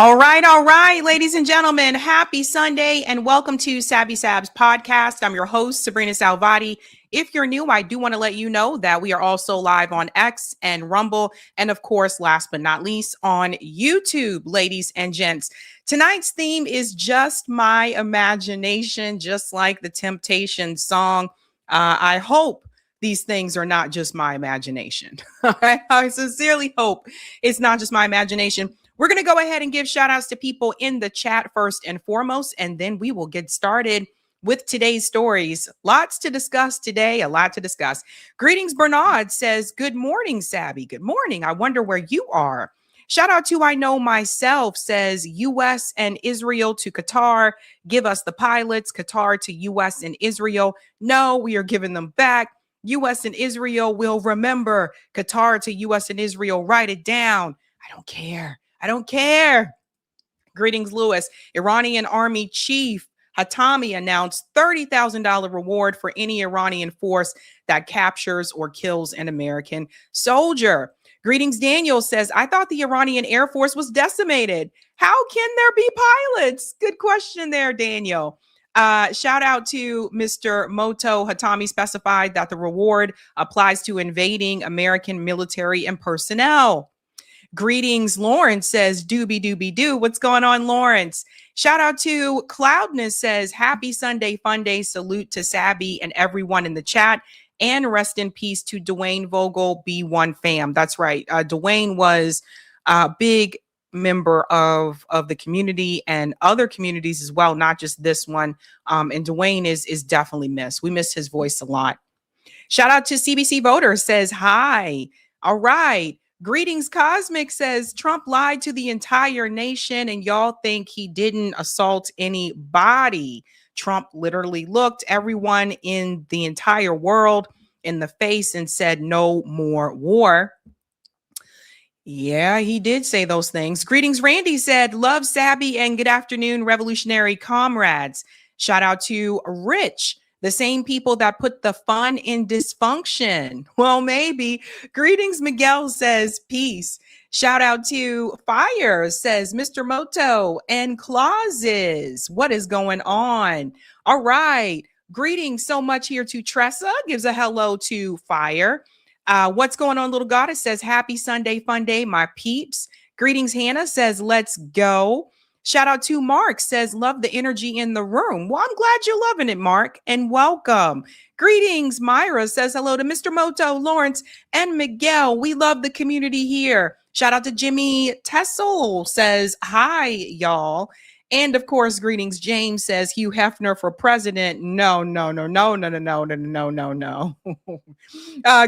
All right, ladies and gentlemen, happy Sunday and welcome to Sabs podcast. I'm your host, sabrinasalvati. If you're new, I do want to let you know that we are also live on X and Rumble, and of course, last but not least, on YouTube, ladies and gents. Tonight's theme is just my imagination, just like the Temptation song. I hope these things are not just my imagination. I sincerely hope it's not just my imagination. We're going to go ahead and give shout outs to people in the chat first and foremost, and then we will get started with today's stories. Lots to discuss today, a lot to discuss. Greetings, Bernard says, good morning, Sabby. Good morning. I wonder where you are. Shout out to I Know Myself says, U.S. and Israel to Qatar. Give us the pilots. Qatar to U.S. and Israel. No, we are giving them back. U.S. and Israel will remember. Qatar to U.S. and Israel. Write it down. I don't care. I don't care. Greetings, Lewis. Iranian Army Chief Hatami announced $30,000 reward for any Iranian force that captures or kills an American soldier. Greetings, Daniel says, I thought the Iranian Air Force was decimated. How can there be pilots? Good question there, Daniel. Shout out to Mr. Moto. Hatami specified that the reward applies to invading American military and personnel. Greetings, Lawrence says, doobie doobie doo. What's going on, Lawrence? Shout out to Cloudness says, happy Sunday fun day. Salute to Sabby and everyone in the chat. And rest in peace to Dwayne Vogel, B1 fam. That's right. Dwayne was a big member of the community and other communities as well, not just this one. And Dwayne is definitely missed. We miss his voice a lot. Shout out to CBC Voter says, hi. All right. Greetings, Cosmic says, Trump lied to the entire nation and y'all think he didn't assault anybody. Trump literally looked everyone in the entire world in the face and said, no more war. Yeah, he did say those things. Greetings, Randy said, love Sabby and good afternoon, revolutionary comrades. Shout out to Rich. The same people that put the fun in dysfunction. Well, maybe. Greetings, Miguel says, peace. Shout out to Fire says, Mr. Moto and Clauses. What is going on? All right. Greetings so much here to Tressa. Gives a hello to Fire. What's going on, little goddess says, happy Sunday fun day, my peeps. Greetings, Hannah says, let's go. Shout out to Mark says, love the energy in the room. Well, I'm glad you're loving it, Mark, and welcome. Greetings, Myra says hello to Mr. Moto, Lawrence, and Miguel. We love the community here. Shout out to Jimmy Tessel says, hi, y'all. And of course, greetings, James says, Hugh Hefner for president. No.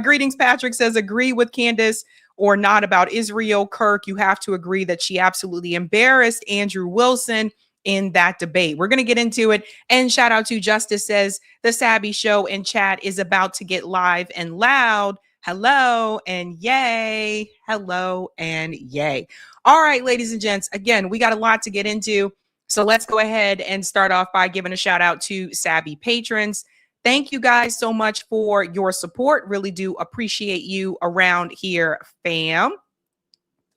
Greetings, Patrick says, agree with Candace or not about Israel. Kirk, you have to agree that she absolutely embarrassed Andrew Wilson in that debate. We're going to get into it. And shout out to Justice says, the Sabby show in chat is about to get live and loud. Hello and yay. Hello and yay. All right, ladies and gents, again, we got a lot to get into. So let's go ahead and start off by giving a shout out to Sabby patrons. Thank you guys so much for your support. Really do appreciate you around here, fam.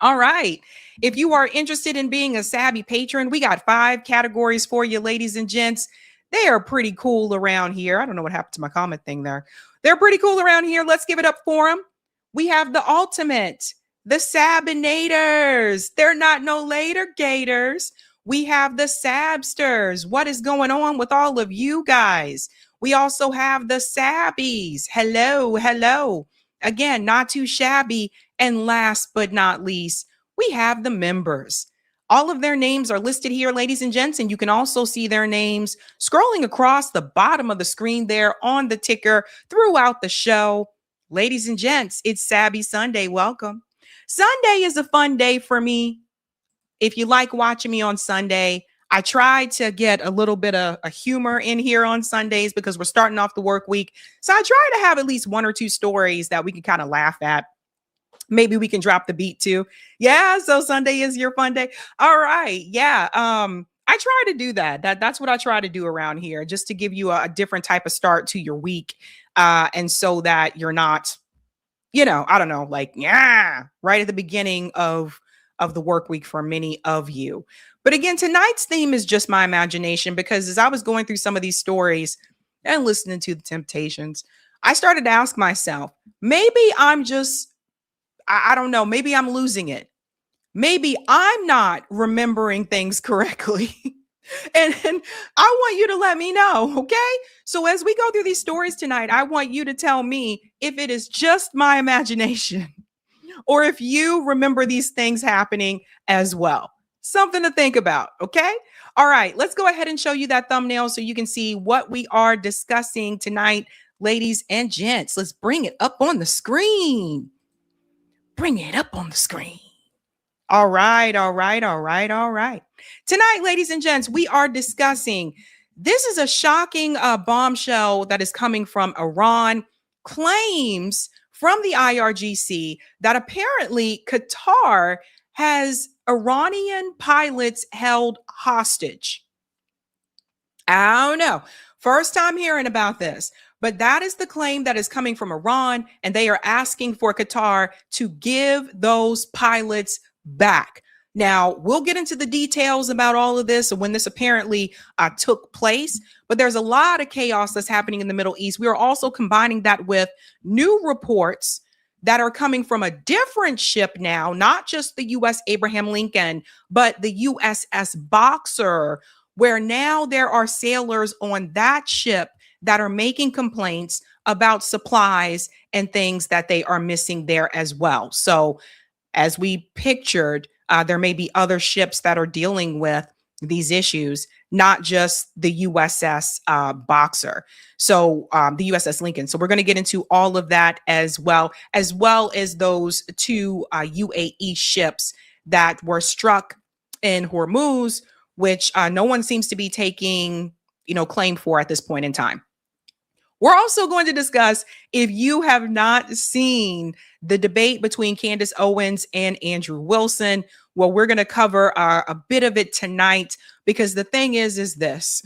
All right. If you are interested in being a Sabby patron, we got 5 categories for you, ladies and gents. They are pretty cool around here. I don't know what happened to my comment thing there. They're pretty cool around here. Let's give it up for them. We have the ultimate, the Sabinators. They're not no later gators. We have the Sabsters. What is going on with all of you guys? We also have the Sabbies. Hello. Again, not too shabby. And last but not least, we have the members. All of their names are listed here, ladies and gents, and you can also see their names scrolling across the bottom of the screen there on the ticker throughout the show. Ladies and gents, it's Sabby Sunday. Welcome. Sunday is a fun day for me. If you like watching me on Sunday, I try to get a little bit of a humor in here on Sundays because we're starting off the work week. So I try to have at least 1 or 2 stories that we can kind of laugh at. Maybe we can drop the beat too. Yeah, so Sunday is your fun day. All right. Yeah. I try to do that. That's what I try to do around here, just to give you a different type of start to your week. And so that you're not, I don't know, like, yeah, right at the beginning of of the work week for many of you. But again, tonight's theme is just my imagination, because as I was going through some of these stories and listening to the Temptations, I started to ask myself, maybe I'm just, I don't know, maybe I'm losing it. Maybe I'm not remembering things correctly. And I want you to let me know, okay? So as we go through these stories tonight, I want you to tell me if it is just my imagination or if you remember these things happening as well. Something to think about, okay? All right, let's go ahead and show you that thumbnail so you can see what we are discussing tonight, ladies and gents. Let's bring it up on the screen. Bring it up on the screen. All right. Tonight, ladies and gents, we are discussing, this is a shocking bombshell that is coming from Iran, claims from the IRGC that apparently Qatar has Iranian pilots held hostage. I don't know. First time hearing about this, but that is the claim that is coming from Iran, and they are asking for Qatar to give those pilots back. Now, we'll get into the details about all of this and when this apparently took place, but there's a lot of chaos that's happening in the Middle East. We are also combining that with new reports that are coming from a different ship now, not just the U.S. Abraham Lincoln, but the USS Boxer, where now there are sailors on that ship that are making complaints about supplies and things that they are missing there as well. So as we pictured, there may be other ships that are dealing with these issues, not just the USS Boxer. So the USS Lincoln. So we're going to get into all of that as well as those two UAE ships that were struck in Hormuz, which no one seems to be taking, claim for at this point in time. We're also going to discuss, if you have not seen the debate between Candace Owens and Andrew Wilson, well, we're going to cover a bit of it tonight, because the thing is this.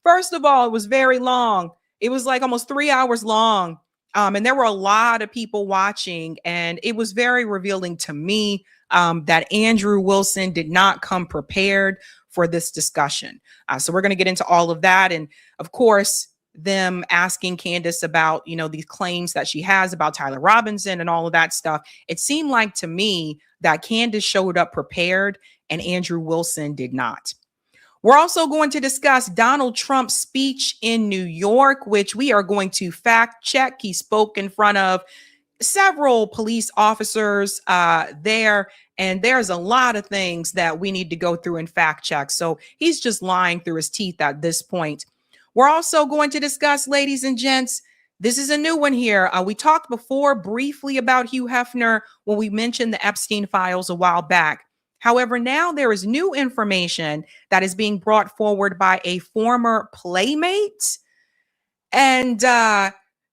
First of all, it was very long. It was like almost 3 hours long. And there were a lot of people watching, and it was very revealing to me that Andrew Wilson did not come prepared for this discussion. So we're going to get into all of that. And of course, them asking Candace about, these claims that she has about Tyler Robinson and all of that stuff. It seemed like to me that Candace showed up prepared and Andrew Wilson did not. We're also going to discuss Donald Trump's speech in New York, which we are going to fact check. He spoke in front of several police officers there, and there's a lot of things that we need to go through and fact check. So he's just lying through his teeth at this point. We're also going to discuss, ladies and gents, this is a new one here. We talked before briefly about Hugh Hefner when we mentioned the Epstein files a while back. However, now there is new information that is being brought forward by a former playmate. And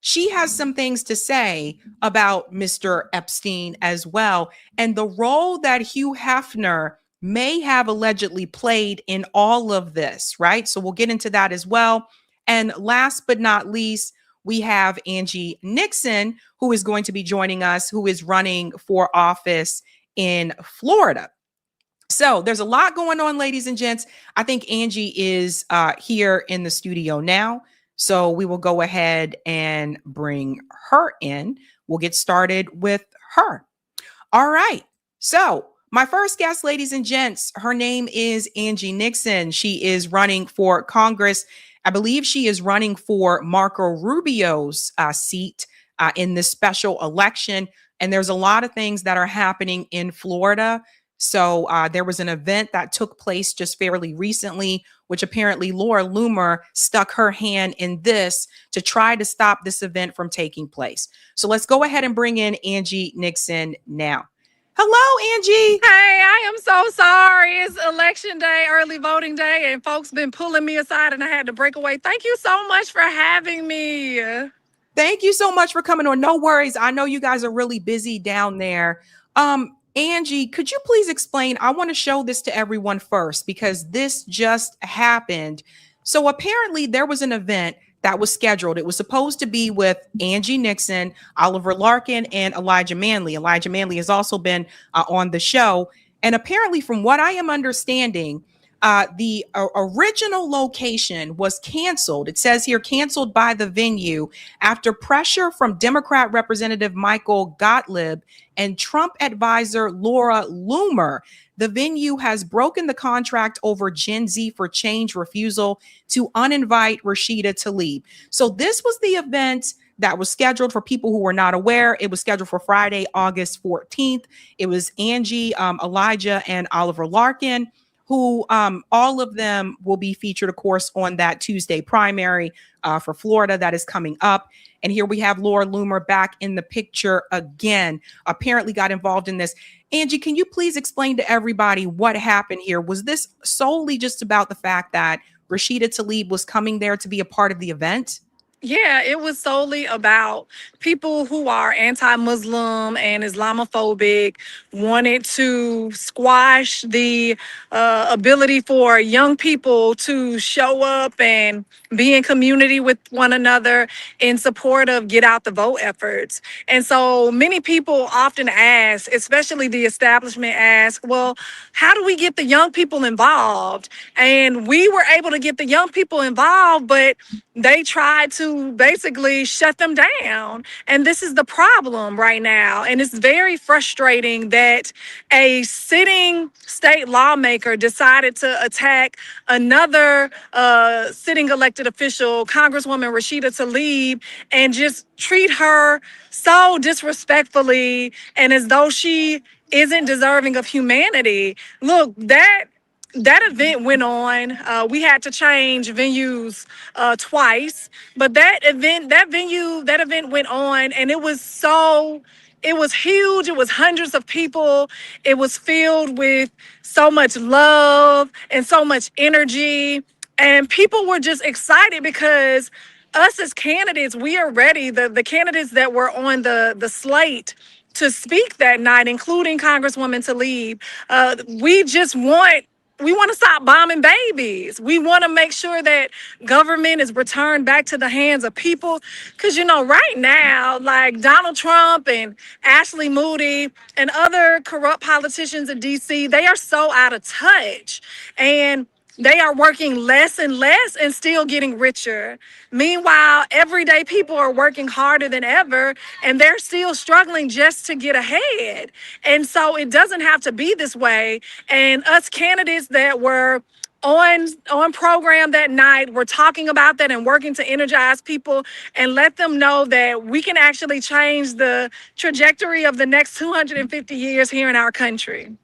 she has some things to say about Mr. Epstein as well, and the role that Hugh Hefner may have allegedly played in all of this, right? So we'll get into that as well. And last but not least, we have Angie Nixon, who is going to be joining us, who is running for office in Florida. So there's a lot going on, ladies and gents. I think Angie is here in the studio now. So we will go ahead and bring her in. We'll get started with her. All right. So my first guest, ladies and gents, her name is Angie Nixon. She is running for Congress. I believe she is running for Marco Rubio's seat in this special election. And there's a lot of things that are happening in Florida. So there was an event that took place just fairly recently, which apparently Laura Loomer stuck her hand in this to try to stop this event from taking place. So let's go ahead and bring in Angie Nixon now. Hello, Angie. Hey, I am so sorry. It's election day, early voting day, and folks been pulling me aside and I had to break away. Thank you so much for having me. Thank you so much for coming on. No worries. I know you guys are really busy down there. Angie, could you please explain? I want to show this to everyone first because this just happened. So apparently there was an event that was scheduled. It was supposed to be with Angie Nixon, Oliver Larkin, and Elijah Manley. Elijah Manley has also been on the show. And apparently, from what I am understanding, the original location was canceled. It says here canceled by the venue after pressure from Democrat Representative Michael Gottlieb and Trump advisor Laura Loomer. The venue has broken the contract over Gen Z for Change refusal to uninvite Rashida Tlaib. So this was the event that was scheduled. For people who were not aware, it was scheduled for Friday, August 14th. It was Angie, Elijah, and Oliver Larkin, who all of them will be featured, of course, on that Tuesday primary for Florida that is coming up. And here we have Laura Loomer back in the picture again, apparently got involved in this. Angie, can you please explain to everybody what happened here? Was this solely just about the fact that Rashida Tlaib was coming there to be a part of the event? Yeah, it was solely about people who are anti-Muslim and Islamophobic wanted to squash the ability for young people to show up and be in community with one another in support of get out the vote efforts. And so many people often ask, especially the establishment ask, well, how do we get the young people involved? And we were able to get the young people involved, but they tried to basically shut them down. And this is the problem right now. And it's very frustrating that a sitting state lawmaker decided to attack another sitting elected official, Congresswoman Rashida Tlaib, and just treat her so disrespectfully and as though she isn't deserving of humanity. Look, that event went on. We had to change venues twice, but that event went on, and it was huge. It was hundreds of people. It was filled with so much love and so much energy, and people were just excited because us as candidates, we are ready. The candidates that were on the slate to speak that night, including Congresswoman Tlaib, we want to stop bombing babies. We want to make sure that government is returned back to the hands of people. Because, right now, like Donald Trump and Ashley Moody and other corrupt politicians in D.C., they are so out of touch. And they are working less and less and still getting richer. Meanwhile, everyday people are working harder than ever and they're still struggling just to get ahead. And so it doesn't have to be this way. And us candidates that were on program that night, we're talking about that and working to energize people and let them know that we can actually change the trajectory of the next 250 years here in our country.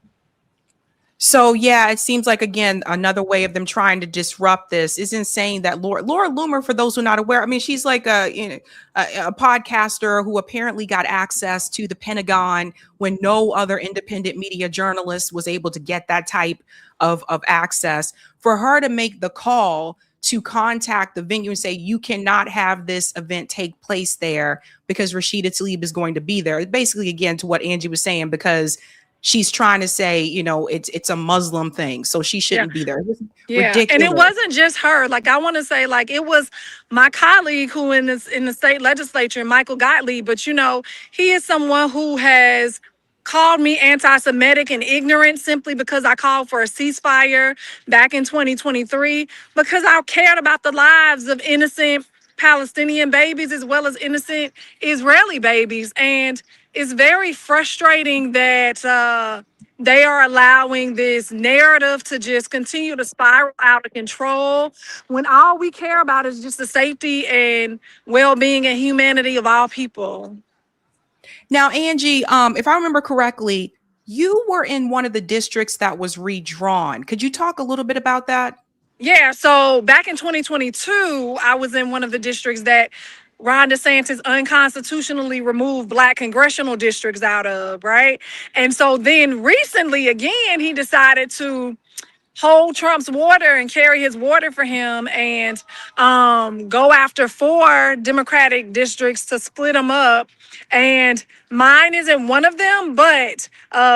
So yeah, it seems like again another way of them trying to disrupt this. Is insane that Laura Loomer, for those who are not aware, I mean she's like a podcaster who apparently got access to the Pentagon when no other independent media journalist was able to get that type of access. For her to make the call to contact the venue and say you cannot have this event take place there because Rashida Tlaib is going to be there. Basically, again, to what Angie was saying, because she's trying to say, it's a Muslim thing, so she shouldn't be there. It was ridiculous. And it wasn't just her. Like, I want to say, like, it was my colleague who in the state legislature, Michael Gottlieb, but he is someone who has called me anti-Semitic and ignorant simply because I called for a ceasefire back in 2023 because I cared about the lives of innocent Palestinian babies as well as innocent Israeli babies. And it's very frustrating that they are allowing this narrative to just continue to spiral out of control when all we care about is just the safety and well-being and humanity of all people. Now, Angie, if I remember correctly, you were in one of the districts that was redrawn. Could you talk a little bit about that? Yeah, so back in 2022, I was in one of the districts that Ron DeSantis unconstitutionally removed Black congressional districts out of, right? And so then recently, again, he decided to hold Trump's water and carry his water for him, and go after 4 Democratic districts to split them up. And mine isn't one of them, but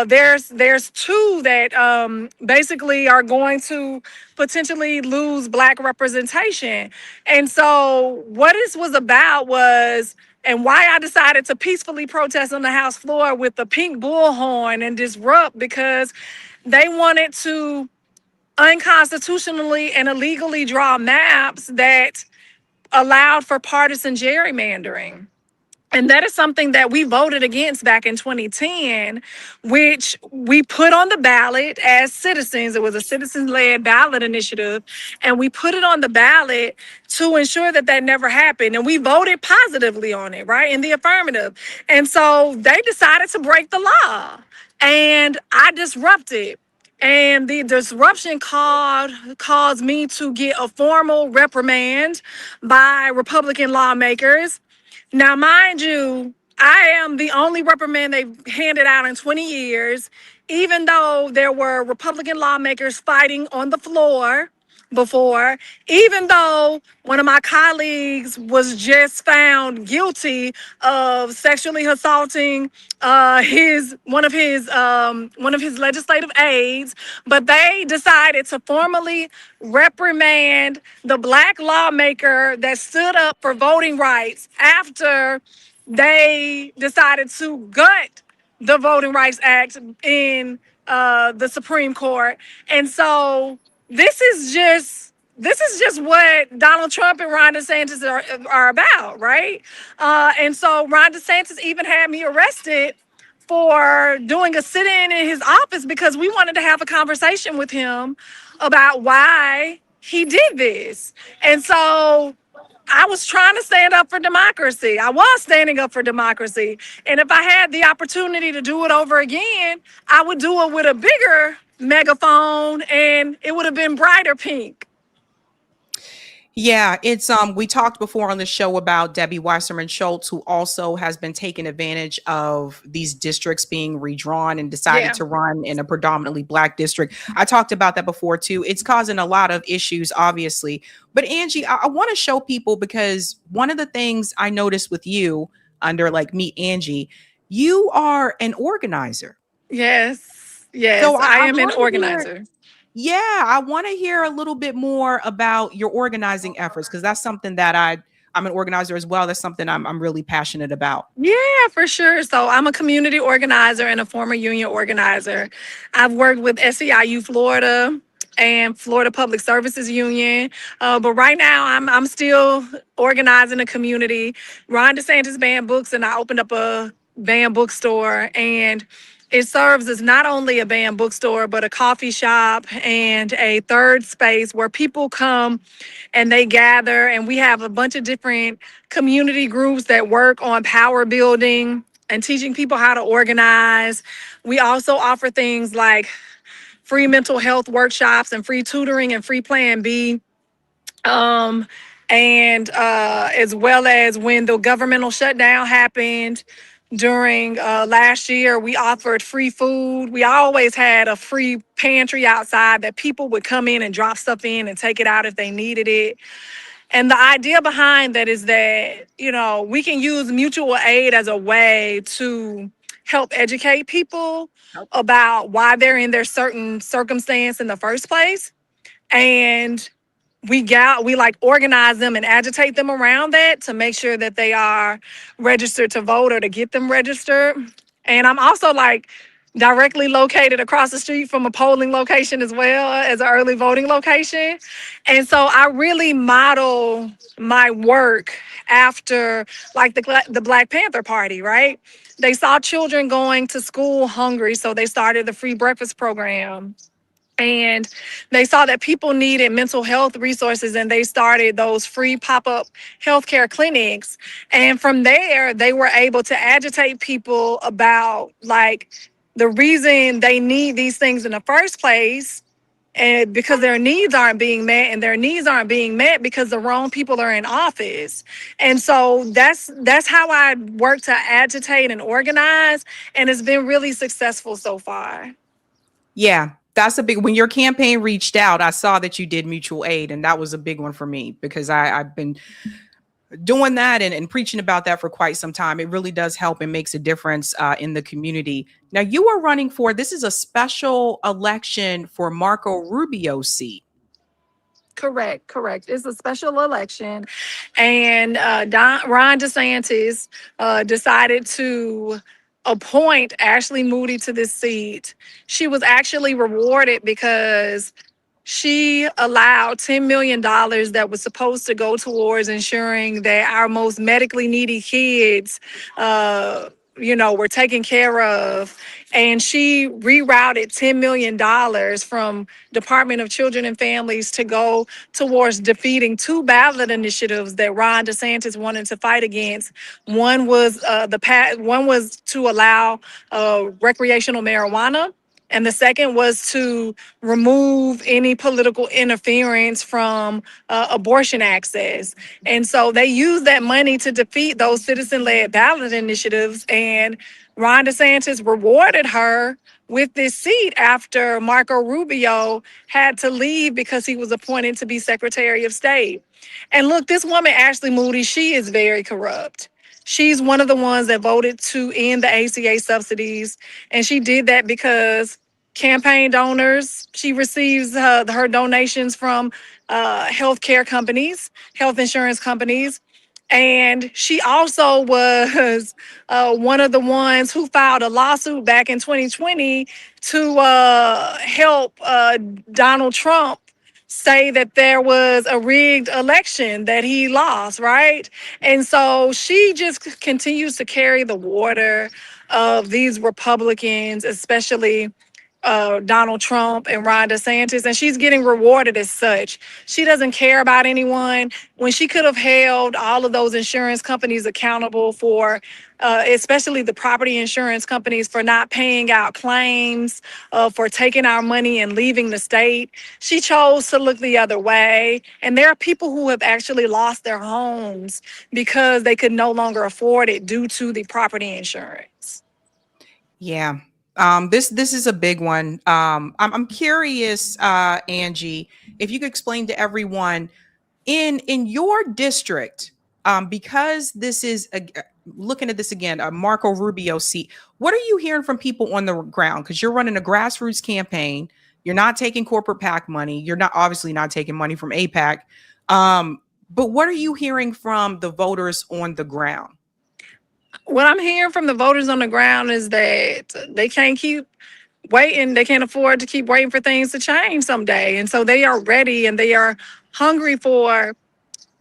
there's 2 that basically are going to potentially lose Black representation. And so what this was about was, and why I decided to peacefully protest on the House floor with the pink bullhorn and disrupt, because they wanted to unconstitutionally and illegally draw maps that allowed for partisan gerrymandering. And that is something that we voted against back in 2010, which we put on the ballot as citizens. It was a citizen-led ballot initiative, and we put it on the ballot to ensure that that never happened. And we voted positively on it, right, in the affirmative. And so they decided to break the law, and I disrupted. And the disruption caused me to get a formal reprimand by Republican lawmakers. Now, mind you, I am the only reprimand they've handed out in 20 years, even though there were Republican lawmakers fighting on the floor before, even though one of my colleagues was just found guilty of sexually assaulting one of his legislative aides. But they decided to formally reprimand the Black lawmaker that stood up for voting rights after they decided to gut the Voting Rights Act in the Supreme Court. And so this is just what Donald Trump and Ron DeSantis are about, right? And so Ron DeSantis even had me arrested for doing a sit-in in his office because we wanted to have a conversation with him about why he did this. And so I was trying to stand up for democracy. I was standing up for democracy. And if I had the opportunity to do it over again, I would do it with a bigger megaphone and it would have been brighter pink. Yeah, it's we talked before on the show about Debbie Wasserman Schultz, who also has been taking advantage of these districts being redrawn and decided Yeah. to run in a predominantly Black district. I talked about that before too. It's causing a lot of issues, obviously. But Angie, I want to show people, because one of the things I noticed with you under like Meet Angie, you are an organizer. Yes. So Yes. I I am an want to hear, organizer. yeah, I want to hear a little bit more about your organizing efforts, because that's something that I'm an organizer as well. That's something I'm really passionate about. Yeah, for sure. So I'm a community organizer and a former union organizer. I've worked with SEIU Florida and Florida Public Services Union, but right now I'm still organizing a community. Ron DeSantis banned books, and I opened up a banned bookstore, and it serves as not only a banned bookstore, but a coffee shop and a third space where people come and they gather. And we have a bunch of different community groups that work on power building and teaching people how to organize. We also offer things like free mental health workshops and free tutoring and free Plan B. Um, and as well as when the governmental shutdown happened during last year, we offered free food. We always had a free pantry outside that people would come in and drop stuff in and take it out if they needed it. And the idea behind that is that, we can use mutual aid as a way to help educate people about why they're in their certain circumstance in the first place. And we like organize them and agitate them around that to make sure that they are registered to vote or to get them registered. And I'm also like directly located across the street from a polling location as well as an early voting location. And so I really model my work after like the Black Panther Party, right? They saw children going to school hungry, so they started the free breakfast program. And they saw that people needed mental health resources, and they started those free pop-up healthcare clinics. And from there, they were able to agitate people about like the reason they need these things in the first place, and because their needs aren't being met, and their needs aren't being met because the wrong people are in office. And so that's how I work to agitate and organize, and it's been really successful so far. Yeah. That's a big, when your campaign reached out, I saw that you did mutual aid, and that was a big one for me because I've been doing that and preaching about that for quite some time. It really does help and makes a difference in the community. Now, you are running for, this is a special election for Marco Rubio's seat. Correct. It's a special election, and Ron DeSantis decided to appoint Ashley Moody to this seat. She was actually rewarded because she allowed $10 million that was supposed to go towards ensuring that our most medically needy kids, were taken care of. And she rerouted $10 million from Department of Children and Families to go towards defeating two ballot initiatives that Ron DeSantis wanted to fight against. One was one was to allow recreational marijuana, and the second was to remove any political interference from abortion access. And so they used that money to defeat those citizen-led ballot initiatives. And Ron DeSantis rewarded her with this seat after Marco Rubio had to leave because he was appointed to be Secretary of State. And look, this woman, Ashley Moody, she is very corrupt. She's one of the ones that voted to end the ACA subsidies. And she did that because campaign donors, she receives her donations from healthcare companies, health insurance companies. And she also was one of the ones who filed a lawsuit back in 2020 to help Donald Trump say that there was a rigged election that he lost, right? And so she just continues to carry the water of these Republicans, especially Donald Trump and Ron DeSantis, and she's getting rewarded as such. She doesn't care about anyone when she could have held all of those insurance companies accountable for, especially the property insurance companies, for not paying out claims, for taking our money and leaving the state. She chose to look the other way. And there are people who have actually lost their homes because they could no longer afford it due to the property insurance. Yeah. This is a big one. I'm curious, Angie, if you could explain to everyone in your district, because this is looking at this again, a Marco Rubio seat. What are you hearing from people on the ground? Because you're running a grassroots campaign. You're not taking corporate PAC money. You're not obviously not taking money from APAC. But what are you hearing from the voters on the ground? What I'm hearing from the voters on the ground is that they can't keep waiting. They can't afford to keep waiting for things to change someday. And so they are ready and they are hungry for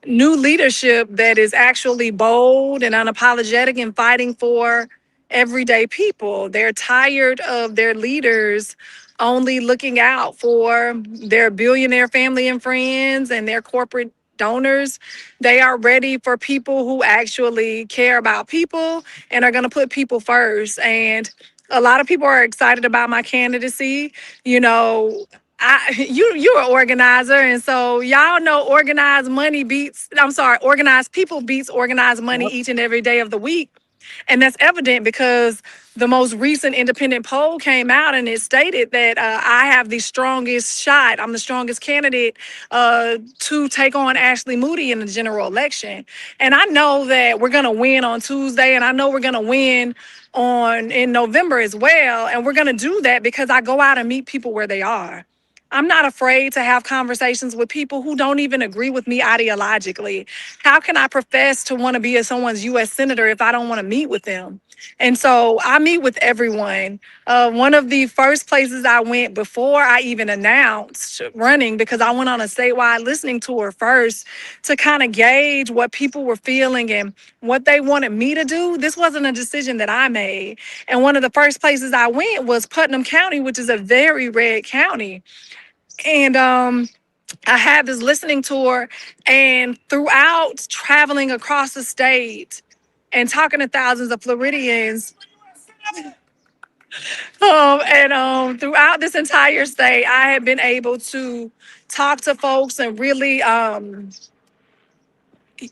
new leadership that is actually bold and unapologetic in fighting for everyday people. They're tired of their leaders only looking out for their billionaire family and friends and their corporate donors. They are ready for people who actually care about people and are going to put people first. And a lot of people are excited about my candidacy. You know, you're an organizer, and so y'all know organized people beats organized money each and every day of the week. And that's evident because the most recent independent poll came out and it stated that I have the strongest shot. I'm the strongest candidate to take on Ashley Moody in the general election. And I know that we're going to win on Tuesday, and I know we're going to win in November as well. And we're going to do that because I go out and meet people where they are. I'm not afraid to have conversations with people who don't even agree with me ideologically. How can I profess to want to be someone's U.S. senator if I don't want to meet with them? And so I meet with everyone. One of the first places I went before I even announced running, because I went on a statewide listening tour first to kind of gauge what people were feeling and what they wanted me to do. This wasn't a decision that I made. And one of the first places I went was Putnam County, which is a very red county. And I had this listening tour, and throughout traveling across the state and talking to thousands of Floridians, throughout this entire state, I have been able to talk to folks and really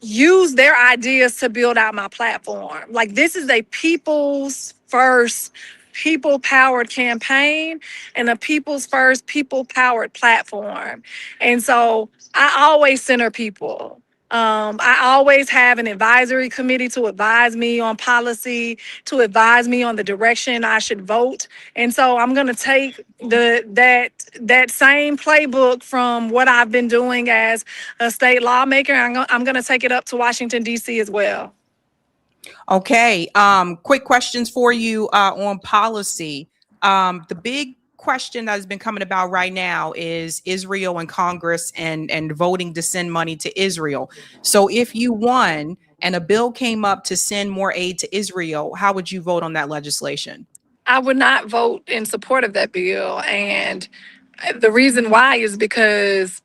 use their ideas to build out my platform. Like, this is a people's first people-powered campaign and a people's first people-powered platform. And so I always center people. I always have an advisory committee to advise me on policy, to advise me on the direction I should vote. And so I'm going to take that same playbook from what I've been doing as a state lawmaker. I'm going to take it up to Washington, D.C. as well. Okay. Quick questions for you on policy. The big question that has been coming about right now is Israel and Congress and voting to send money to Israel. So if you won and a bill came up to send more aid to Israel, how would you vote on that legislation? I would not vote in support of that bill. And the reason why is because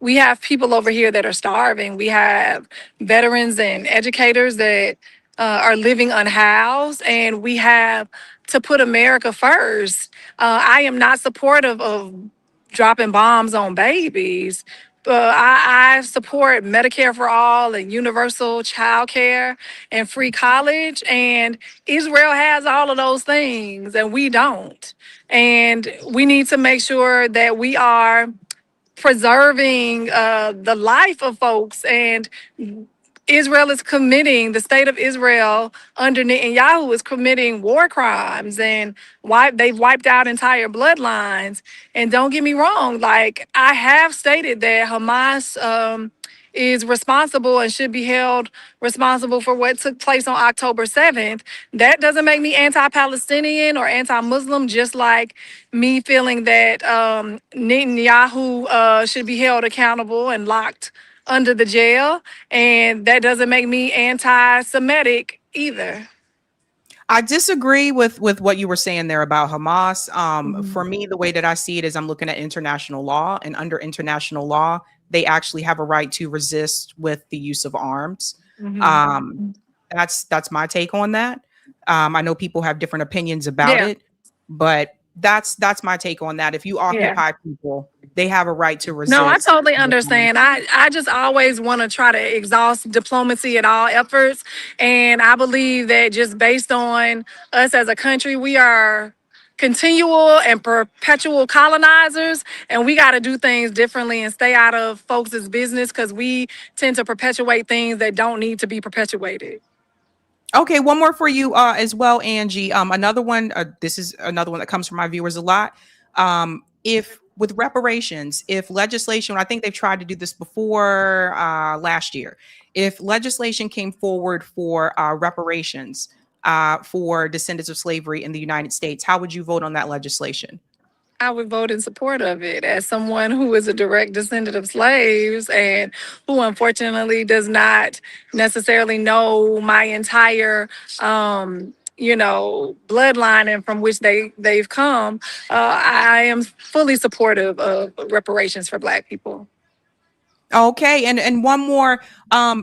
we have people over here that are starving. We have veterans and educators that are living unhoused, and we have to put America first. I am not supportive of dropping bombs on babies. I support Medicare for all and universal child care and free college. And Israel has all of those things, and we don't. And we need to make sure that we are preserving the life of folks. And Israel is committing, the state of Israel under Netanyahu is committing war crimes, and they've wiped out entire bloodlines. And don't get me wrong, like I have stated that Hamas is responsible and should be held responsible for what took place on October 7th. That doesn't make me anti-Palestinian or anti-Muslim, just like me feeling that Netanyahu should be held accountable and locked under the jail. And that doesn't make me anti-Semitic either. I disagree with what you were saying there about Hamas. For me, the way that I see it is I'm looking at international law, and under international law, they actually have a right to resist with the use of arms. That's my take on that. I know people have different opinions about it, but that's my take on that. If you occupy people, they have a right to resist. No, I totally understand. I just always want to try to exhaust diplomacy at all efforts. And I believe that just based on us as a country, we are continual and perpetual colonizers, and we got to do things differently and stay out of folks' business because we tend to perpetuate things that don't need to be perpetuated. Okay, one more for you as well, Angie. Another one. This is another one that comes from my viewers a lot. If with reparations, if legislation, I think they've tried to do this before last year. If legislation came forward for reparations for descendants of slavery in the United States, how would you vote on that legislation? I would vote in support of it as someone who is a direct descendant of slaves and who unfortunately does not necessarily know my entire bloodline and from which they've come. I am fully supportive of reparations for Black people. Okay, and one more.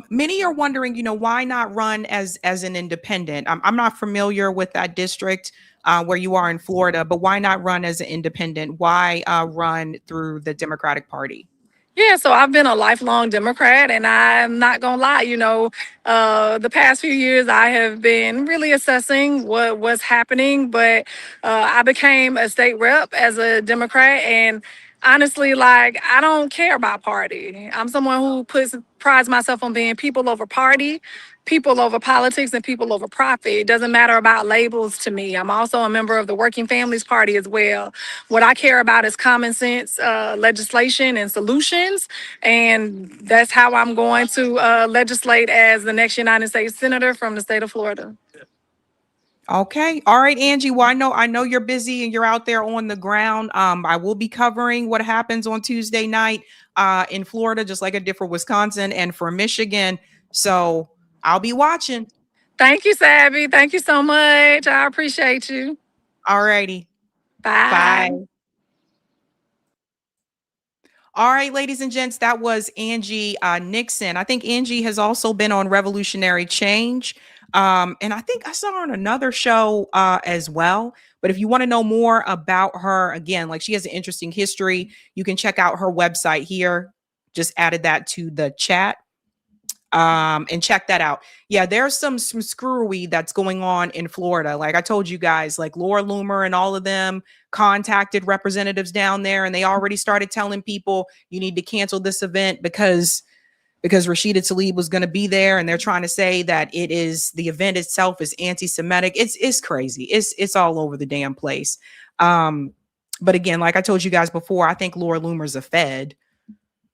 Many are wondering, why not run as an independent? I'm not familiar with that district where you are in Florida, but why not run as an independent? Why run through the Democratic Party? Yeah, so I've been a lifelong Democrat, and I'm not gonna lie, the past few years I have been really assessing what's happening, but I became a state rep as a Democrat, and honestly, like I don't care about party. I'm someone who prides myself on being people over party, people over politics, and people over profit. It doesn't matter about labels to me. I'm also a member of the Working Families Party as well. What I care about is common sense legislation and solutions, and that's how I'm going to legislate as the next United States Senator from the state of Florida. Okay. All right, Angie. Well, I know you're busy and you're out there on the ground. I will be covering what happens on Tuesday night in Florida, just like I did for Wisconsin and for Michigan. So I'll be watching. Thank you, Sabby. Thank you so much. I appreciate you. All righty. Bye. Bye. All right, ladies and gents, that was Angie Nixon. I think Angie has also been on Revolutionary Change. And I think I saw her on another show as well. But if you want to know more about her, again, like she has an interesting history, you can check out her website here. Just added that to the chat. And check that out. Yeah, there's some screwy that's going on in Florida. Like I told you guys, like Laura Loomer and all of them contacted representatives down there, and they already started telling people you need to cancel this event because Rashida Tlaib was going to be there, and they're trying to say that the event itself is anti-Semitic. It's crazy. It's all over the damn place. But again, like I told you guys before, I think Laura Loomer's a Fed,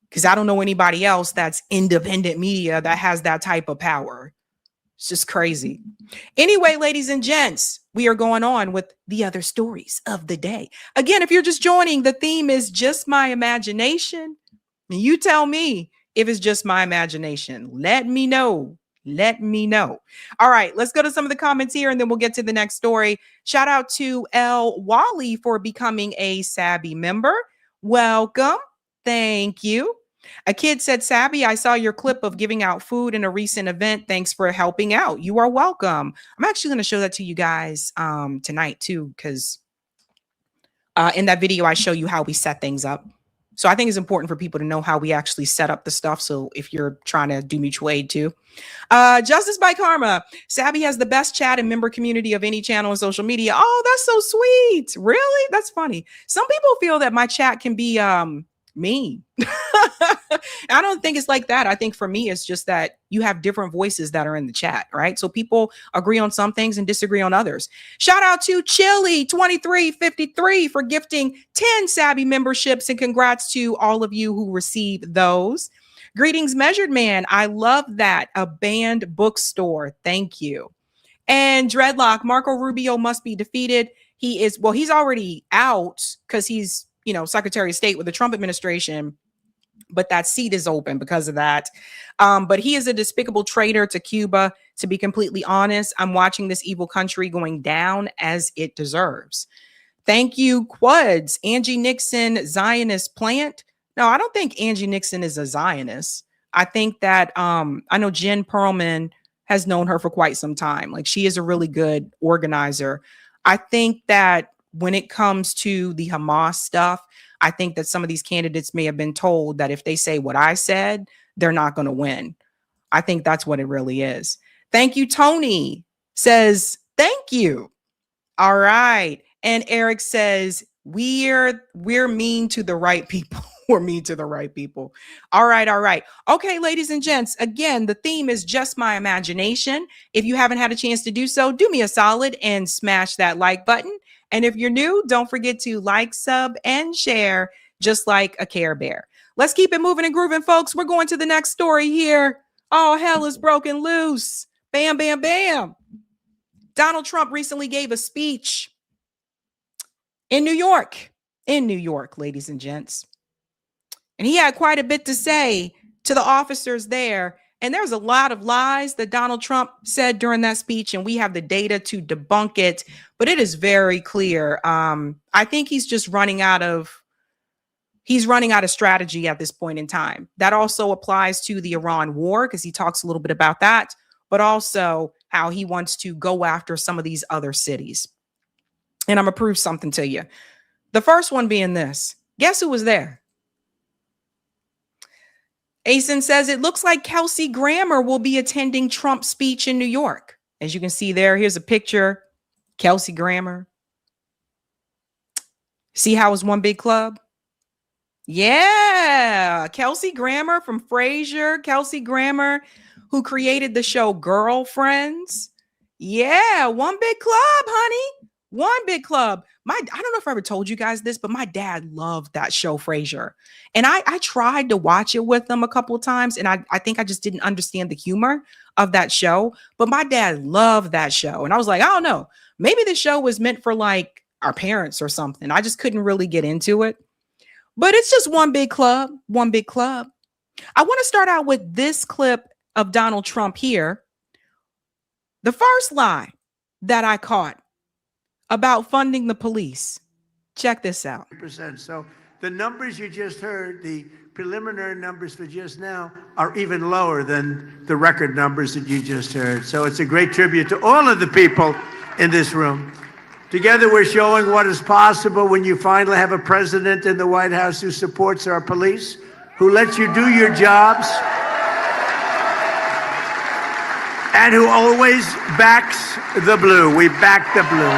because I don't know anybody else that's independent media that has that type of power. It's just crazy. Anyway, ladies and gents, we are going on with the other stories of the day. Again, if you're just joining, the theme is just my imagination. And you tell me if it's just my imagination. Let me know. Let me know. All right, let's go to some of the comments here and then we'll get to the next story. Shout out to L. Wally for becoming a Sabby member. Welcome. Thank you. A kid said, Sabby, I saw your clip of giving out food in a recent event. Thanks for helping out. You are welcome. I'm actually going to show that to you guys tonight too, because in that video, I show you how we set things up. So I think it's important for people to know how we actually set up the stuff. So if you're trying to do mutual aid too. Justice by Karma. Sabby has the best chat and member community of any channel on social media. Oh, that's so sweet. Really? That's funny. Some people feel that my chat can be mean. I don't think it's like that. I think for me, it's just that you have different voices that are in the chat, right? So people agree on some things and disagree on others. Shout out to Chili2353 for gifting 10 Sabby memberships, and congrats to all of you who received those. Greetings, Measured Man. I love that. A banned bookstore. Thank you. And Dreadlock, Marco Rubio must be defeated. He's already out because he's, Secretary of State with the Trump administration, but that seat is open because of that. But he is a despicable traitor to Cuba. To be completely honest, I'm watching this evil country going down as it deserves. Thank you, Quads. Angie Nixon, Zionist plant. No, I don't think Angie Nixon is a Zionist. I think that I know Jen Perlman has known her for quite some time. Like, she is a really good organizer. I think that when it comes to the Hamas stuff, I think that some of these candidates may have been told that if they say what I said, they're not going to win. I think that's what it really is. Thank you, Tony says, thank you. All right. And Eric says, we're mean to the right people. We're mean to the right people. All right. All right. Okay, ladies and gents, again, the theme is just my imagination. If you haven't had a chance to do so, do me a solid and smash that like button. And if you're new, don't forget to like, sub, and share, just like a Care Bear. Let's keep it moving and grooving, folks. We're going to the next story here. Oh, hell is broken loose. Bam, bam, bam. Donald Trump recently gave a speech in New York, ladies and gents. And he had quite a bit to say to the officers there. And there's a lot of lies that Donald Trump said during that speech, and we have the data to debunk it. But it is very clear. I think he's just running out of strategy at this point in time. That also applies to the Iran war, because he talks a little bit about that, but also how he wants to go after some of these other cities. And I'm going to prove something to you. The first one being this. Guess who was there? Asen says it looks like Kelsey Grammer will be attending Trump's speech in New York. As you can see there, here's a picture. Kelsey Grammer. See how it's one big club? Yeah. Kelsey Grammer from Frasier. Kelsey Grammer, who created the show Girlfriends. Yeah, one big club, honey. One big club. I don't know if I ever told you guys this, but my dad loved that show, Frasier. And I tried to watch it with him a couple of times, and I think I just didn't understand the humor of that show. But my dad loved that show. And I was like, I don't know. Maybe the show was meant for like our parents or something. I just couldn't really get into it. But it's just one big club, one big club. I want to start out with this clip of Donald Trump here. The first lie that I caught about funding the police. Check this out. So the numbers you just heard, the preliminary numbers for just now, are even lower than the record numbers that you just heard. So it's a great tribute to all of the people in this room. Together, we're showing what is possible when you finally have a president in the White House who supports our police, who lets you do your jobs, and who always backs the blue. We back the blue.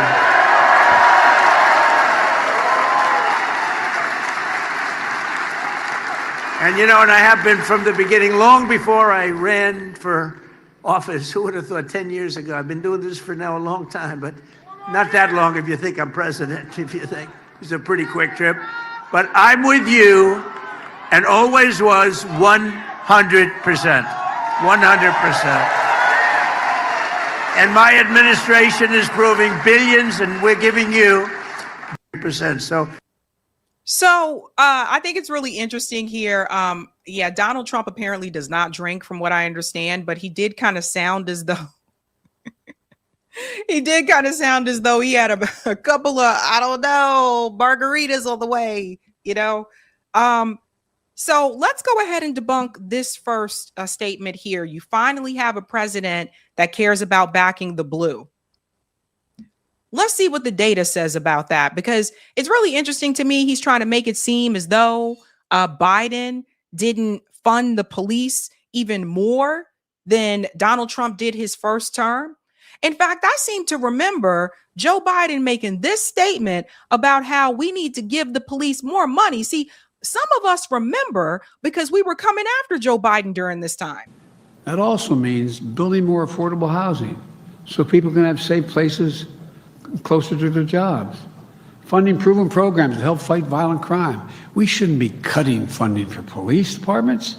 And you know, and I have been from the beginning, long before I ran for office. Who would have thought 10 years ago? I've been doing this for now a long time, but not that long if you think I'm president, if you think. It's a pretty quick trip. But I'm with you, and always was 100%. 100%. And my administration is proving billions, and we're giving you 100%. So I think it's really interesting here. Yeah, Donald Trump apparently does not drink, from what I understand, but he did kind of sound as though he had a couple of, I don't know, margaritas on the way, you know. So let's go ahead and debunk this first statement here. You finally have a president that cares about backing the blue. Let's see what the data says about that, because it's really interesting to me. He's trying to make it seem as though Biden didn't fund the police even more than Donald Trump did his first term. In fact, I seem to remember Joe Biden making this statement about how we need to give the police more money. See, some of us remember because we were coming after Joe Biden during this time. That also means building more affordable housing so people can have safe places closer to their jobs. Funding proven programs to help fight violent crime. We shouldn't be cutting funding for police departments.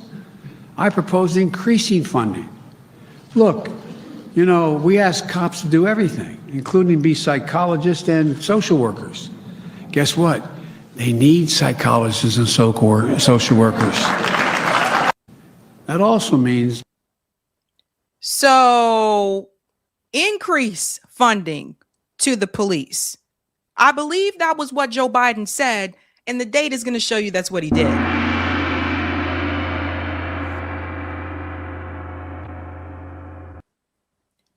I propose increasing funding. Look, you know, we ask cops to do everything, including be psychologists and social workers. Guess what? They need psychologists and social workers. That also means. So increase funding to the police. I believe that was what Joe Biden said, and the data is going to show you that's what he did.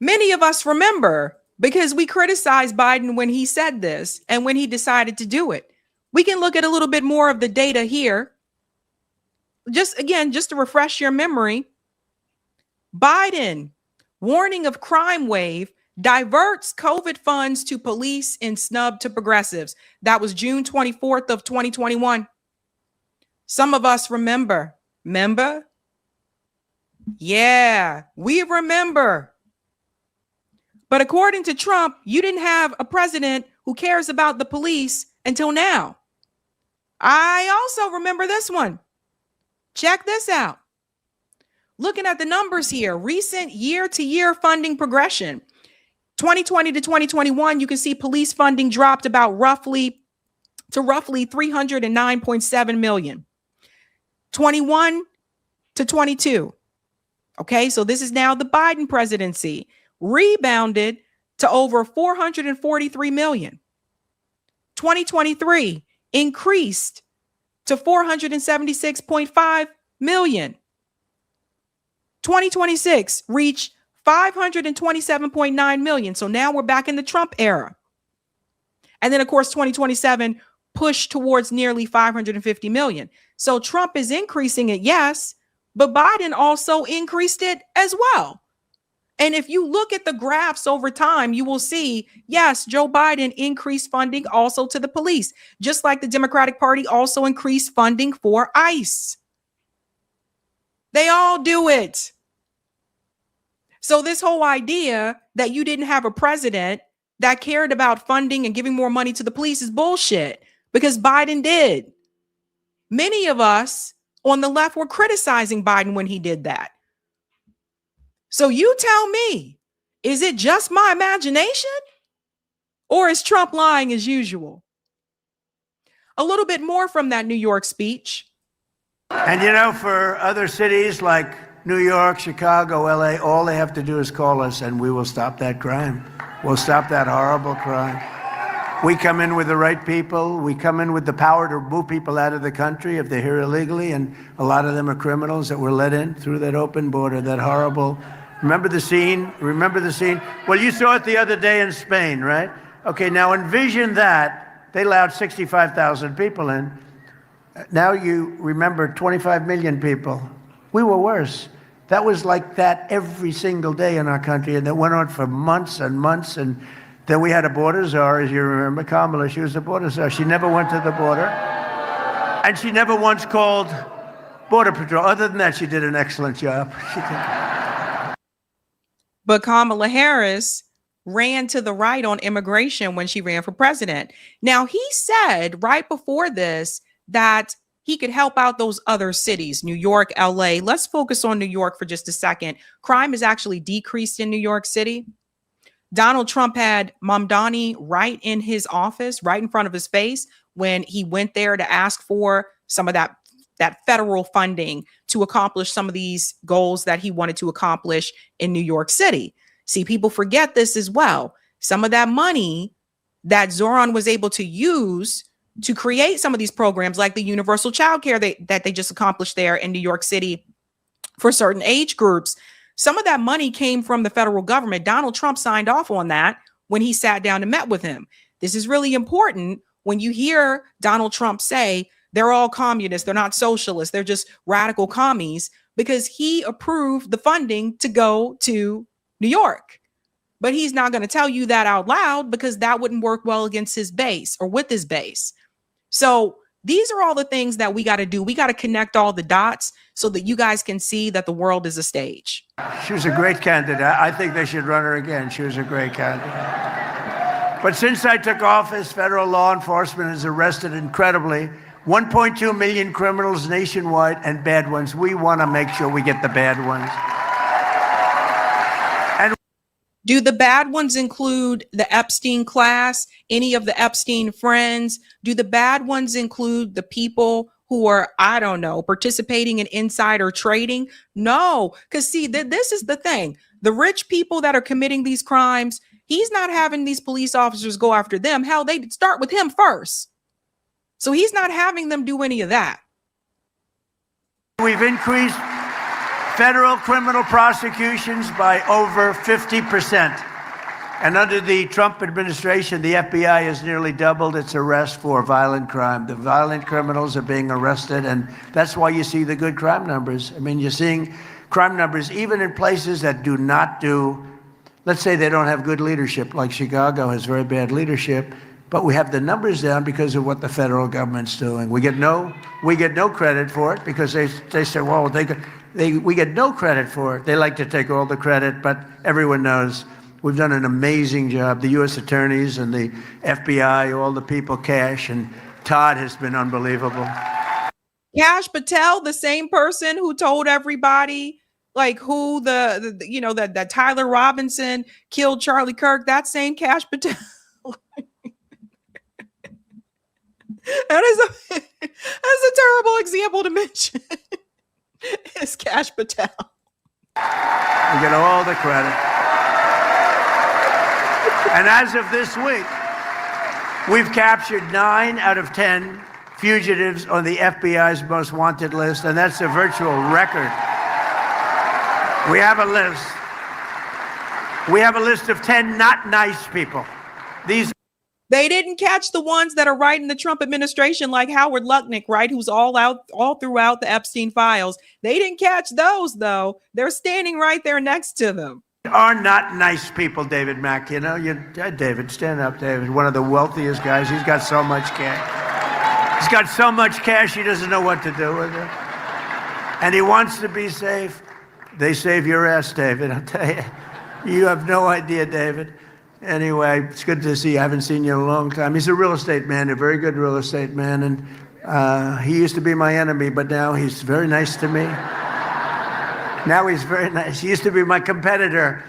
Many of us remember because we criticized Biden when he said this and when he decided to do it. We can look at a little bit more of the data here. Just to refresh your memory, Biden, warning of crime wave, diverts COVID funds to police and snub to progressives. That was June 24th of 2021. Some of us remember. Remember? Yeah, we remember. But according to Trump, you didn't have a president who cares about the police until now. I also remember this one. Check this out. Looking at the numbers here, recent year-to-year funding progression. 2020 to 2021, you can see police funding dropped about roughly 309.7 million. 21 to 22. Okay, so this is now the Biden presidency. Rebounded to over 443 million. 2023 increased to 476.5 million. 2026 reached 527.9 million. So now we're back in the Trump era. And then, of course, 2027 pushed towards nearly 550 million. So Trump is increasing it, yes, but Biden also increased it as well. And if you look at the graphs over time, you will see, yes, Joe Biden increased funding also to the police, just like the Democratic Party also increased funding for ICE. They all do it. So this whole idea that you didn't have a president that cared about funding and giving more money to the police is bullshit, because Biden did. Many of us on the left were criticizing Biden when he did that. So you tell me, is it just my imagination, or is Trump lying as usual? A little bit more from that New York speech. And you know, for other cities like New York, Chicago, LA, all they have to do is call us and we will stop that crime. We'll stop that horrible crime. We come in with the right people. We come in with the power to move people out of the country if they're here illegally, and a lot of them are criminals that were let in through that open border, that horrible. Remember the scene? Remember the scene? Well, you saw it the other day in Spain, right? Okay, now envision that. They allowed 65,000 people in. Now you remember 25 million people. We were worse. That was like that every single day in our country, and that went on for months and months. And then we had a border czar, as you remember, Kamala. She was a border czar. She never went to the border, and she never once called Border Patrol. Other than that, she did an excellent job. But Kamala Harris ran to the right on immigration when she ran for president. Now, he said right before this that he could help out those other cities, New York, LA. Let's focus on New York for just a second. Crime has actually decreased in New York City. Donald Trump had Mamdani right in his office, right in front of his face, when he went there to ask for some of that federal funding to accomplish some of these goals that he wanted to accomplish in New York City. See, people forget this as well. Some of that money that Zoran was able to use to create some of these programs, like the universal child care that they just accomplished there in New York City for certain age groups, some of that money came from the federal government. Donald Trump signed off on that when he sat down and met with him. This is really important when you hear Donald Trump say they're all communists, they're not socialists, they're just radical commies, because he approved the funding to go to New York. But he's not going to tell you that out loud because that wouldn't work well against his base or with his base. So these are all the things that we got to do. We got to connect all the dots so that you guys can see that the world is a stage. She was a great candidate. I think they should run her again. She was a great candidate. But since I took office, federal law enforcement has arrested incredibly 1.2 million criminals nationwide, and bad ones. We want to make sure we get the bad ones. Do the bad ones include the Epstein class, any of the Epstein friends? Do the bad ones include the people who are, I don't know, participating in insider trading? No, because see, this is the thing. The rich people that are committing these crimes, he's not having these police officers go after them. Hell, they start with him first. So he's not having them do any of that. We've increased federal criminal prosecutions by over 50%. And under the Trump administration, the FBI has nearly doubled its arrests for violent crime. The violent criminals are being arrested, and that's why you see the good crime numbers. I mean, you're seeing crime numbers even in places that do not do, let's say they don't have good leadership, like Chicago has very bad leadership, but we have the numbers down because of what the federal government's doing. We get no credit for it because they say, well, we get no credit for it. They like to take all the credit, but everyone knows we've done an amazing job. The U.S. attorneys and the FBI, all the people, Cash and Todd has been unbelievable. Kash Patel, the same person who told everybody like who that Tyler Robinson killed Charlie Kirk, that same Kash Patel. That's a terrible example to mention. It's Kash Patel. We get all the credit. And as of this week, we've captured 9 out of 10 fugitives on the FBI's most wanted list, and that's a virtual record. We have a list. We have a list of 10 not nice people. They didn't catch the ones that are right in the Trump administration, like Howard Lutnick, right? Who's all throughout the Epstein files. They didn't catch those, though. They're standing right there next to them. Are not nice people, David Mack. You know, David, stand up, David. One of the wealthiest guys. He's got so much cash. He's got so much cash, he doesn't know what to do with it. And he wants to be safe. They save your ass, David. I'll tell you. You have no idea, David. Anyway, it's good to see you. I haven't seen you in a long time. He's a real estate man, a very good real estate man. And he used to be my enemy, but now he's very nice to me. Now he's very nice. He used to be my competitor,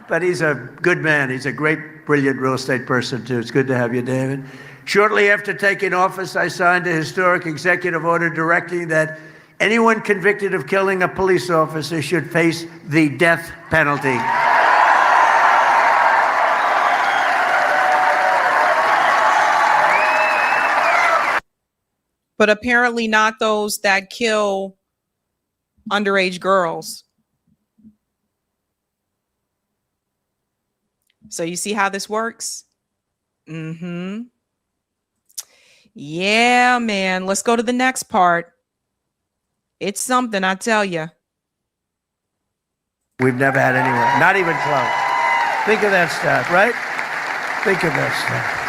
but he's a good man. He's a great, brilliant real estate person, too. It's good to have you, David. Shortly after taking office, I signed a historic executive order directing that anyone convicted of killing a police officer should face the death penalty. But apparently not those that kill underage girls. So you see how this works? Mm-hmm. Yeah, man. Let's go to the next part. It's something, I tell you. we've never had anywhere, not even close. Think of that stuff, right? Think of that stuff.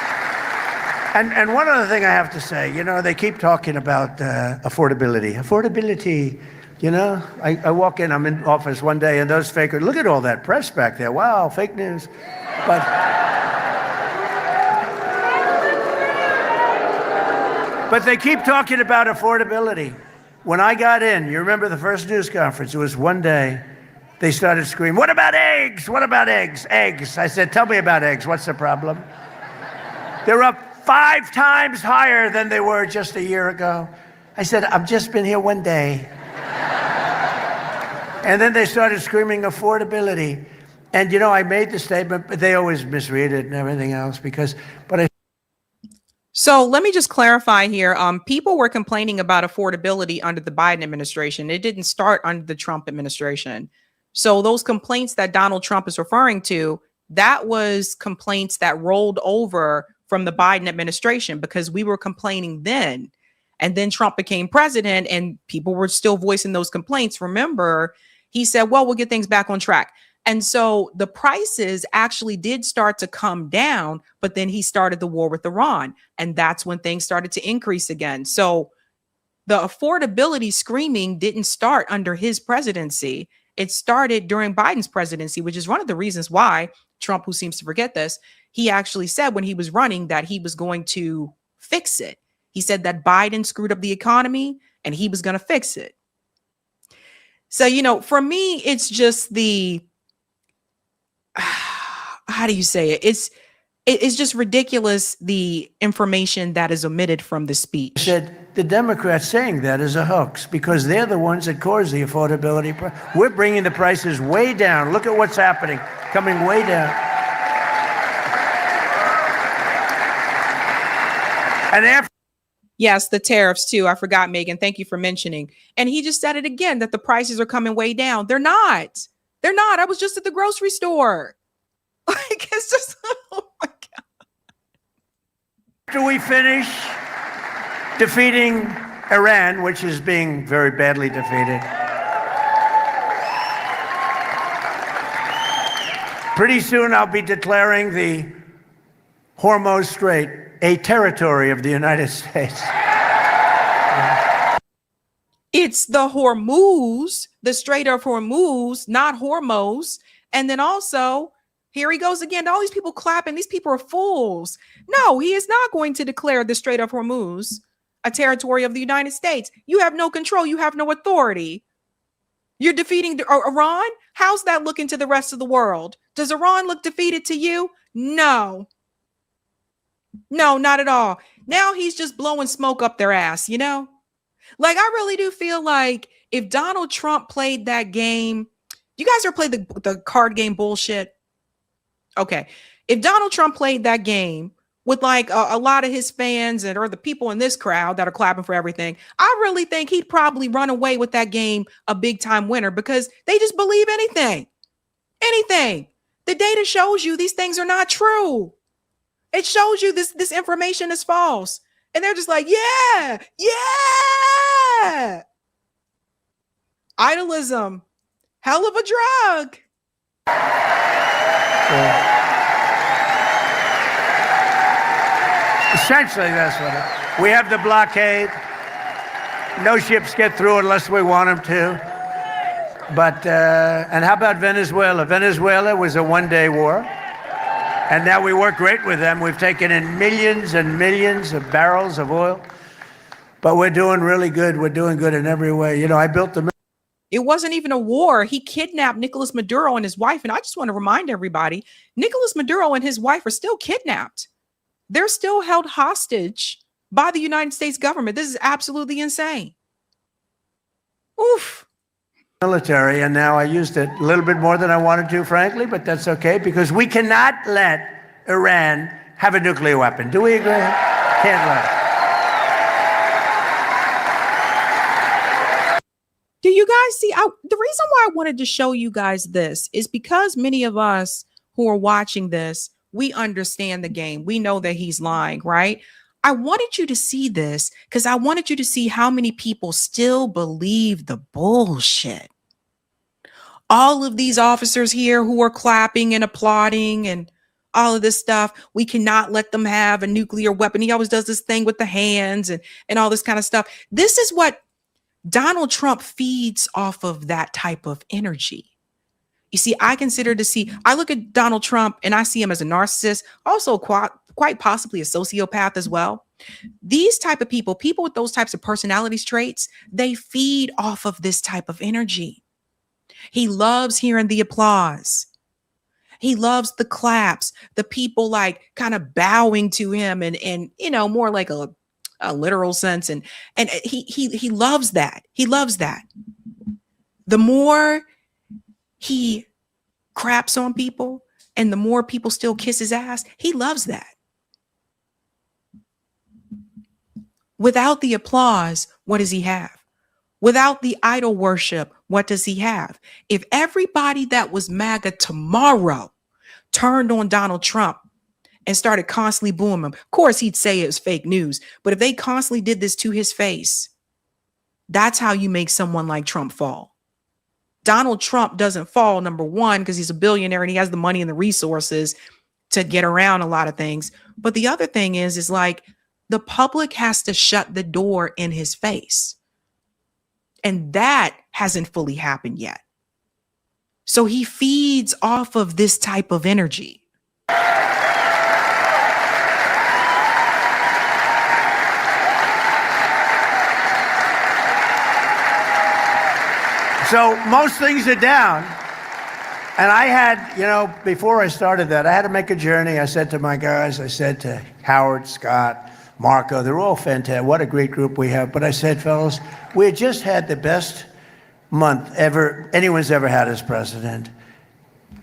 And one other thing I have to say, they keep talking about affordability. Affordability, I walk in, I'm in office one day, and those fakers, look at all that press back there. Wow, fake news. But they keep talking about affordability. When I got in, you remember the first news conference, it was one day, they started screaming, what about eggs? What about eggs? Eggs. I said, tell me about eggs. What's the problem? They're up 5 times higher than they were just a year ago. I said, I've just been here one day. And then they started screaming affordability. And, I made the statement, but they always misread it and everything else So let me just clarify here. People were complaining about affordability under the Biden administration. It didn't start under the Trump administration. So those complaints that Donald Trump is referring to, that was complaints that rolled over from the Biden administration because we were complaining then. And then Trump became president and people were still voicing those complaints. Remember, he said, well, we'll get things back on track. And so the prices actually did start to come down, but then he started the war with Iran. And that's when things started to increase again. So the affordability screaming didn't start under his presidency. It started during Biden's presidency, which is one of the reasons why Trump, who seems to forget this, he actually said when he was running that he was going to fix it. He said that Biden screwed up the economy and he was going to fix it. So, for me, it's just how do you say it? It's just ridiculous, the information that is omitted from the speech. Said the Democrats saying that is a hoax because they're the ones that caused the affordability. We're bringing the prices way down. Look at what's happening, coming way down. And after. Yes, the tariffs too. I forgot, Megan. Thank you for mentioning. And he just said it again, that the prices are coming way down. They're not. They're not. I was just at the grocery store. Like, it's just, oh my God. After we finish defeating Iran, which is being very badly defeated, pretty soon I'll be declaring the Hormuz Strait a territory of the United States. It's the Hormuz, the Strait of Hormuz, not Hormuz. And then also, here he goes again. All these people clapping. These people are fools. No, he is not going to declare the Strait of Hormuz a territory of the United States. You have no control. You have no authority. You're defeating Iran. How's that looking to the rest of the world? Does Iran look defeated to you? No. No, not at all. Now he's just blowing smoke up their ass, Like, I really do feel like if Donald Trump played that game, you guys ever played the card game bullshit? Okay. If Donald Trump played that game with like a lot of his fans or the people in this crowd that are clapping for everything, I really think he'd probably run away with that game a big time winner because they just believe anything. Anything. The data shows you these things are not true. It shows you this information is false. And they're just like, yeah. Idolism. Hell of a drug. Essentially, that's what it is. We have the blockade. No ships get through unless we want them to. But, and how about Venezuela? Venezuela was a one-day war. And now we work great with them. We've taken in millions and millions of barrels of oil. But we're doing really good. We're doing good in every way. I built the... It wasn't even a war. He kidnapped Nicolas Maduro and his wife. And I just want to remind everybody, Nicolas Maduro and his wife are still kidnapped. They're still held hostage by the United States government. This is absolutely insane. Oof. Military, and now I used it a little bit more than I wanted to, frankly, but that's okay, because we cannot let Iran have a nuclear weapon. Do we agree? Can't let it. Do you guys see? The reason why I wanted to show you guys this is because many of us who are watching this, we understand the game. We know that he's lying, right? I wanted you to see this because I wanted you to see how many people still believe the bullshit. All of these officers here who are clapping and applauding and all of this stuff, we cannot let them have a nuclear weapon. He always does this thing with the hands and all this kind of stuff. This is what Donald Trump feeds off of, that type of energy. You see, I look at Donald Trump and I see him as a narcissist, also quite possibly a sociopath as well. These type of people with those types of personality traits, they feed off of this type of energy. He loves hearing the applause. He loves the claps, the people like kind of bowing to him and more like a literal sense. And he loves that. He loves that. The more he craps on people and the more people still kiss his ass, he loves that. Without the applause, what does he have? Without the idol worship, what does he have? If everybody that was MAGA tomorrow turned on Donald Trump and started constantly booing him, of course he'd say it was fake news, but if they constantly did this to his face, that's how you make someone like Trump fall. Donald Trump doesn't fall, number one, because he's a billionaire and he has the money and the resources to get around a lot of things. But the other thing is like the public has to shut the door in his face. And that hasn't fully happened yet. So he feeds off of this type of energy. So most things are down. And I had, before I started that, I had to make a journey. I said to my guys, I said to Howard, Scott, Marco, they're all fantastic. What a great group we have. But I said, fellas, we had just had the best month anyone's ever had as president.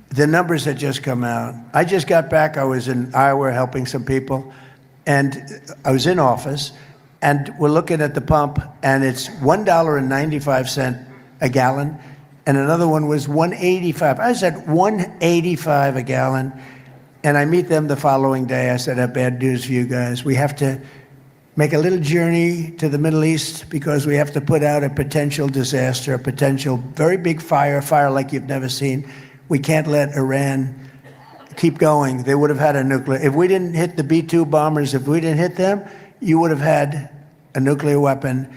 The numbers had just come out. I just got back. I was in Iowa helping some people. And I was in office. And we're looking at the pump. And it's $1.95 a gallon. And another one was $1.85. I said $1.85 a gallon. And I meet them the following day. I said, I have bad news for you guys. We have to make a little journey to the Middle East because we have to put out a potential disaster, a potential very big fire like you've never seen. We can't let Iran keep going. They would have had a nuclear. If we didn't hit the B-2 bombers, if we didn't hit them, you would have had a nuclear weapon.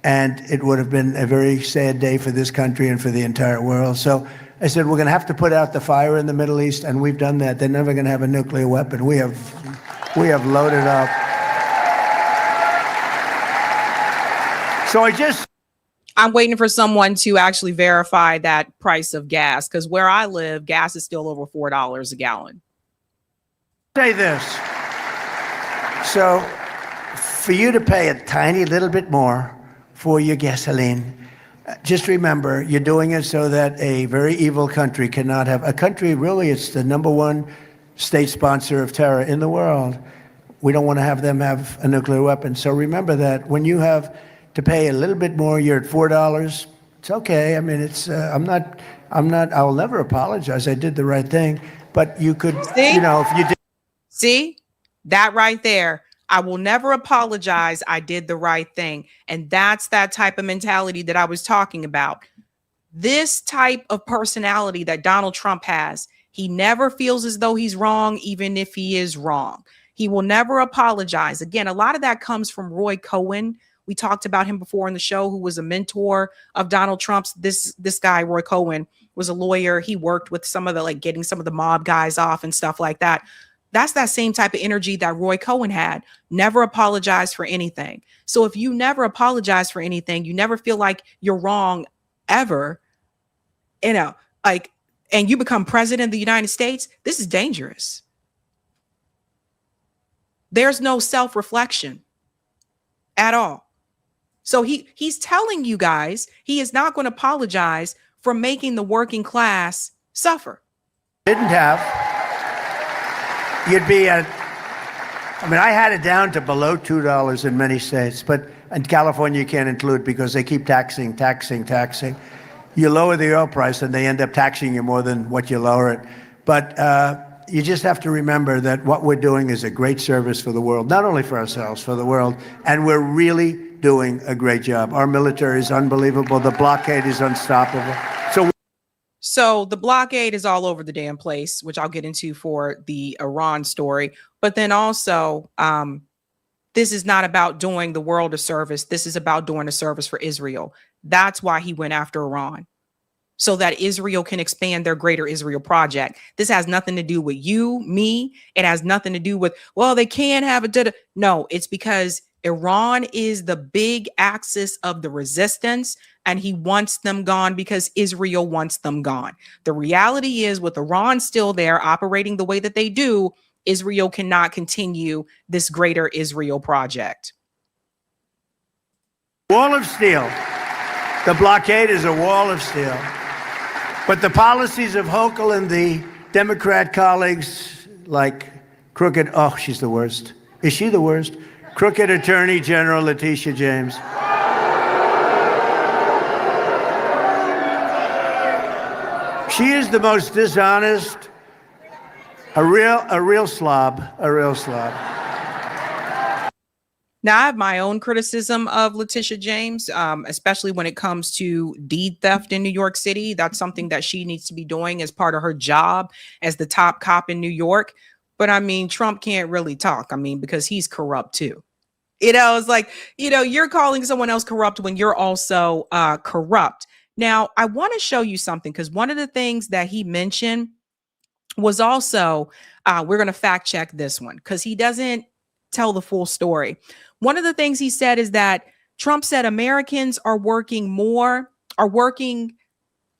And it would have been a very sad day for this country and for the entire world. So I said, we're going to have to put out the fire in the Middle East, and we've done that. They're never going to have a nuclear weapon. We have loaded up. So I'm waiting for someone to actually verify that price of gas, because where I live, gas is still over $4 a gallon. Say this. So for you to pay a tiny little bit more for your gasoline, just remember, you're doing it so that a very evil country cannot have a country. Really, it's the number one state sponsor of terror in the world. We don't want to have them have a nuclear weapon. So remember that when you have to pay a little bit more, you're at $4. It's okay. I mean, it's I'll never apologize. I did the right thing. But you could, if you did. See that right there. I will never apologize. I did the right thing. And that's that type of mentality that I was talking about. This type of personality that Donald Trump has, he never feels as though he's wrong, even if he is wrong. He will never apologize. Again, a lot of that comes from Roy Cohen. We talked about him before in the show, who was a mentor of Donald Trump's. This guy, Roy Cohen, was a lawyer. He worked with some of the, getting some of the mob guys off and stuff like that. That's that same type of energy that Roy Cohen had. Never apologize for anything. So if you never apologize for anything, you never feel like you're wrong ever, and you become president of the United States, this is dangerous. There's no self-reflection at all. So he's telling you guys he is not going to apologize for making the working class suffer. Didn't have. You'd be I had it down to below $2 in many states, but in California you can't include because they keep taxing. You lower the oil price and they end up taxing you more than what you lower it. But you just have to remember that what we're doing is a great service for the world, not only for ourselves, for the world. And we're really doing a great job. Our military is unbelievable. The blockade is unstoppable. So the blockade is all over the damn place, which I'll get into for the Iran story. But then also, this is not about doing the world a service. This is about doing a service for Israel. That's why he went after Iran, so that Israel can expand their greater Israel project. This has nothing to do with you, me. It has nothing to do with, well, they can't have a. No, it's because Iran is the big axis of the resistance, and he wants them gone because Israel wants them gone. The reality is, with Iran still there operating the way that they do, Israel cannot continue this greater Israel project. Wall of steel. The blockade is a wall of steel. But the policies of Hochul and the Democrat colleagues, like crooked, oh, she's the worst. Is she the worst? Crooked Attorney General Letitia James. She is the most dishonest, a real slob. Now, I have my own criticism of Letitia James, especially when it comes to deed theft in New York City. That's something that she needs to be doing as part of her job as the top cop in New York. But I mean, Trump can't really talk. I mean, because he's corrupt too. It's like, you're calling someone else corrupt when you're also corrupt. Now, I want to show you something, because one of the things that he mentioned was also, we're going to fact check this one because he doesn't tell the full story. One of the things he said is that Trump said Americans are working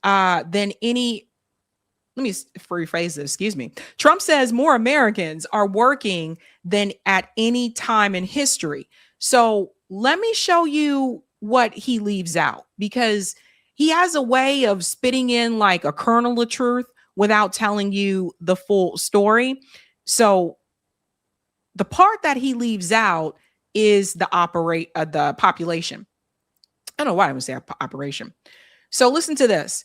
than any. Let me rephrase this. Excuse me. Trump says more Americans are working than at any time in history. So let me show you what he leaves out, because he has a way of spitting in like a kernel of truth without telling you the full story. So the part that he leaves out is the population. I don't know why I would say operation. So listen to this.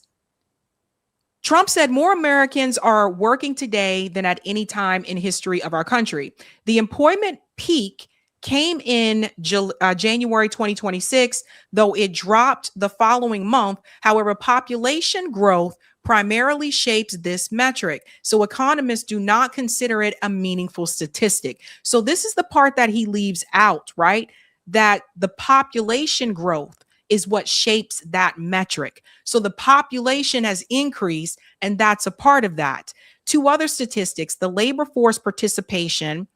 Trump said more Americans are working today than at any time in history of our country. The employment peak came in January 2026, though it dropped the following month. However, population growth primarily shapes this metric, so economists do not consider it a meaningful statistic. So this is the part that he leaves out, right? That the population growth is what shapes that metric. So the population has increased, and that's a part of that. Two other statistics: the labor force participation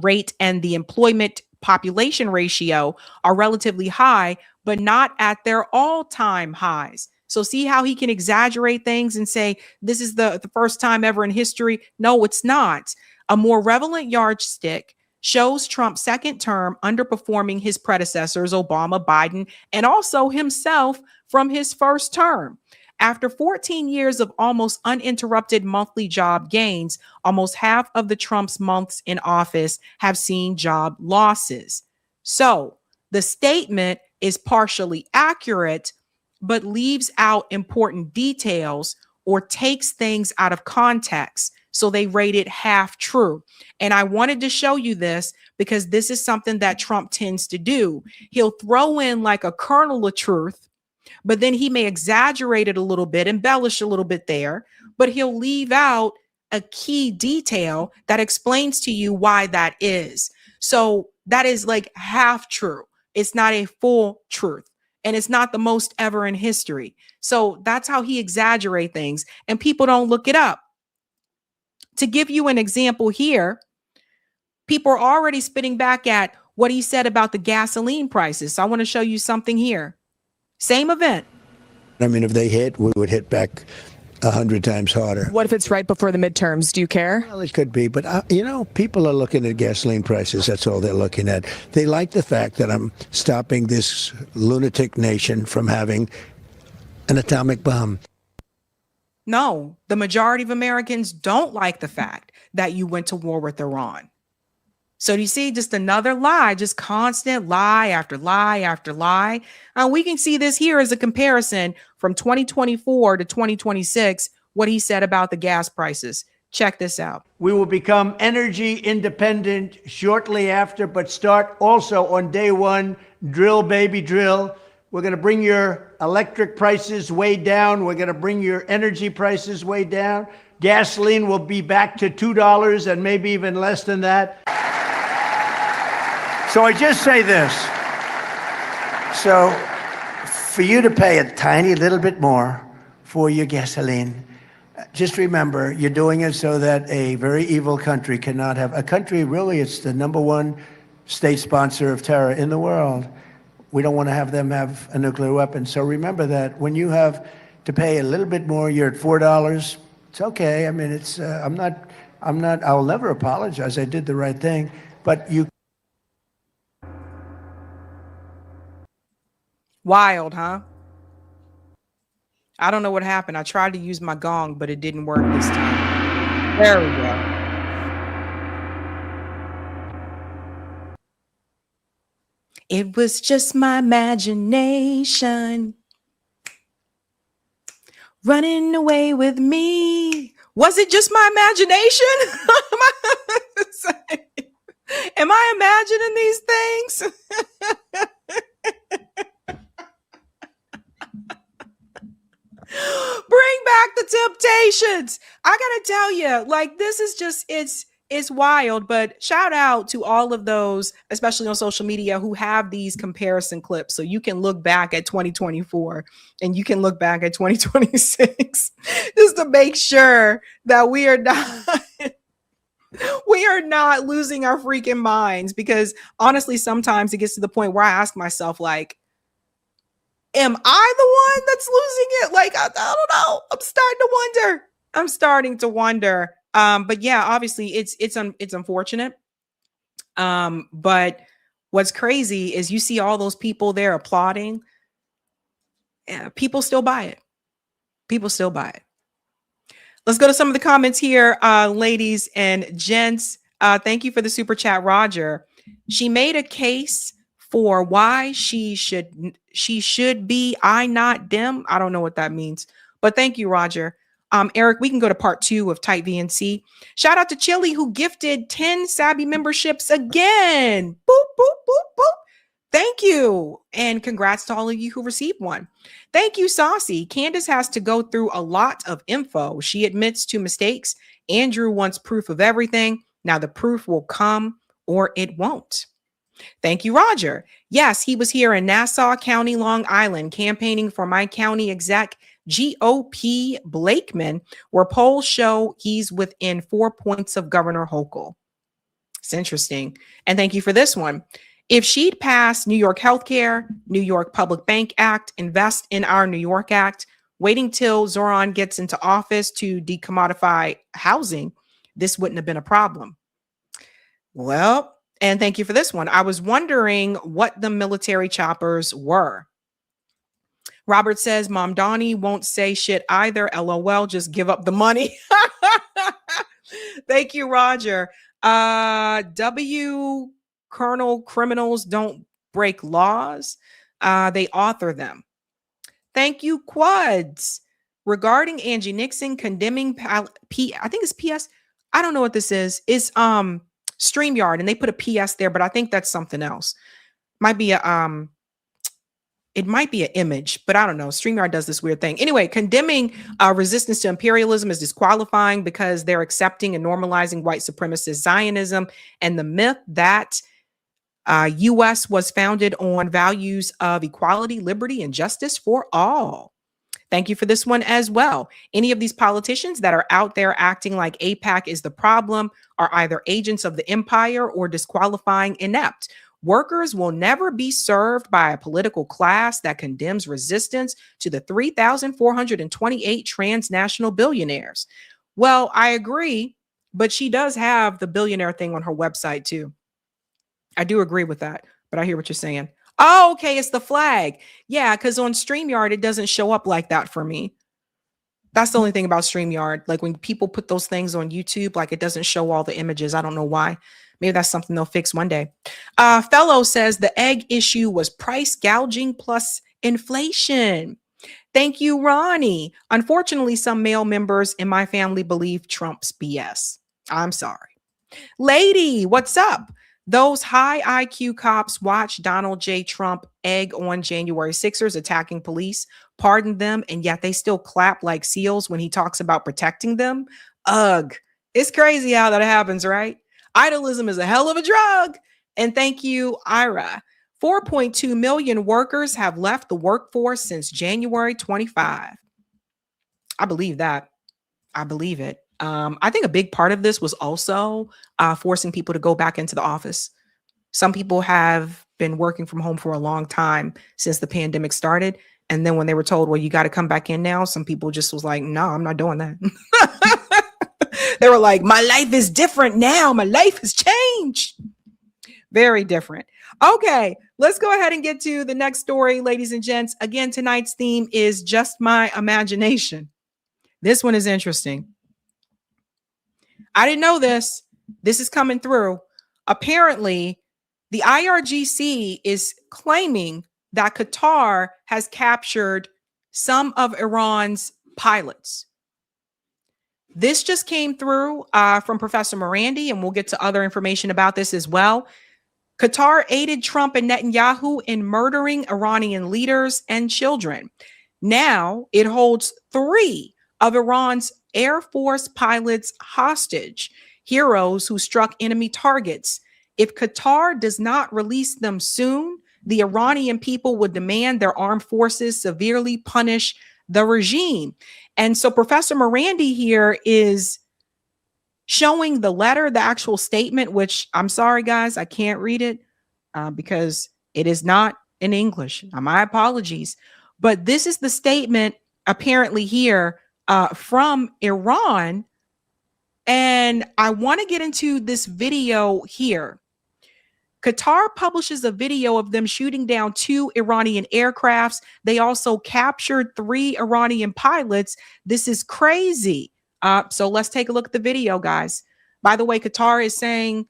rate and the employment population ratio are relatively high, but not at their all-time highs. So see how he can exaggerate things and say, this is the first time ever in history. No, it's not. A more relevant yardstick shows Trump's second term underperforming his predecessors, Obama, Biden, and also himself from his first term. After 14 years of almost uninterrupted monthly job gains, almost half of the Trump's months in office have seen job losses. So the statement is partially accurate, but leaves out important details or takes things out of context. So they rate it half true. And I wanted to show you this because this is something that Trump tends to do. He'll throw in like a kernel of truth, but then he may exaggerate it a little bit, embellish a little bit there, but he'll leave out a key detail that explains to you why that is. So that is like half true. It's not a full truth. And it's not the most ever in history. So that's how he exaggerates things, and people don't look it up. To give you an example here, people are already spitting back at what he said about the gasoline prices. So I want to show you something here. Same event. I mean, if they hit, we would hit back 100 times harder. What if it's right before the midterms? Do you care? Well, it could be. But, people are looking at gasoline prices. That's all they're looking at. They like the fact that I'm stopping this lunatic nation from having an atomic bomb. No, the majority of Americans don't like the fact that you went to war with Iran. So do you see just another lie, just constant lie after lie after lie? We can see this here as a comparison from 2024 to 2026, what he said about the gas prices. Check this out. We will become energy independent shortly after, but start also on day one, drill, baby, drill. We're going to bring your electric prices way down. We're going to bring your energy prices way down. Gasoline will be back to $2 and maybe even less than that. So I just say this. So for you to pay a tiny little bit more for your gasoline, just remember, you're doing it so that a very evil country cannot have a country. Really, it's the #1 state sponsor of terror in the world. We don't want to have them have a nuclear weapon. So remember that when you have to pay a little bit more, you're at $4. It's okay. I mean, it's I'll never apologize. I did the right thing. But you. Wild, huh? I don't know what happened. I tried to use my gong, but it didn't work this time. There we go. It was just my imagination running away with me. Was it just my imagination? Am I imagining these things? Bring back the Temptations. I gotta tell you, like, this is just, it's wild. But shout out to all of those, especially on social media, who have these comparison clips. So you can look back at 2024 and you can look back at 2026 just to make sure that we are not losing our freaking minds. Because honestly, sometimes it gets to the point where I ask myself, like, am I the one that's losing it? Like, I don't know. I'm starting to wonder. But yeah, obviously it's unfortunate. But what's crazy is you see all those people there applauding. Yeah, people still buy it. People still buy it. Let's go to some of the comments here, ladies and gents. Thank you for the super chat, Roger. She made a case for why she should be I not them. I don't know what that means, but thank you, Roger. Eric, we can go to part 2 of Type VNC. Shout out to Chili, who gifted 10 Sabby memberships again. Boop, boop, boop, boop. Thank you. And congrats to all of you who received one. Thank you, Saucy. Candace has to go through a lot of info. She admits to mistakes. Andrew wants proof of everything. Now the proof will come or it won't. Thank you, Roger. Yes, he was here in Nassau County, Long Island, campaigning for my county exec, GOP Blakeman, where polls show he's within 4 points of Governor Hochul. It's interesting. And thank you for this one. If she'd passed New York Healthcare, New York Public Bank Act, Invest in Our New York Act, waiting till Zoran gets into office to decommodify housing, this wouldn't have been a problem. Well, and thank you for this one. I was wondering what the military choppers were. Robert says, Mom Donnie won't say shit either. LOL, just give up the money. Thank you, Roger. Colonel, criminals don't break laws. They author them. Thank you, Quads. Regarding Angie Nixon condemning I think it's PS. I don't know what this is. It's StreamYard, and they put a PS there, but I think that's something else. Might be a it might be an image, but I don't know. StreamYard does this weird thing. Anyway, condemning resistance to imperialism is disqualifying because they're accepting and normalizing white supremacist Zionism and the myth that U.S. was founded on values of equality, liberty, and justice for all. Thank you for this one as well. Any of these politicians that are out there acting like AIPAC is the problem are either agents of the empire or disqualifying inept. Workers will never be served by a political class that condemns resistance to the 3,428 transnational billionaires. Well, I agree, but she does have the billionaire thing on her website too. I do agree with that, but I hear what you're saying. Oh, okay, it's the flag. Yeah, because on StreamYard, it doesn't show up like that for me. That's the only thing about StreamYard. Like when people put those things on YouTube, like it doesn't show all the images. I don't know why. Maybe that's something they'll fix one day. Fellow says the egg issue was price gouging plus inflation. Thank you, Ronnie. Unfortunately, some male members in my family believe Trump's BS. I'm sorry. Lady, what's up? Those high IQ cops watched Donald J. Trump egg on January 6ers attacking police, pardoned them, and yet they still clap like seals when he talks about protecting them. Ugh. It's crazy how that happens, right? Idolism is a hell of a drug. And thank you, Ira. 4.2 million workers have left the workforce since January 25. I believe that. I believe it. I think a big part of this was also forcing people to go back into the office. Some people have been working from home for a long time since the pandemic started. And then when they were told, well, you got to come back in now, some people just was like, no, I'm not doing that. They were like, my life is different now. My life has changed. Very different. Okay, let's go ahead and get to the next story, ladies and gents. Again, tonight's theme is just my imagination. This one is interesting. I didn't know this. This is coming through. Apparently, the IRGC is claiming that Qatar has captured some of Iran's pilots. This just came through from Professor Morandi, and we'll get to other information about this as well. Qatar aided Trump and Netanyahu in murdering Iranian leaders and children. Now it holds 3 of Iran's Air Force pilots hostage, heroes who struck enemy targets. If Qatar does not release them soon, the Iranian people would demand their armed forces severely punish the regime. And so Professor Morandi here is showing the letter, the actual statement, which I'm sorry, guys, I can't read it because it is not in English. My apologies. But this is the statement apparently here from Iran. And I want to get into this video here. Qatar publishes a video of them shooting down 2 Iranian aircrafts. They also captured 3 Iranian pilots. This is crazy. So let's take a look at the video, guys. By the way, Qatar is saying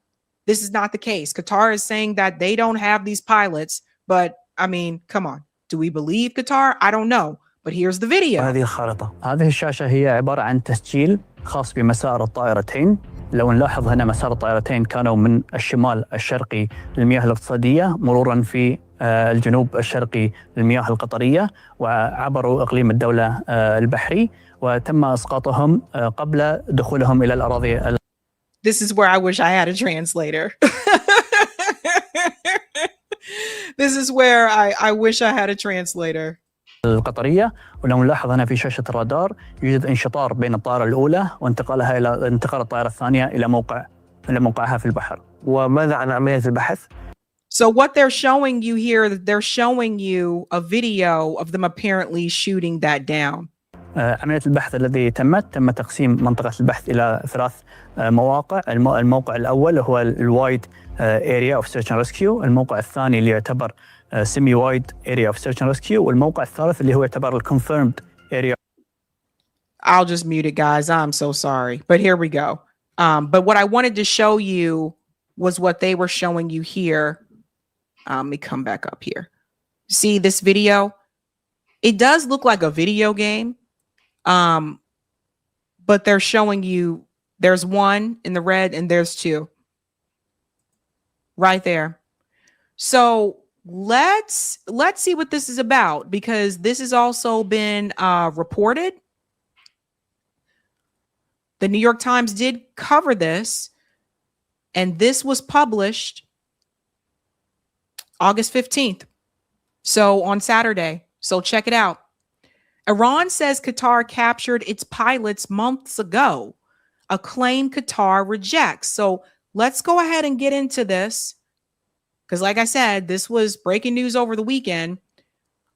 this is not the case. Qatar is saying that they don't have these pilots. But I mean, come on. Do we believe Qatar? I don't know. But here's the video. هذه الخارطة. هذه الشاشة هي عبارة عن تسجيل خاص بمسار الطائرتين. لو نلاحظ هنا مسار الطائرتين كانوا من الشمال الشرقي للمياه الاقتصادية مرورا في الجنوب الشرقي للمياه القطرية وعبروا إقليم الدولة البحري وتم إسقاطهم قبل دخولهم إلى الأراضي. This is where I wish I had a translator. This is where I wish I had a translator. القطرية. ولو نلاحظ هنا في شاشة الرادار يوجد انشطار بين الطائرة الأولى وانتقال الطائرة الثانية إلى موقعها في البحر. وماذا عن عملية البحث؟ So what they're showing you here, they're showing you a video of them apparently shooting that down. عملية البحث الذي تم تقسيم منطقة البحث إلى 3 مواقع. الموقع الأول هو الوايد area of search and rescue. الموقع الثاني اللي يعتبر semi-wide area of search and rescue. والموقع الثالث اللي هو يعتبر confirmed area. I'll just mute it, guys. I'm so sorry. But here we go. But what I wanted to show you was what they were showing you here. Let me come back up here. See this video? It does look like a video game. But they're showing you there's 1 in the red and there's 2 right there. So let's see what this is about, because this has also been reported. The New York Times did cover this, and this was published August 15th. So on Saturday. So check it out. Iran says Qatar captured its pilots months ago, a claim Qatar rejects. So let's go ahead and get into this, because like I said, this was breaking news over the weekend.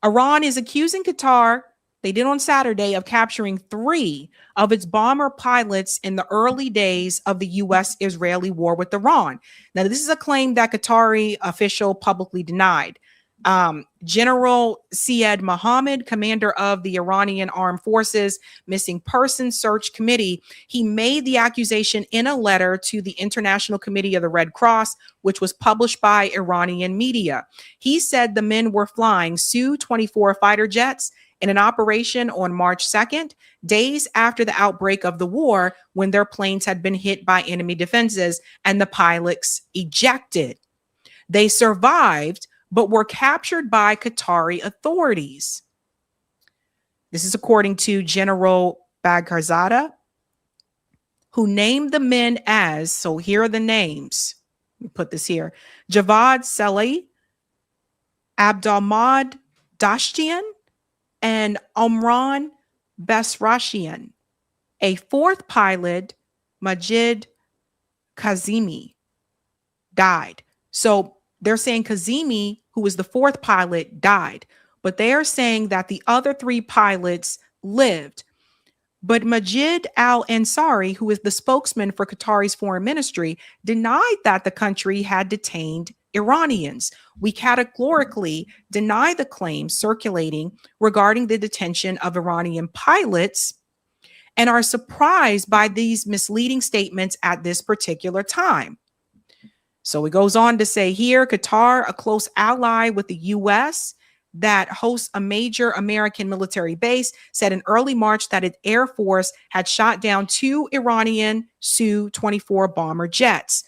Iran is accusing Qatar, they did on Saturday, of capturing 3 of its bomber pilots in the early days of the U.S.-Israeli war with Iran. Now, this is a claim that Qatari official publicly denied. General Syed Mohammed, commander of the Iranian Armed Forces Missing Persons Search Committee, he made the accusation in a letter to the International Committee of the Red Cross, which was published by Iranian media. He said the men were flying Su-24 fighter jets in an operation on March 2nd, days after the outbreak of the war, when their planes had been hit by enemy defenses and the pilots ejected. They survived, but were captured by Qatari authorities. This is according to General Bagharzadeh, who named the men as, so here are the names. Let me put this here. Javad Saleh, Abdalmad Dashtian, and Omran Besrashian. A fourth pilot, Majid Kazemi, died. So they're saying Kazemi, who was the fourth pilot, died, but they are saying that the other three pilots lived. But Majid al-Ansari, who is the spokesman for Qatari's foreign ministry, denied that the country had detained Iranians. We categorically deny the claims circulating regarding the detention of Iranian pilots and are surprised by these misleading statements at this particular time. So it goes on to say here, Qatar, a close ally with the U.S., that hosts a major American military base, said in early March that its Air Force had shot down 2 Iranian Su-24 bomber jets.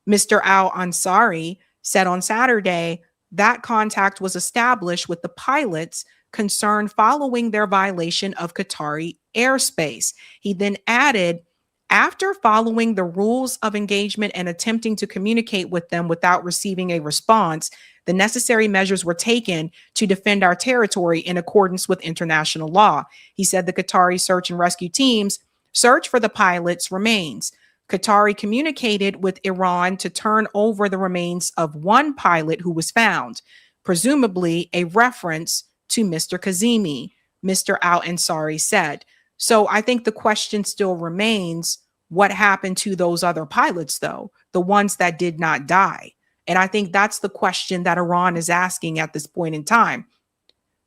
Mr. al-Ansari said on Saturday that contact was established with the pilots concerned following their violation of Qatari airspace. He then added, after following the rules of engagement and attempting to communicate with them without receiving a response, the necessary measures were taken to defend our territory in accordance with international law. He said the Qatari search and rescue team's search for the pilots' remains. Qatari communicated with Iran to turn over the remains of one pilot who was found, presumably a reference to Mr. Kazemi, Mr. al-Ansari said. So I think the question still remains, what happened to those other pilots, though, the ones that did not die? And I think that's the question that Iran is asking at this point in time.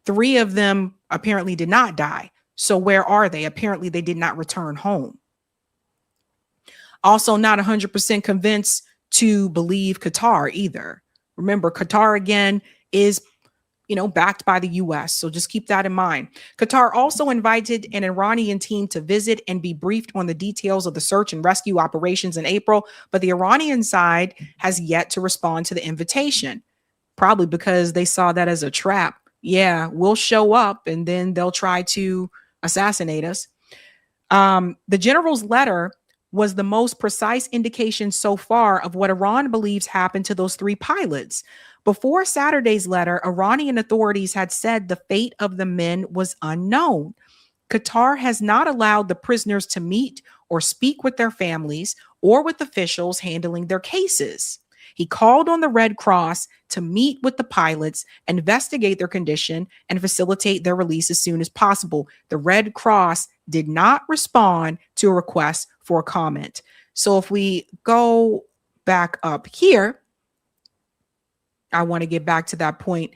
3 of them apparently did not die. So where are they? Apparently they did not return home. Also not 100% convinced to believe Qatar either. Remember, Qatar again is backed by the U.S. So just keep that in mind. Qatar also invited an Iranian team to visit and be briefed on the details of the search and rescue operations in April, but the Iranian side has yet to respond to the invitation, probably because they saw that as a trap. Yeah, we'll show up and then they'll try to assassinate us. The general's letter was the most precise indication so far of what Iran believes happened to those 3 pilots. Before Saturday's letter, Iranian authorities had said the fate of the men was unknown. Qatar has not allowed the prisoners to meet or speak with their families or with officials handling their cases. He called on the Red Cross to meet with the pilots, investigate their condition, and facilitate their release as soon as possible. The Red Cross did not respond to a request for comment. So if we go back up here, I want to get back to that point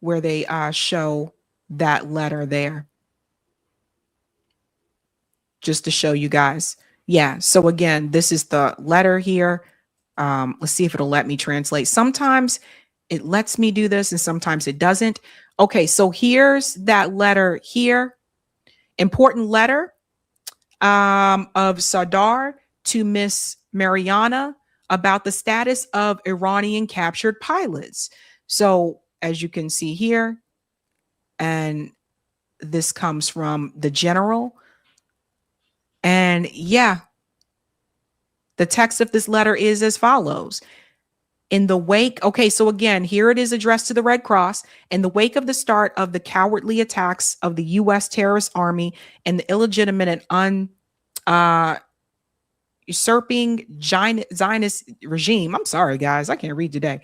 where they show that letter there. Just to show you guys. Yeah. So again, this is the letter here. Let's see if it'll let me translate. Sometimes it lets me do this and sometimes it doesn't. Okay. So here's that letter here. Important letter of Sardar to Miss Mariana about the status of Iranian captured pilots. So as you can see here, and this comes from the general. And yeah, the text of this letter is as follows. In the wake, okay, so again, here it is addressed to the Red Cross. In the wake of the start of the cowardly attacks of the U.S. terrorist army and the illegitimate and usurping Zionist regime. I'm sorry, guys, I can't read today.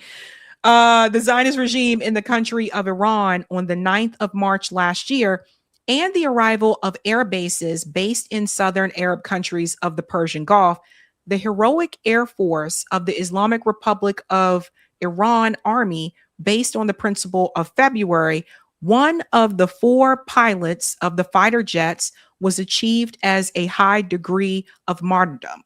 The Zionist regime in the country of Iran on the 9th of March last year, and the arrival of air bases based in southern Arab countries of the Persian Gulf, the heroic Air Force of the Islamic Republic of Iran Army, based on the principle of February, one of the 4 pilots of the fighter jets was achieved as a high degree of martyrdom.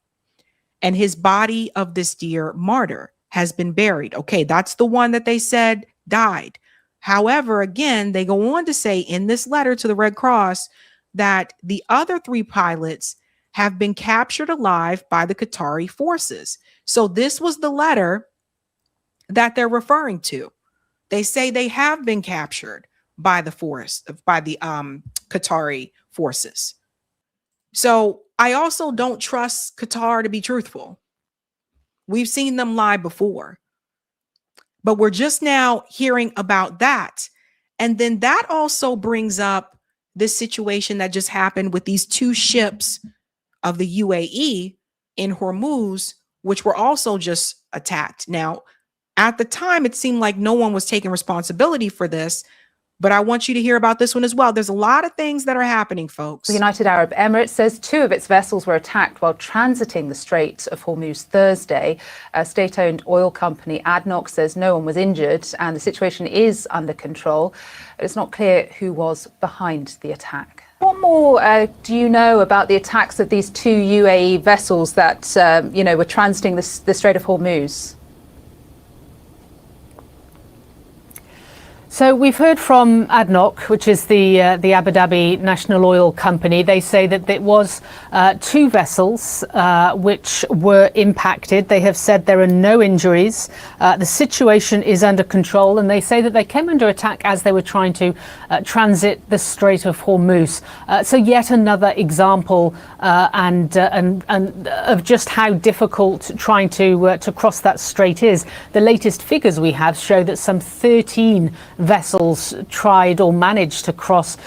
And his body of this dear martyr has been buried. Okay, that's the one that they said died. However, again, they go on to say in this letter to the Red Cross that the other 3 pilots have been captured alive by the Qatari forces. So this was the letter that they're referring to. They say they have been captured by the Qatari forces. So I also don't trust Qatar to be truthful. We've seen them lie before, but we're just now hearing about that. And then that also brings up this situation that just happened with these 2 ships of the UAE in Hormuz, which were also just attacked. Now, at the time, it seemed like no one was taking responsibility for this, but I want you to hear about this one as well. There's a lot of things that are happening, folks. The United Arab Emirates says 2 of its vessels were attacked while transiting the Strait of Hormuz Thursday. A state-owned oil company, ADNOC, says no one was injured and the situation is under control. It's not clear who was behind the attack. What more do you know about the attacks of these 2 UAE vessels that, were transiting the Strait of Hormuz? So we've heard from ADNOC, which is the Abu Dhabi National Oil Company. They say that it was 2 vessels which were impacted. They have said there are no injuries. The situation is under control, and they say that they came under attack as they were trying to transit the Strait of Hormuz. So yet another example and of just how difficult trying to cross that strait is. The latest figures we have show that some 13 vessels tried or managed to cross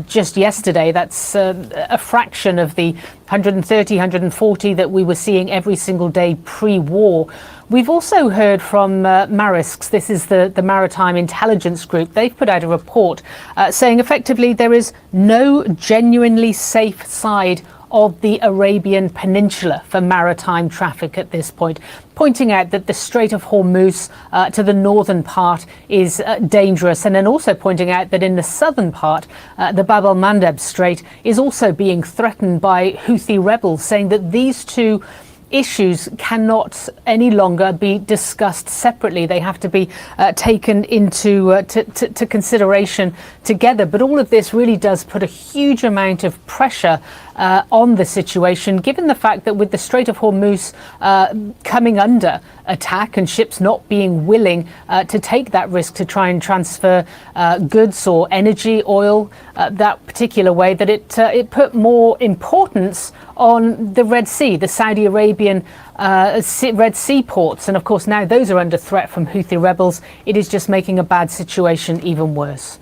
just yesterday. That's a fraction of the 130, 140 that we were seeing every single day pre-war. We've also heard from Marisks, this is the Maritime Intelligence Group. They've put out a report saying effectively there is no genuinely safe side of the Arabian Peninsula for maritime traffic at this point, pointing out that the Strait of Hormuz to the northern part is dangerous, and then also pointing out that in the southern part, the Bab el-Mandeb Strait is also being threatened by Houthi rebels, saying that these 2 issues cannot any longer be discussed separately. They have to be taken into to consideration together. But all of this really does put a huge amount of pressure on the situation, given the fact that with the Strait of Hormuz coming under attack and ships not being willing to take that risk to try and transfer goods or energy, oil, that particular way, that it put more importance on the Red Sea, the Saudi Arabian Red Sea ports. And of course, now those are under threat from Houthi rebels. It is just making a bad situation even worse.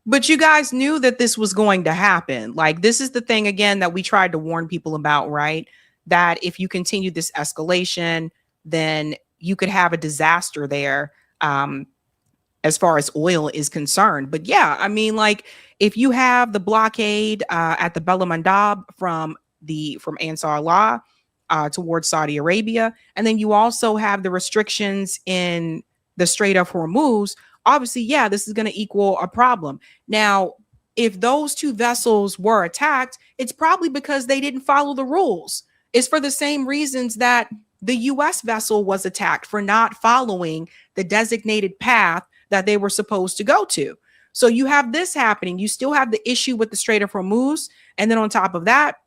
But you guys knew that this was going to happen. Like, this is the thing, again, that we tried to warn people about, right? That if you continue this escalation, then you could have a disaster there as far as oil is concerned. But yeah, I mean, like, if you have the blockade at the Bab el-Mandeb from Ansar Allah towards Saudi Arabia, and then you also have the restrictions in the Strait of Hormuz, obviously, yeah, this is going to equal a problem. Now, if those 2 vessels were attacked, it's probably because they didn't follow the rules. It's for the same reasons that the U.S. vessel was attacked, for not following the designated path that they were supposed to go to. So you have this happening. You still have the issue with the Strait of Hormuz. And then on top of that,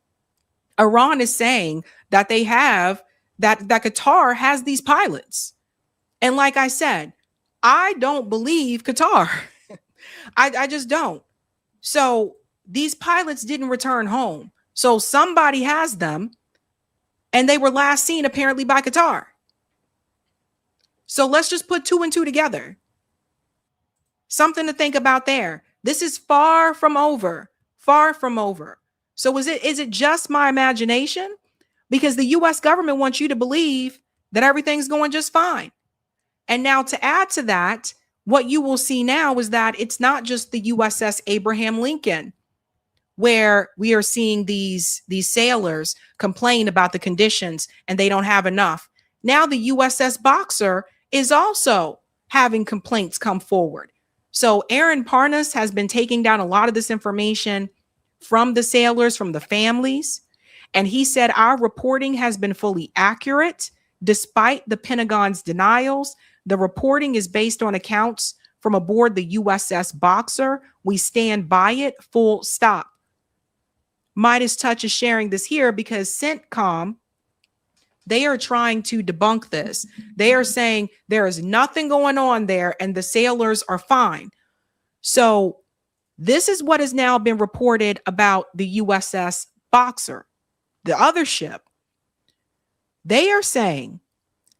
Iran is saying that they have that Qatar has these pilots. And like I said, I don't believe Qatar. I just don't. So these pilots didn't return home. So somebody has them, and they were last seen apparently by Qatar. So let's just put 2 and 2 together. Something to think about there. This is far from over. Far from over. So is it just my imagination? Because the U.S. government wants you to believe that everything's going just fine. And now to add to that, what you will see now is that it's not just the USS Abraham Lincoln, where we are seeing these sailors complain about the conditions and they don't have enough. Now the USS Boxer is also having complaints come forward. So Aaron Parnas has been taking down a lot of this information from the sailors, from the families. And he said, our reporting has been fully accurate, despite the Pentagon's denials. The reporting is based on accounts from aboard the USS Boxer. We stand by it, full stop. Midas Touch is sharing this here because CENTCOM, they are trying to debunk this. They are saying there is nothing going on there and the sailors are fine. So this is what has now been reported about the USS Boxer, the other ship. They are saying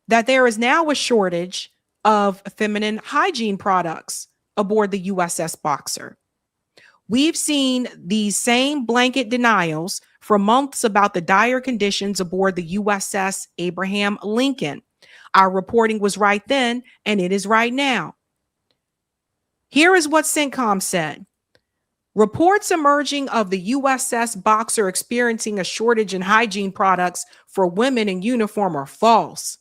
that there is now a shortage of feminine hygiene products aboard the USS Boxer. We've seen these same blanket denials for months about the dire conditions aboard the USS Abraham Lincoln. Our reporting was right then, and it is right now. Here is what CENTCOM said. Reports emerging of the USS Boxer experiencing a shortage in hygiene products for women in uniform are false.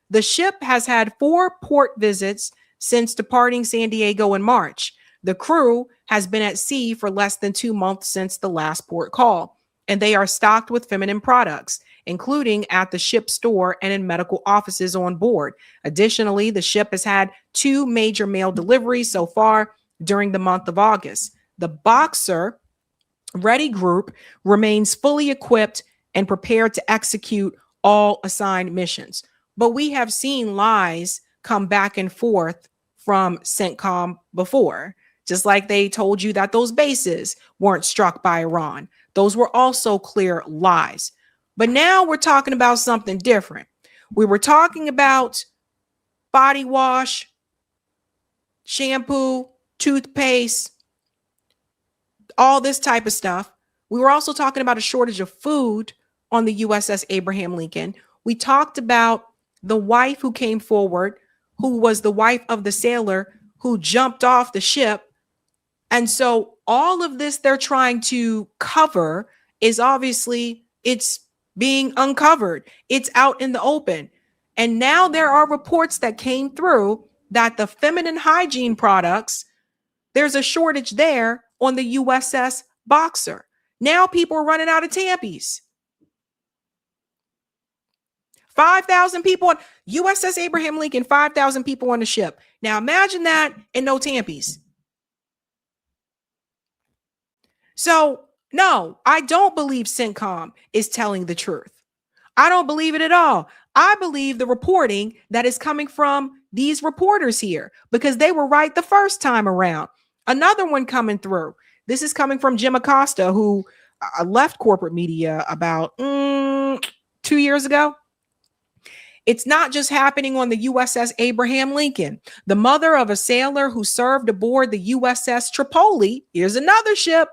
The ship has had 4 port visits since departing San Diego in March. The crew has been at sea for less than 2 months since the last port call, and they are stocked with feminine products, including at the ship store and in medical offices on board. Additionally, the ship has had 2 major mail deliveries so far during the month of August. The Boxer Ready Group remains fully equipped and prepared to execute all assigned missions. But we have seen lies come back and forth from CENTCOM before, just like they told you that those bases weren't struck by Iran. Those were also clear lies. But now we're talking about something different. We were talking about body wash, shampoo, toothpaste, all this type of stuff. We were also talking about a shortage of food on the USS Abraham Lincoln. We talked about the wife who came forward, who was the wife of the sailor who jumped off the ship. And so all of this they're trying to cover is obviously it's being uncovered. It's out in the open. And now there are reports that came through that the feminine hygiene products, there's a shortage there on the USS Boxer. Now people are running out of Tampies. 5,000 people on USS Abraham Lincoln, 5,000 people on the ship. Now imagine that and no Tampies. So no, I don't believe CENTCOM is telling the truth. I don't believe it at all. I believe the reporting that is coming from these reporters here because they were right the first time around. Another one coming through. This is coming from Jim Acosta, who left corporate media about 2 years ago. It's not just happening on the USS Abraham Lincoln. The mother of a sailor who served aboard the USS Tripoli, here's another ship,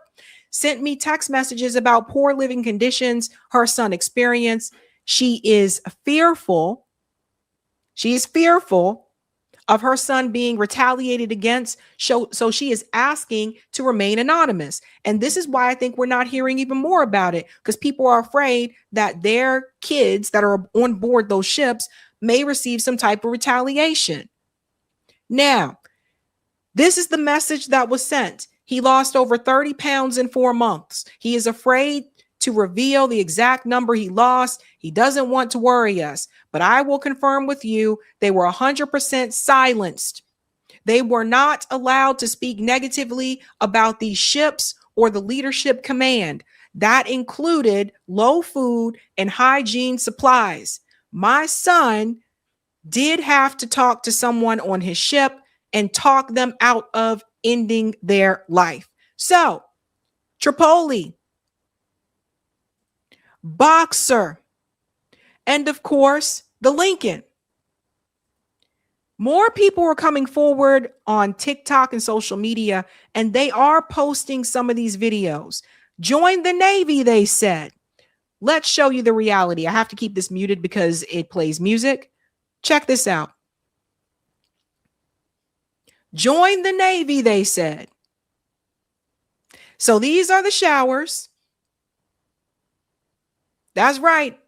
sent me text messages about poor living conditions her son experienced. She is fearful. She is fearful of her son being retaliated against. So she is asking to remain anonymous. And this is why I think we're not hearing even more about it, because people are afraid that their kids that are on board those ships may receive some type of retaliation. Now, this is the message that was sent. He lost over 30 pounds in 4 months. He is afraid to reveal the exact number he lost. He doesn't want to worry us, but I will confirm with you, they were 100% silenced. They were not allowed to speak negatively about these ships or the leadership command. That included low food and hygiene supplies. My son did have to talk to someone on his ship and talk them out of ending their life. So, Tripoli, Boxer, and of course, the Lincoln. More people are coming forward on TikTok and social media, and they are posting some of these videos. Join the Navy, they said. Let's show you the reality. I have to keep this muted because it plays music. Check this out. Join the Navy, they said. So these are the showers. That's right.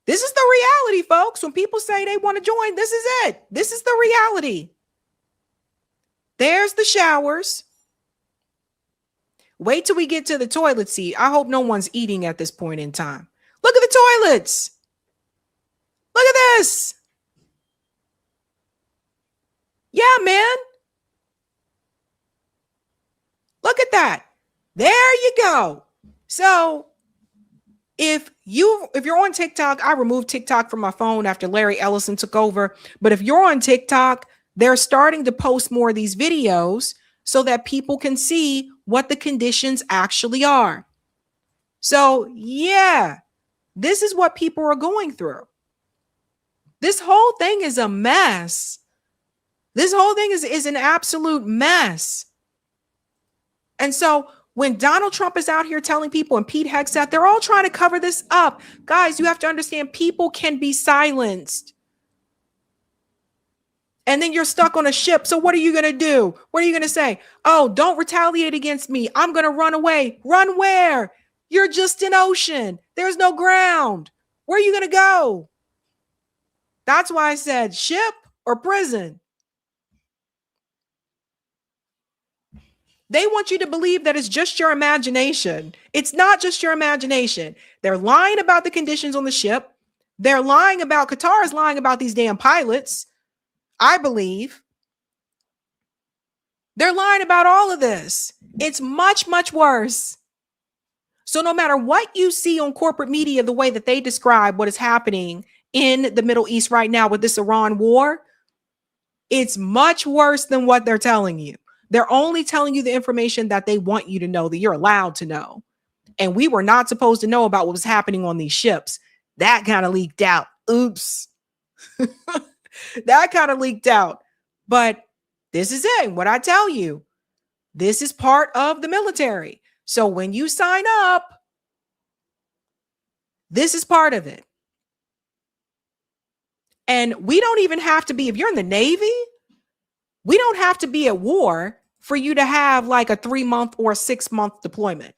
This is the reality, folks. When people say they want to join, this is it. This is the reality. There's the showers. Wait till we get to the toilet seat. I hope no one's eating at this point in time. Look at the toilets. Look at this. Yeah, man. There you go. So if you're on TikTok, I removed TikTok from my phone after Larry Ellison took over. But if you're on TikTok, they're starting to post more of these videos so that people can see what the conditions actually are. So yeah, this is what people are going through. This whole thing is a mess. This whole thing is an absolute mess. And so when Donald Trump is out here telling people, and Pete Hegseth, they're all trying to cover this up. Guys, you have to understand, people can be silenced. And then you're stuck on a ship. So what are you going to do? What are you going to say? Oh, don't retaliate against me. I'm going to run away. Run where? You're just an ocean. There's no ground. Where are you going to go? That's why I said ship or prison. They want you to believe that it's just your imagination. It's not just your imagination. They're lying about the conditions on the ship. They're lying about, Qatar is lying about these damn pilots, I believe. They're lying about all of this. It's much, much worse. So no matter what you see on corporate media, the way that they describe what is happening in the Middle East right now with this Iran war, it's much worse than what they're telling you. They're only telling you the information that they want you to know, that you're allowed to know. And we were not supposed to know about what was happening on these ships. That kind of leaked out. Oops. That kind of leaked out. But this is it. What I tell you, this is part of the military. So when you sign up, this is part of it. And we don't even have to be, if you're in the Navy, we don't have to be at war for you to have like a 3-month or a 6-month deployment.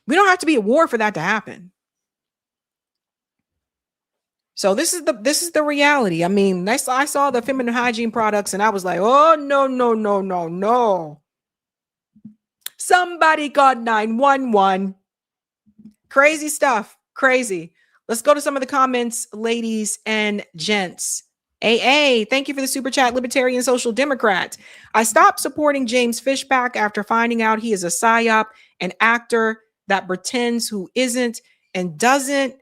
We don't have to be at war for that to happen. So this is the reality. I mean, I saw the feminine hygiene products and I was like, oh, no. Somebody called 911. Crazy stuff. Crazy. Let's go to some of the comments, ladies and gents. AA, thank you for the super chat, Libertarian Social Democrat. I stopped supporting James Fishback after finding out he is a psyop, an actor that pretends who isn't and doesn't.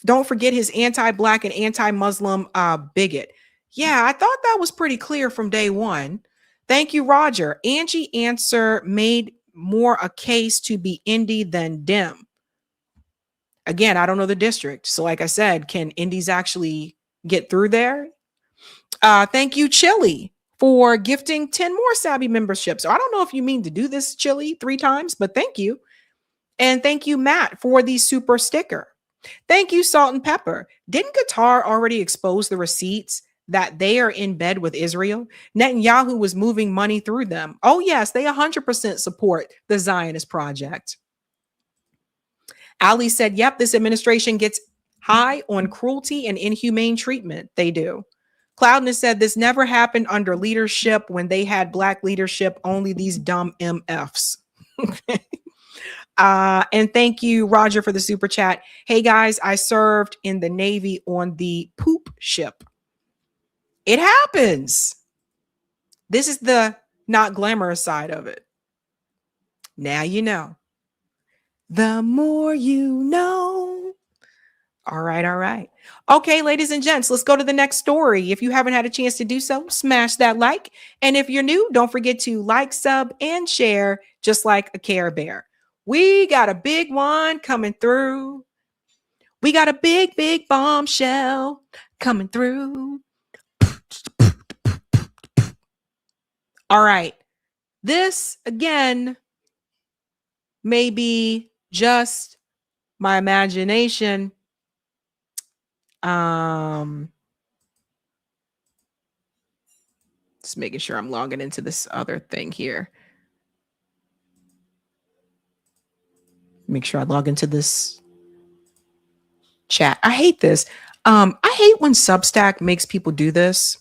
Don't forget his anti-Black and anti-Muslim bigot. Yeah, I thought that was pretty clear from day one. Thank you, Roger. Angie answer made more a case to be Indy than Dem. Again, I don't know the district. So like I said, can Indies actually get through there? Thank you, Chili, for gifting 10 more Sabby memberships. So I don't know if you mean to do this, Chili, 3 times, but thank you. And thank you, Matt, for the super sticker. Thank you, Salt and Pepper. Didn't Qatar already expose the receipts that they are in bed with Israel? Netanyahu was moving money through them. Oh, yes, they 100% support the Zionist project. Ali said, yep, this administration gets high on cruelty and inhumane treatment. They do. Cloudness said this never happened under leadership when they had Black leadership, only these dumb MFs. Okay. And thank you, Roger, for the super chat. Hey, guys, I served in the Navy on the poop ship. It happens. This is the not glamorous side of it. Now you know. The more you know. All right. Okay, ladies and gents, let's go to the next story. If you haven't had a chance to do so, smash that like. And if you're new, don't forget to like, sub, and share, just like a Care Bear. We got a big one coming through. We got a big bombshell coming through. All right. This, again, may be just my imagination. Just making sure I'm logging into this other thing here. Make sure I log into this chat. I hate this. I hate when Substack makes people do this.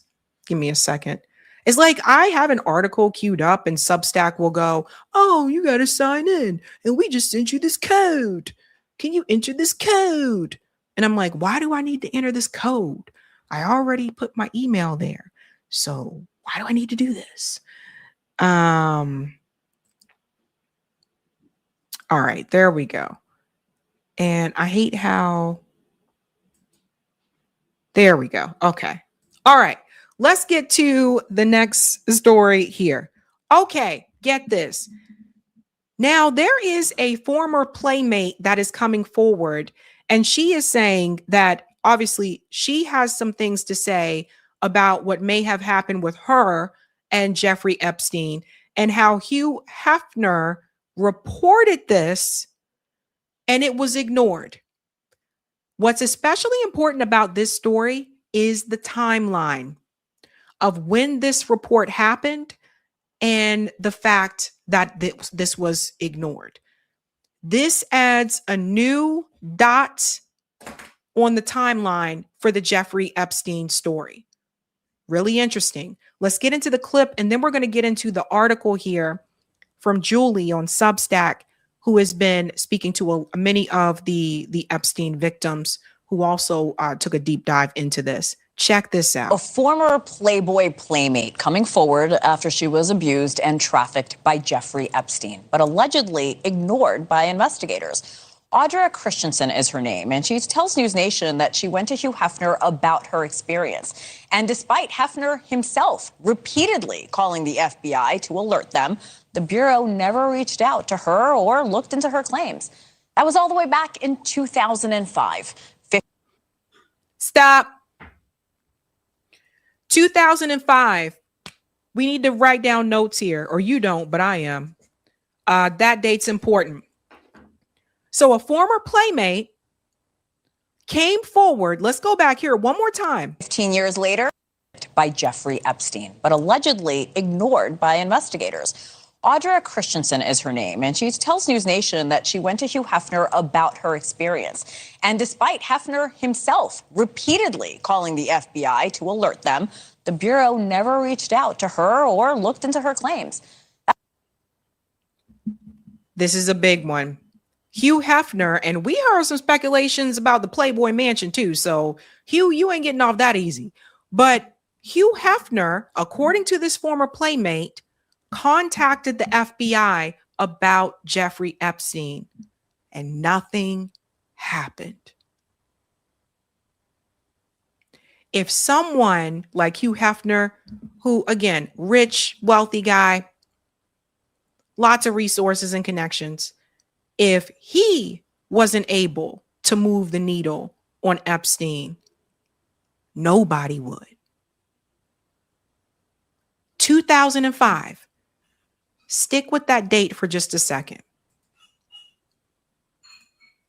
Give me a second. It's like I have an article queued up and Substack will go, oh, you got to sign in. And we just sent you this code. Can you enter this code? And I'm like, why do I need to enter this code? I already put my email there. So why do I need to do this? All right, there we go. And I hate how. There we go. Okay. All right. Let's get to the next story here. Okay, get this. Now, there is a former playmate that is coming forward, and she is saying that obviously she has some things to say about what may have happened with her and Jeffrey Epstein, and how Hugh Hefner reported this and it was ignored. What's especially important about this story is the timeline of when this report happened and the fact that this was ignored. This adds a new dot on the timeline for the Jeffrey Epstein story. Really interesting. Let's get into the clip, and then we're going to get into the article here from Julie on Substack, who has been speaking to many of the Epstein victims who also took a deep dive into this. Check this out. A former Playboy playmate coming forward after she was abused and trafficked by Jeffrey Epstein, but allegedly ignored by investigators. Audra Christensen is her name, and she tells News Nation that she went to Hugh Hefner about her experience. And despite Hefner himself repeatedly calling the FBI to alert them, the Bureau never reached out to her or looked into her claims. That was all the way back in 2005. Stop. 2005. We need to write down notes here, or you don't, but I am. That date's important. So a former playmate came forward. Let's go back here one more time. 15 years later, by Jeffrey Epstein, but allegedly ignored by investigators. Audra Christensen is her name, and she tells News Nation that she went to Hugh Hefner about her experience. And despite Hefner himself repeatedly calling the FBI to alert them, the Bureau never reached out to her or looked into her claims. This is a big one. Hugh Hefner, and we heard some speculations about the Playboy Mansion too. So Hugh, you ain't getting off that easy. But Hugh Hefner, according to this former playmate, contacted the FBI about Jeffrey Epstein, and nothing happened. If someone like Hugh Hefner, who again, rich, wealthy guy, lots of resources and connections, if he wasn't able to move the needle on Epstein, nobody would. 2005. Stick with that date for just a second.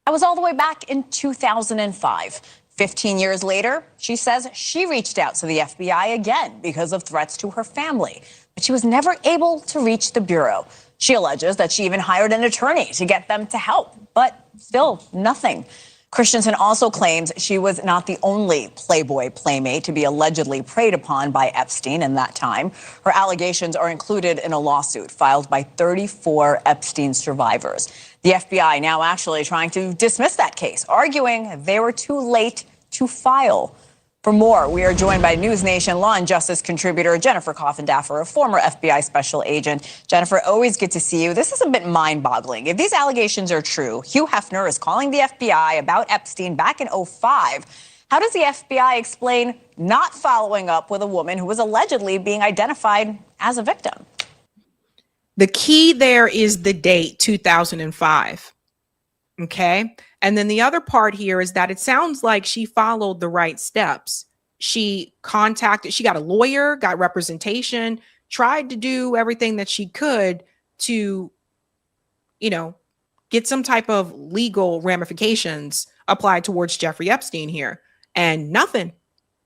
That was all the way back in 2005. 15 years later, she says she reached out to the FBI again because of threats to her family, but she was never able to reach the Bureau. She alleges that she even hired an attorney to get them to help, but still nothing. Christensen also claims she was not the only Playboy playmate to be allegedly preyed upon by Epstein in that time. Her allegations are included in a lawsuit filed by 34 Epstein survivors. The FBI now actually trying to dismiss that case, arguing they were too late to file. For more, we are joined by News Nation law and justice contributor Jennifer Coffindaffer, a former FBI special agent. Jennifer, always good to see you. This is a bit mind-boggling. If these allegations are true, Hugh Hefner is calling the FBI about Epstein back in 2005. How does the FBI explain not following up with a woman who was allegedly being identified as a victim? The key there is the date, 2005. Okay. And then the other part here is that it sounds like she followed the right steps. She got a lawyer, got representation, tried to do everything that she could to, get some type of legal ramifications applied towards Jeffrey Epstein here. And nothing.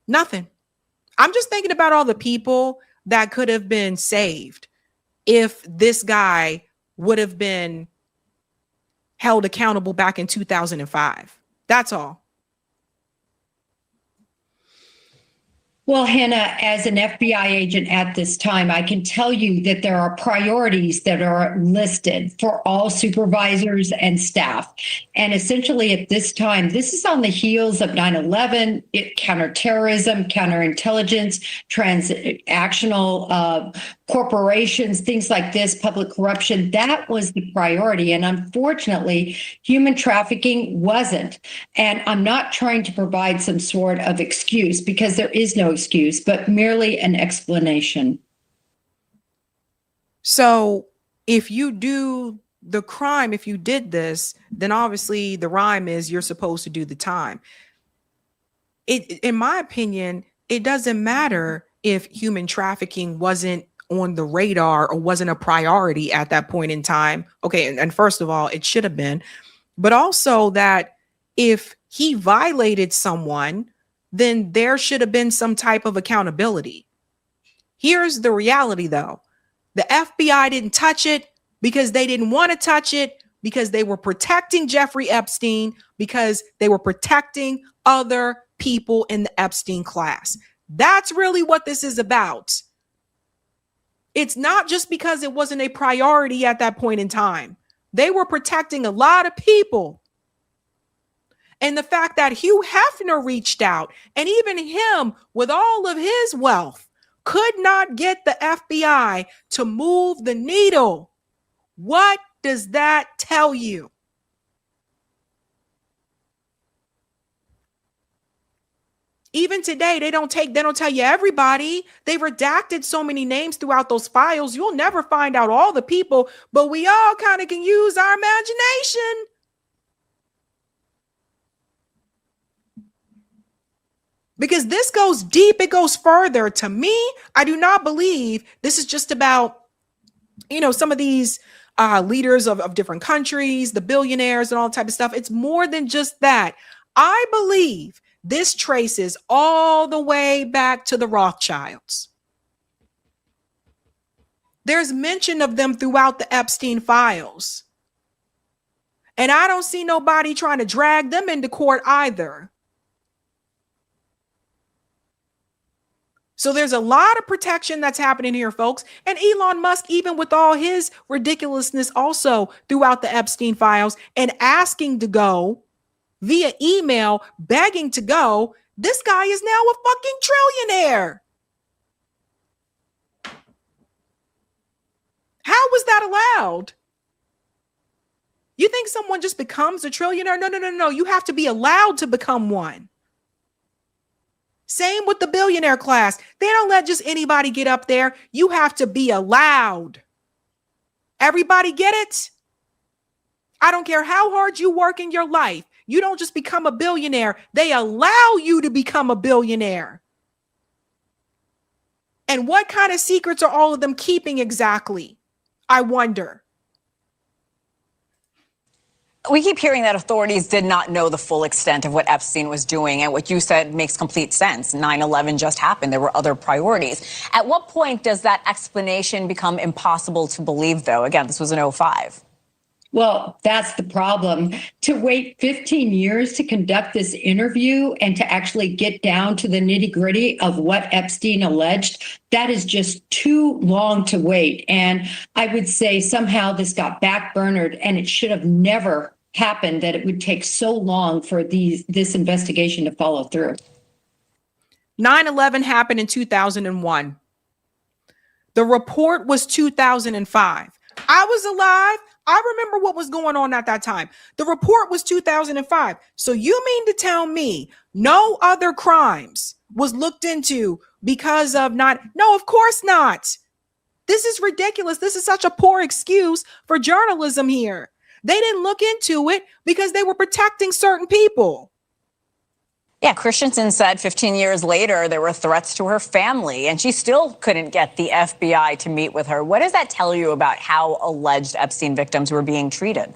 I'm just thinking about all the people that could have been saved if this guy would have been held accountable back in 2005. That's all. Well, Hannah, as an FBI agent at this time, I can tell you that there are priorities that are listed for all supervisors and staff. And essentially at this time, this is on the heels of 9/11, counterterrorism, counterintelligence, transactional corporations, things like this, public corruption, that was the priority. And unfortunately, human trafficking wasn't. And I'm not trying to provide some sort of excuse, because there is no excuse, but merely an explanation. So if you do the crime, if you did this, then obviously the rhyme is you're supposed to do the time. In my opinion, it doesn't matter if human trafficking wasn't on the radar or wasn't a priority at that point in time. Okay, and first of all, it should have been, but also that if he violated someone, then there should have been some type of accountability. Here's the reality, though. The FBI didn't touch it because they didn't want to touch it, because they were protecting Jeffrey Epstein, because they were protecting other people in the Epstein class. That's really what this is about. It's not just because it wasn't a priority at that point in time. They were protecting a lot of people. And the fact that Hugh Hefner reached out, and even him with all of his wealth, could not get the FBI to move the needle. What does that tell you? Even today, they don't tell you everybody. They redacted so many names throughout those files. You'll never find out all the people, but we all kind of can use our imagination. Because this goes deep, it goes further. To me, I do not believe this is just about, some of these leaders of different countries, the billionaires and all type of stuff. It's more than just that. I believe this traces all the way back to the Rothschilds. There's mention of them throughout the Epstein files. And I don't see nobody trying to drag them into court either. So there's a lot of protection that's happening here, folks. And Elon Musk, even with all his ridiculousness also throughout the Epstein files and asking to go via email, begging to go, this guy is now a fucking trillionaire. How was that allowed? You think someone just becomes a trillionaire? No. You have to be allowed to become one. Same with the billionaire class. They don't let just anybody get up there. You have to be allowed. Everybody get it? I don't care how hard you work in your life. You don't just become a billionaire. They allow you to become a billionaire. And what kind of secrets are all of them keeping exactly? I wonder. We keep hearing that authorities did not know the full extent of what Epstein was doing. And what you said makes complete sense. 9/11 just happened. There were other priorities. At what point does that explanation become impossible to believe, though? Again, this was in 2005. Well, that's the problem. To wait 15 years to conduct this interview and to actually get down to the nitty-gritty of what Epstein alleged, that is just too long to wait. And I would say somehow this got backburnered, and it should have never happened, that it would take so long for this investigation to follow through. 9/11 happened in 2001. The report was 2005. I was alive. I remember what was going on at that time. The report was 2005. So you mean to tell me no other crimes was looked into because of not? No, of course not. This is ridiculous. This is such a poor excuse for journalism here. They didn't look into it because they were protecting certain people. Yeah, Christensen said 15 years later, there were threats to her family, and she still couldn't get the FBI to meet with her. What does that tell you about how alleged Epstein victims were being treated?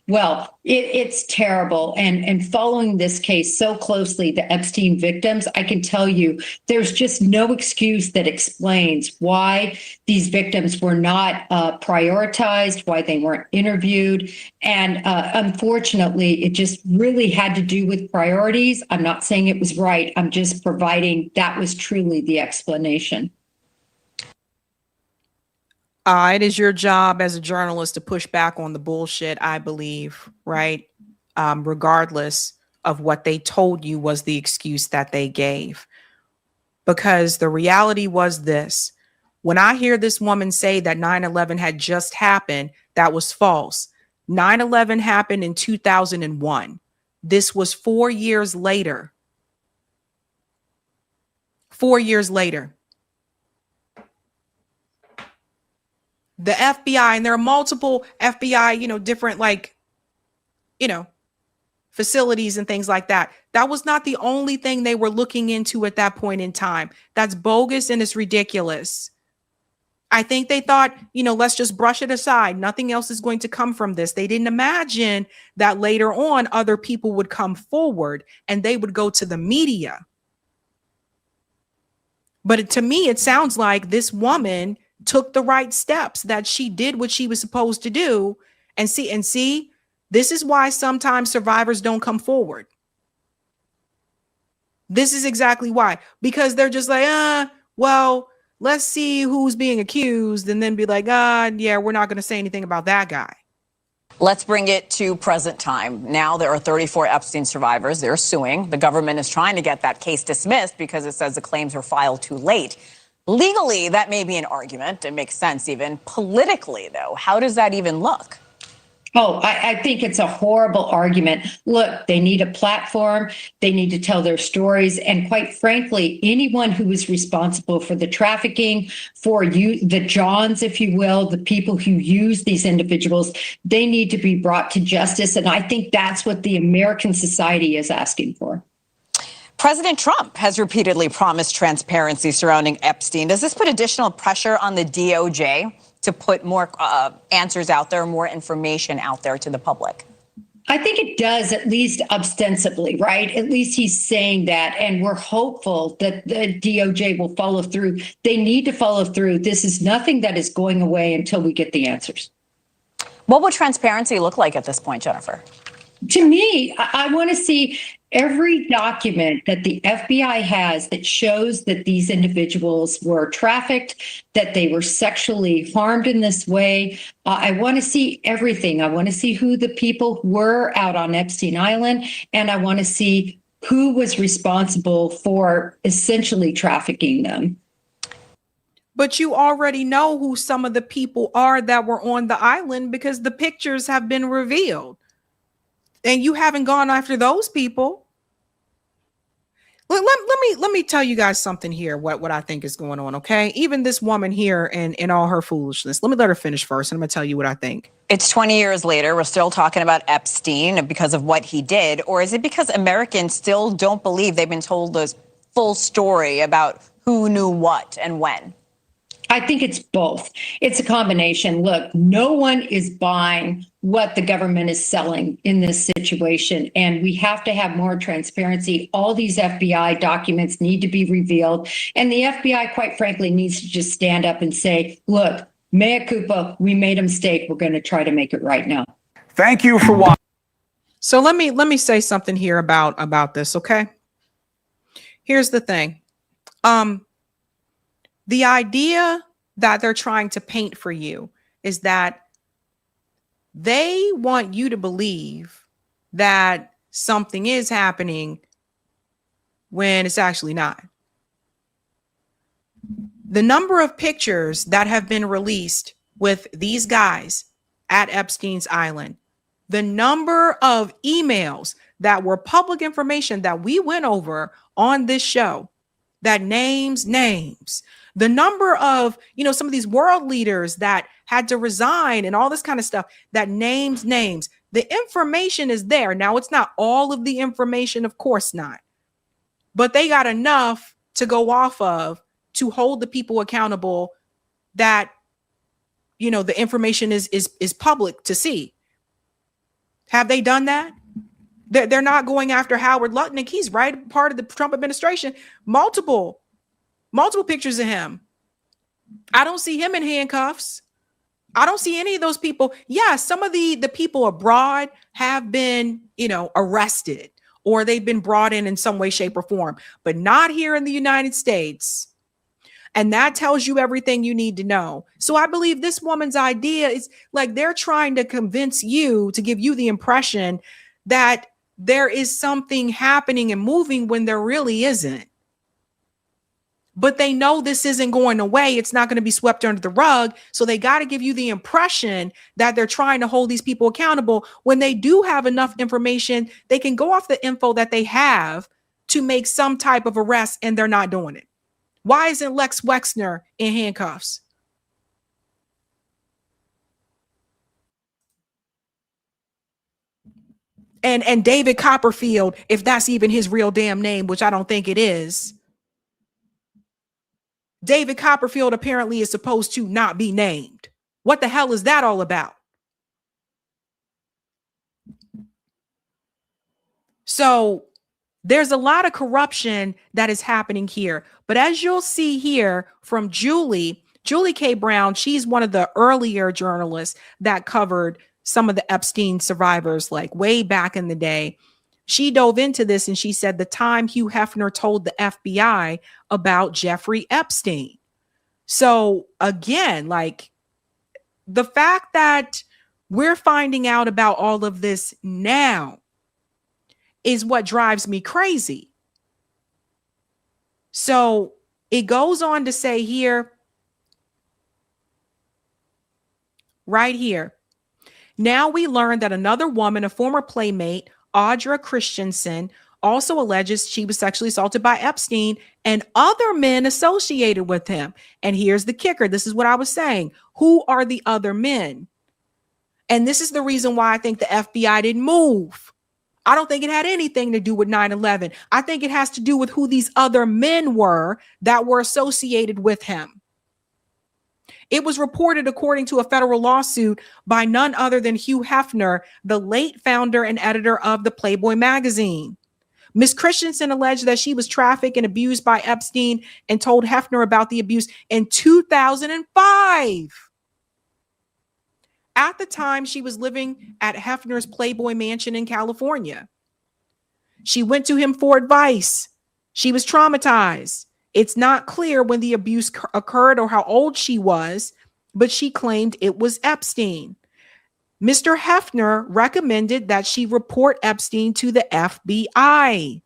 Well, it's terrible. And following this case so closely, the Epstein victims, I can tell you there's just no excuse that explains why these victims were not prioritized, why they weren't interviewed. And unfortunately, it just really had to do with priorities. I'm not saying it was right. I'm just providing that was truly the explanation. It is your job as a journalist to push back on the bullshit, I believe, right? Regardless of what they told you was the excuse that they gave. Because the reality was this: When I hear this woman say that 9/11 had just happened, that was false. 9/11 happened in 2001. This was 4 years later. 4 years later. The FBI, and there are multiple FBI, different facilities and things like that. That was not the only thing they were looking into at that point in time. That's bogus and it's ridiculous. I think they thought, let's just brush it aside. Nothing else is going to come from this. They didn't imagine that later on other people would come forward and they would go to the media. But to me, it sounds like this woman took the right steps, that she did what she was supposed to do. And see, this is why sometimes survivors don't come forward. This is exactly why, because they're just like, well, let's see who's being accused, and then be like, yeah, we're not going to say anything about that guy. Let's bring it to present time. Now there are 34 Epstein survivors. They're suing. The government is trying to get that case dismissed because it says the claims were filed too late. Legally, that may be an argument. It makes sense even. Politically, though, how does that even look? Oh, I think it's a horrible argument. Look, they need a platform. They need to tell their stories. And quite frankly, anyone who is responsible for the trafficking, for you, the Johns, if you will, the people who use these individuals, they need to be brought to justice. And I think that's what the American society is asking for. President Trump has repeatedly promised transparency surrounding Epstein. Does this put additional pressure on the DOJ to put more answers out there, more information out there to the public? I think it does, at least ostensibly, right? At least he's saying that, and we're hopeful that the DOJ will follow through. They need to follow through. This is nothing that is going away until we get the answers. What would transparency look like at this point, Jennifer? To me, I want to see every document that the FBI has that shows that these individuals were trafficked, that they were sexually harmed in this way. I want to see everything. I want to see who the people were out on Epstein Island, and I want to see who was responsible for essentially trafficking them. But you already know who some of the people are that were on the island because the pictures have been revealed. And you haven't gone after those people. Let me tell you guys something here, what I think is going on, okay? Even this woman here and in all her foolishness. Let me let her finish first, and I'm going to tell you what I think. It's 20 years later. We're still talking about Epstein because of what he did. Or is it because Americans still don't believe they've been told the full story about who knew what and when? I think it's both. It's a combination. Look, no one is buying what the government is selling in this situation, and we have to have more transparency. All these FBI documents need to be revealed, and the FBI, quite frankly, needs to just stand up and say, look, mea culpa, we made a mistake. We're going to try to make it right now. Thank you for watching. So let me say something here about this, okay? Here's the thing. The idea that they're trying to paint for you is that they want you to believe that something is happening when it's actually not. The number of pictures that have been released with these guys at Epstein's Island, the number of emails that were public information that we went over on this show, that names, the number of, some of these world leaders that had to resign and all this kind of stuff, that names. The information is there. Now, it's not all of the information, of course not, but they got enough to go off of to hold the people accountable that, the information is public to see. Have they done that? They're not going after Howard Lutnick. He's right, part of the Trump administration. Multiple pictures of him. I don't see him in handcuffs. I don't see any of those people. Yeah, some of the people abroad have been, arrested, or they've been brought in some way, shape, or form, but not here in the United States. And that tells you everything you need to know. So I believe this woman's idea is like they're trying to convince you, to give you the impression that there is something happening and moving when there really isn't. But they know this isn't going away. It's not going to be swept under the rug. So they got to give you the impression that they're trying to hold these people accountable when they do have enough information. They can go off the info that they have to make some type of arrest, and they're not doing it. Why isn't Lex Wexner in handcuffs? And David Copperfield, if that's even his real damn name, which I don't think it is. David Copperfield apparently is supposed to not be named. What the hell is that all about? So there's a lot of corruption that is happening here. But as you'll see here from Julie K. Brown, she's one of the earlier journalists that covered some of the Epstein survivors, like way back in the day. She dove into this and she said the time Hugh Hefner told the FBI about Jeffrey Epstein. So again, like the fact that we're finding out about all of this now is what drives me crazy. So it goes on to say here, right here, now we learn that another woman, a former playmate, Audra Christensen, also alleges she was sexually assaulted by Epstein and other men associated with him. And here's the kicker. This is what I was saying. Who are the other men? And this is the reason why I think the FBI didn't move. I don't think it had anything to do with 9/11. I think it has to do with who these other men were that were associated with him. It was reported, according to a federal lawsuit, by none other than Hugh Hefner, the late founder and editor of the Playboy magazine. Ms. Christensen alleged that she was trafficked and abused by Epstein and told Hefner about the abuse in 2005. At the time, she was living at Hefner's Playboy mansion in California. She went to him for advice. She was traumatized. It's not clear when the abuse occurred or how old she was, but she claimed it was Epstein. Mr. Hefner recommended that she report Epstein to the FBI.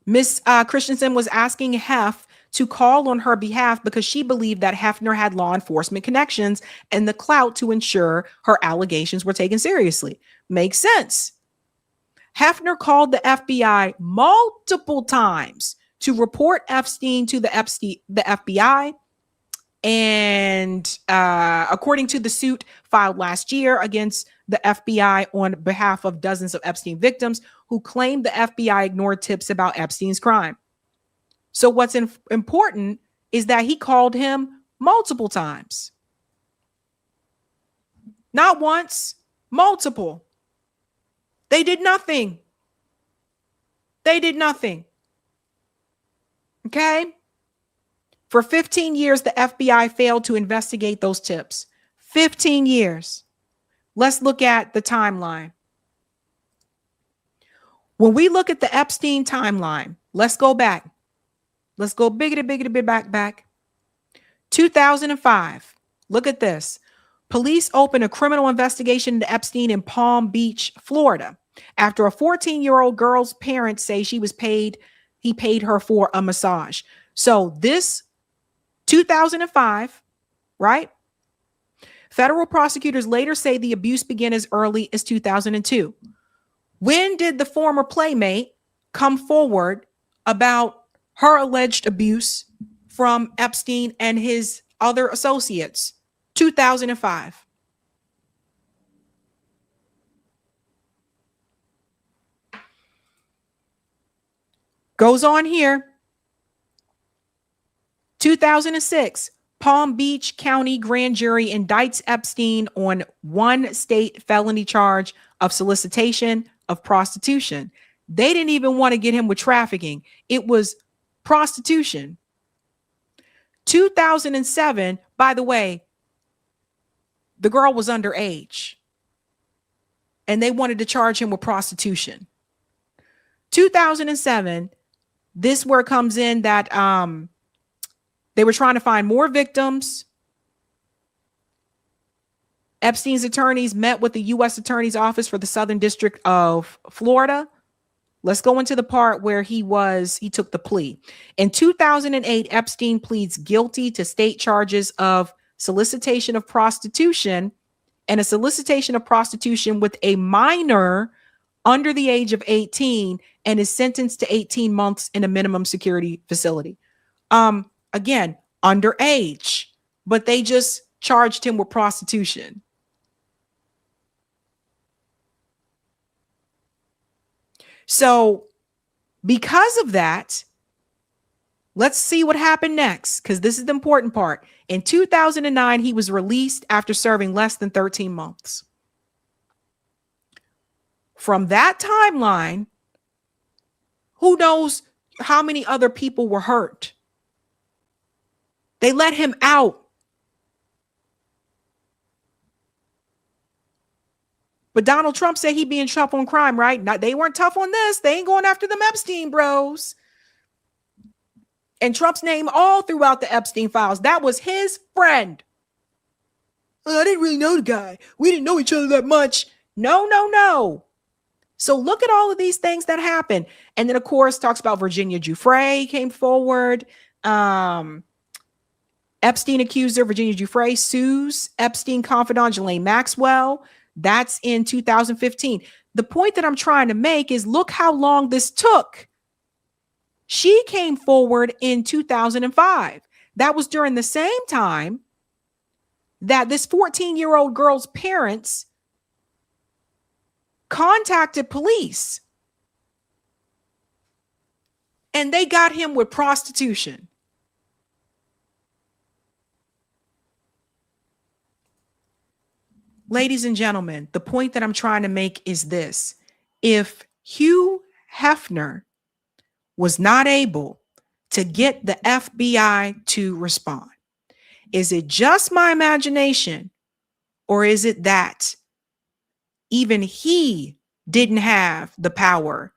Ms. Christensen was asking Hef to call on her behalf because she believed that Hefner had law enforcement connections and the clout to ensure her allegations were taken seriously. Makes sense. Hefner called the FBI multiple times to report Epstein to the FBI. And according to the suit filed last year against the FBI on behalf of dozens of Epstein victims who claimed the FBI ignored tips about Epstein's crime. So what's important is that he called him multiple times. Not once, multiple. They did nothing. They did nothing. Okay? For 15 years, the FBI failed to investigate those tips. 15 years. Let's look at the timeline. When we look at the Epstein timeline, let's go back. Let's go biggity back. 2005. Look at this. Police opened a criminal investigation into Epstein in Palm Beach, Florida, after a 14-year-old girl's parents say he paid her for a massage. So this 2005, right? Federal prosecutors later say the abuse began as early as 2002. When did the former playmate come forward about her alleged abuse from Epstein and his other associates? 2005. Goes on here. 2006, Palm Beach County grand jury indicts Epstein on one state felony charge of solicitation of prostitution. They didn't even want to get him with trafficking. It was prostitution. 2007, by the way, the girl was underage and they wanted to charge him with prostitution. 2007, this where it comes in that they were trying to find more victims. Epstein's attorneys met with the U.S. Attorney's Office for the Southern District of Florida. Let's go into the part where he took the plea. In 2008, Epstein pleads guilty to state charges of solicitation of prostitution and a solicitation of prostitution with a minor under the age of 18 and is sentenced to 18 months in a minimum security facility. Again, underage, but they just charged him with prostitution. So because of that, let's see what happened next, because this is the important part. In 2009, he was released after serving less than 13 months. From that timeline, who knows how many other people were hurt? They let him out. But Donald Trump said he'd be in tough on crime, right? Now, they weren't tough on this. They ain't going after them Epstein bros. And Trump's name all throughout the Epstein files. That was his friend. I didn't really know the guy. We didn't know each other that much. No. So look at all of these things that happened. And then, of course, talks about Virginia Giuffre came forward. Epstein accuser Virginia Giuffre sues Epstein confidant Ghislaine Maxwell. That's in 2015. The point that I'm trying to make is look how long this took. She came forward in 2005. That was during the same time that this 14-year-old girl's parents contacted police. And they got him with prostitution. Ladies and gentlemen, the point that I'm trying to make is this. If Hugh Hefner was not able to get the FBI to respond, is it just my imagination, or is it that even he didn't have the power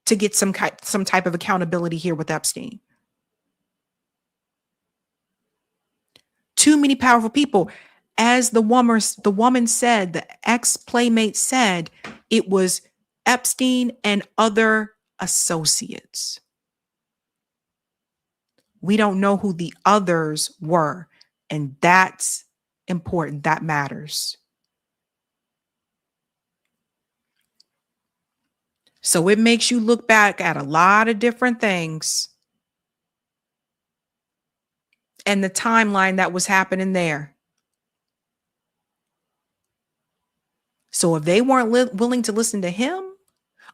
to get some type of accountability here with Epstein? Too many powerful people. As the woman said, the ex-playmate said, it was Epstein and other associates. We don't know who the others were, and that's important. That matters. So it makes you look back at a lot of different things and the timeline that was happening there. So if they weren't willing to listen to him,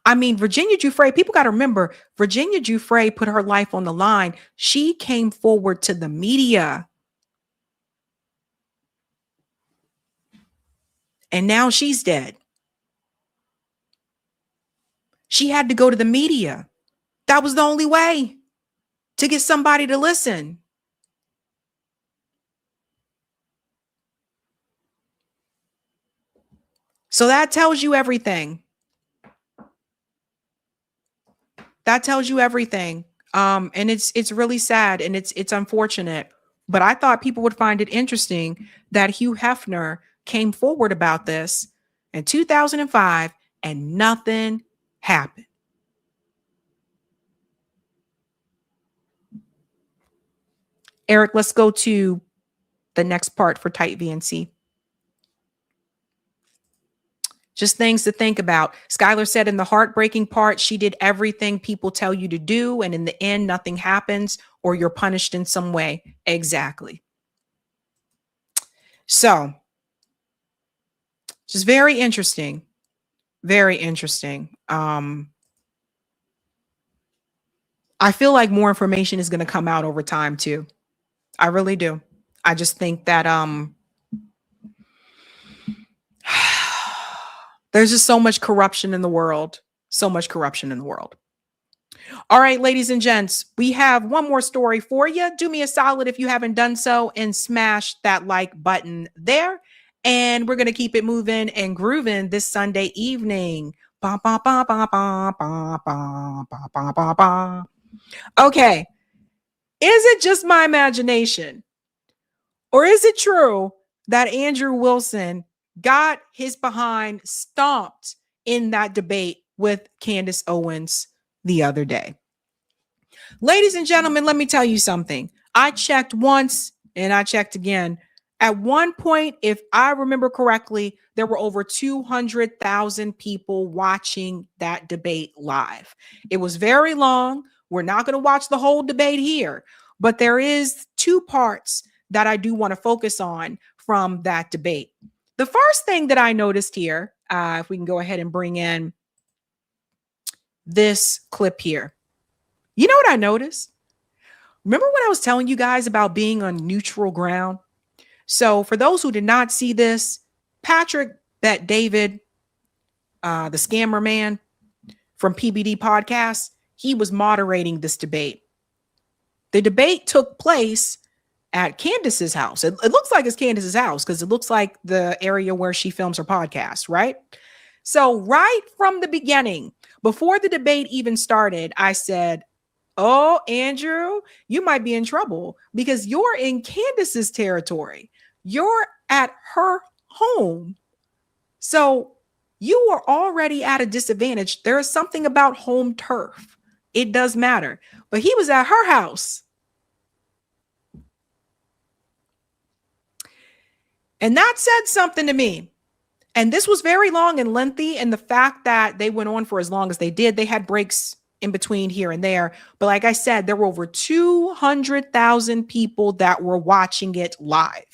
I mean, Virginia Giuffre, people got to remember, Virginia Giuffre put her life on the line. She came forward to the media. And now she's dead. She had to go to the media. That was the only way to get somebody to listen. So that tells you everything. That tells you everything. And it's really sad and it's unfortunate. But I thought people would find it interesting that Hugh Hefner came forward about this in 2005 and nothing happened. Eric, let's go to the next part for tight VNC. Just things to think about. Skylar said in the heartbreaking part, she did everything people tell you to do, and in the end, nothing happens or you're punished in some way. Exactly. So, just very interesting. Very interesting. I feel like more information is going to come out over time too. I really do. I just think that there's just so much corruption in the world. So much corruption in the world. All right, ladies and gents, we have one more story for you. Do me a solid if you haven't done so and smash that like button there. And we're going to keep it moving and grooving this Sunday evening. Ba, ba, ba, ba, ba, ba, ba, ba, ba, ba, ba. Okay. Is it just my imagination? Or is it true that Andrew Wilson got his behind stomped in that debate with Candace Owens the other day. Ladies and gentlemen, let me tell you something. I checked once and I checked again. At one point, if I remember correctly, there were over 200,000 people watching that debate live. It was very long. We're not going to watch the whole debate here, but there is two parts that I do want to focus on from that debate. The first thing that I noticed here, if we can go ahead and bring in this clip here. You know what I noticed? Remember when I was telling you guys about being on neutral ground? So for those who did not see this, Patrick Bet-David, the scammer man from PBD Podcast, he was moderating this debate. The debate took place at Candace's house. It looks like it's Candace's house because it looks like the area where she films her podcast, right? So right from the beginning, before the debate even started, I said, oh, Andrew, you might be in trouble because you're in Candace's territory. You're at her home. So you are already at a disadvantage. There is something about home turf. It does matter. But he was at her house. And that said something to me. And this was very long and lengthy. And the fact that they went on for as long as they did, they had breaks in between here and there. But like I said, there were over 200,000 people that were watching it live.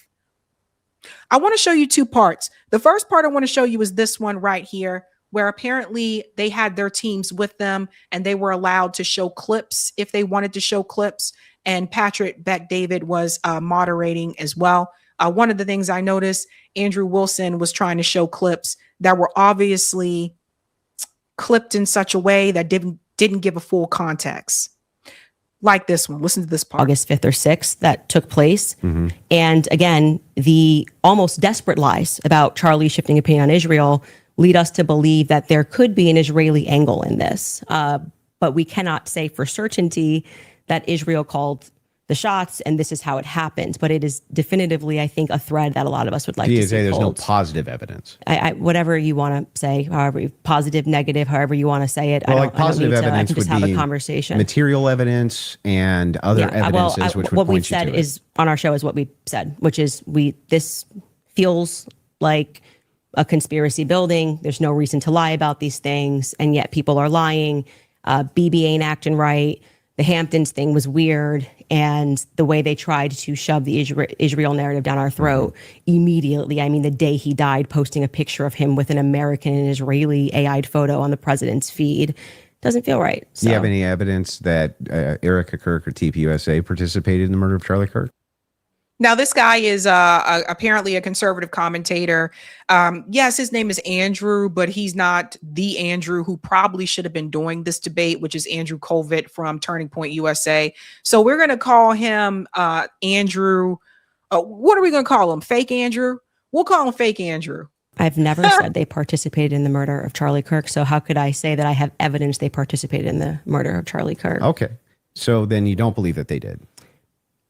I want to show you two parts. The first part I want to show you is this one right here, where apparently they had their teams with them and they were allowed to show clips if they wanted to show clips. And Patrick Bet-David was moderating as well. One of the things I noticed, Andrew Wilson was trying to show clips that were obviously clipped in such a way that didn't give a full context. Like this one. Listen to this part. August 5th or 6th that took place. Mm-hmm. And again, the almost desperate lies about Charlie shifting opinion on Israel lead us to believe that there could be an Israeli angle in this. But we cannot say for certainty that Israel called the shots and this is how it happened. But it is definitively, I think, a thread that a lot of us would like to see. There's no positive evidence. Whatever you want to say, however, positive, negative, however you want to say it. Well, positive evidence would just have a conversation. Material evidence and other evidences, which would what point we've said is on our show is what we said, which is this feels like a conspiracy building. There's no reason to lie about these things, and yet people are lying. BB ain't acting right. The Hamptons thing was weird, and the way they tried to shove the Israel narrative down our throat immediately. I mean, the day he died, posting a picture of him with an American and Israeli AI'd photo on the president's feed doesn't feel right. So. Do you have any evidence that Erica Kirk or TPUSA participated in the murder of Charlie Kirk? Now, this guy is apparently a conservative commentator. Yes, his name is Andrew, but he's not the Andrew who probably should have been doing this debate, which is Andrew Colvett from Turning Point USA. So we're going to call him Andrew. What are we going to call him? Fake Andrew? We'll call him Fake Andrew. I've never said they participated in the murder of Charlie Kirk. So how could I say that I have evidence they participated in the murder of Charlie Kirk? Okay. So then you don't believe that they did?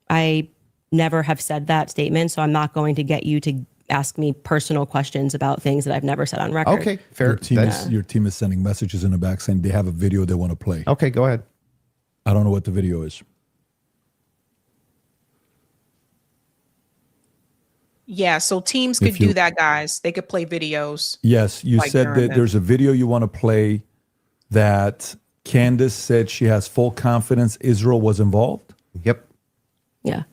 I never have said that statement, so I'm not going to get you to ask me personal questions about things that I've never said on record. Okay, fair. Your team is sending messages in the back saying they have a video they want to play. Okay, go ahead. I don't know what the video is. Yeah, so teams could do that, guys. They could play videos. Yes, you said that there's a video you want to play that Candace said she has full confidence Israel was involved? Yep. Yeah.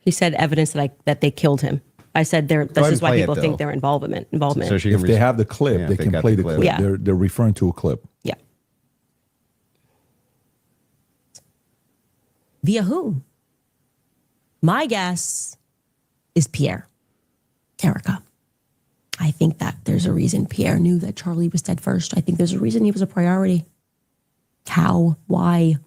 He said evidence that they killed him. I said this is why people think their involvement. So if they have the clip, they can play the clip. Yeah. They're referring to a clip. Yeah. Via whom? My guess is Pierre. Erica. I think that there's a reason Pierre knew that Charlie was dead first. I think there's a reason he was a priority. How? Why? I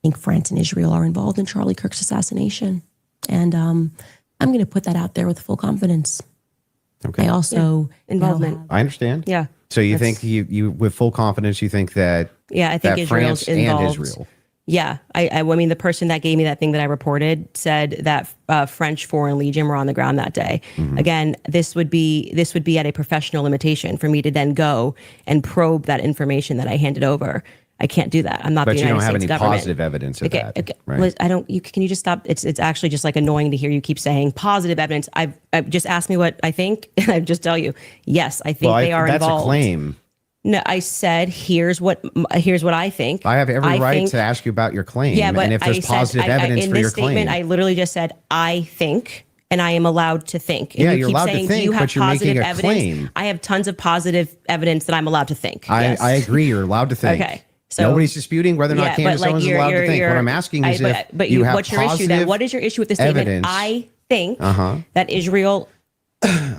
think France and Israel are involved in Charlie Kirk's assassination. And I'm going to put that out there with full confidence. Okay. I also involvement. I understand. Yeah. So you think you with full confidence, you think that I think that Israel's France involved. and Israel. Yeah, I mean, the person that gave me that thing that I reported said that French Foreign Legion were on the ground that day. Again, this would be at a professional limitation for me to then go and probe that information that I handed over. I can't do that. I'm not But the you United don't have States any government. positive evidence of Okay, that. okay. Right? Liz, I don't. Can you just stop? It's actually just like annoying to hear you keep saying positive evidence. I've just asked me what I think, and I just tell you, yes, I think they are that's involved. a claim. No, I said here's what I think. I have every right think, to ask you about your claim. Yeah, but and if there's I said, positive evidence in for this your statement, claim. I literally just said I think, and I am allowed to think. And Yeah, you you're keep allowed to saying, think, do you have but you're making positive a evidence? claim. I have tons of positive evidence that I'm allowed to think. Yes. I agree. You're allowed to think. Okay. So, nobody's disputing whether or not Candace Owens is allowed to think. What I'm asking is if you have what's your issue then? What is your issue with the statement? evidence. I think that Israel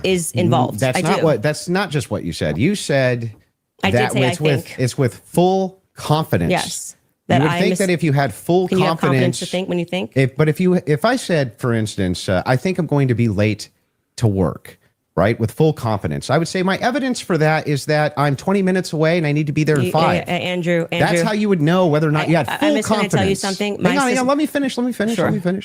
is involved. That's not just what you said. You said I did that say it's with full confidence. Yes. You would think that if you had full Can you have confidence confidence to think when you think? If I said, for instance, I think I'm going to be late to work, right, with full confidence, I would say my evidence for that is that I'm 20 minutes away and I need to be there in 5. Andrew, that's how you would know whether or not you had full I'm just confidence. going to tell you something. Hang on, let me finish. Sure.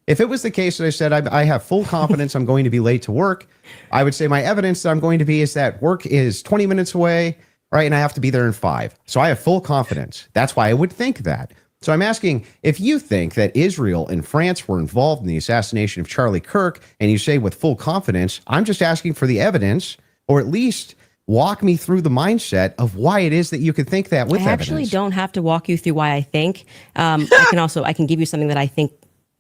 If it was the case that I said I have full confidence I'm going to be late to work, I would say my evidence that I'm going to be is that work is 20 minutes away, right, and I have to be there in 5. So I have full confidence. That's why I would think that. So I'm asking, if you think that Israel and France were involved in the assassination of Charlie Kirk, and you say with full confidence, I'm just asking for the evidence, or at least walk me through the mindset of why it is that you could think that with evidence. I actually don't have to walk you through why I think. I can give you something that I think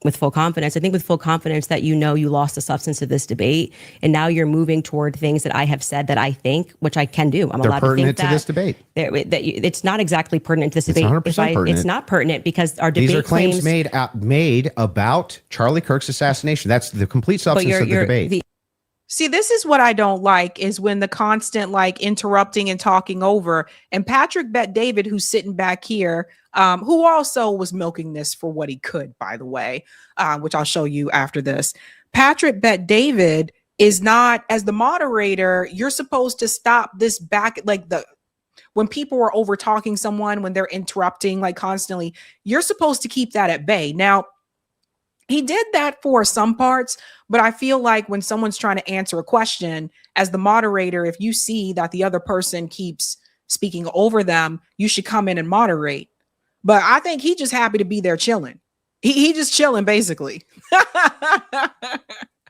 with full confidence. I think with full confidence that you lost the substance of this debate, and now you're moving toward things that I have said that I think, which I can do. They're pertinent to this debate. It's not exactly pertinent to this debate. 100% pertinent. It's not pertinent because our debate These are claims made about Charlie Kirk's assassination. That's the complete substance of the debate. See, this is what I don't like is when the constant interrupting and talking over. And Patrick Bet David, who's sitting back here, who also was milking this for what he could, by the way, which I'll show you after this. Patrick Bet David is not, as the moderator, you're supposed to stop this back, when people are over talking someone, when they're interrupting constantly, you're supposed to keep that at bay. Now, he did that for some parts, but I feel like when someone's trying to answer a question, as the moderator, if you see that the other person keeps speaking over them, you should come in and moderate. But I think he's just happy to be there chilling. He just chilling, basically.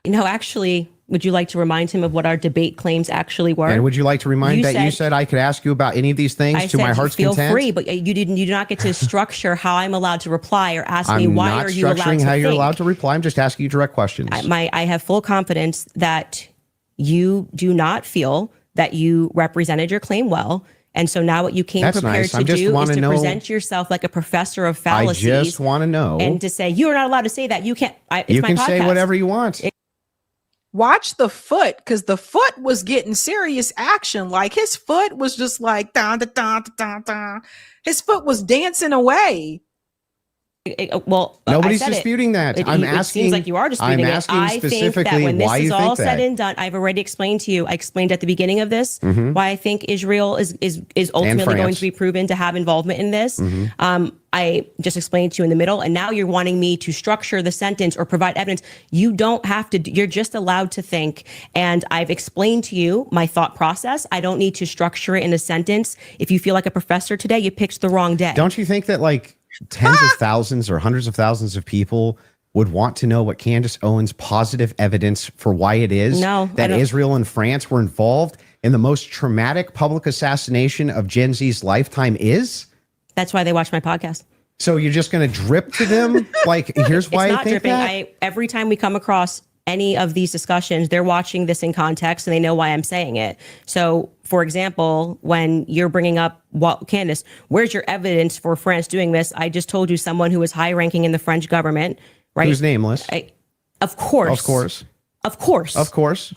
Actually, would you like to remind him of what our debate claims actually were? And would you like to remind you said I could ask you about any of these things to my heart's content? Feel free, but you do not get to structure how I'm allowed to reply or ask me why are you allowed to I'm not structuring how you're allowed to reply. I'm just asking you direct questions. I have full confidence that you do not feel that you represented your claim well. And so now what you came prepared to do is to present yourself like a professor of fallacies. I just want to know. And to say, you're not allowed to say that. You can't. You can say whatever you want. Watch the foot, because the foot was getting serious action. His foot was just da, da, da, da, da. His foot was dancing away. Nobody's disputing that. I'm asking. It seems like you are disputing it. I think that when this is all said and done, I've already explained to you. I explained at the beginning of this why I think Israel is ultimately going to be proven to have involvement in this. I just explained to you in the middle, and now you're wanting me to structure the sentence or provide evidence. You don't have to. You're just allowed to think, and I've explained to you my thought process. I don't need to structure it in a sentence. If you feel like a professor today, you picked the wrong day. Don't you think that tens of thousands or hundreds of thousands of people would want to know what Candace Owens' positive evidence for why it is that Israel and France were involved in the most traumatic public assassination of Gen Z's lifetime is? That's why they watch my podcast. So you're just going to drip to them? Here's why it's I not think dripping. that? Every time we come across any of these discussions, they're watching this in context and they know why I'm saying it. So, for example, when you're bringing up, Candace, where's your evidence for France doing this? I just told you someone who was high ranking in the French government, right? Who's nameless. Of course. But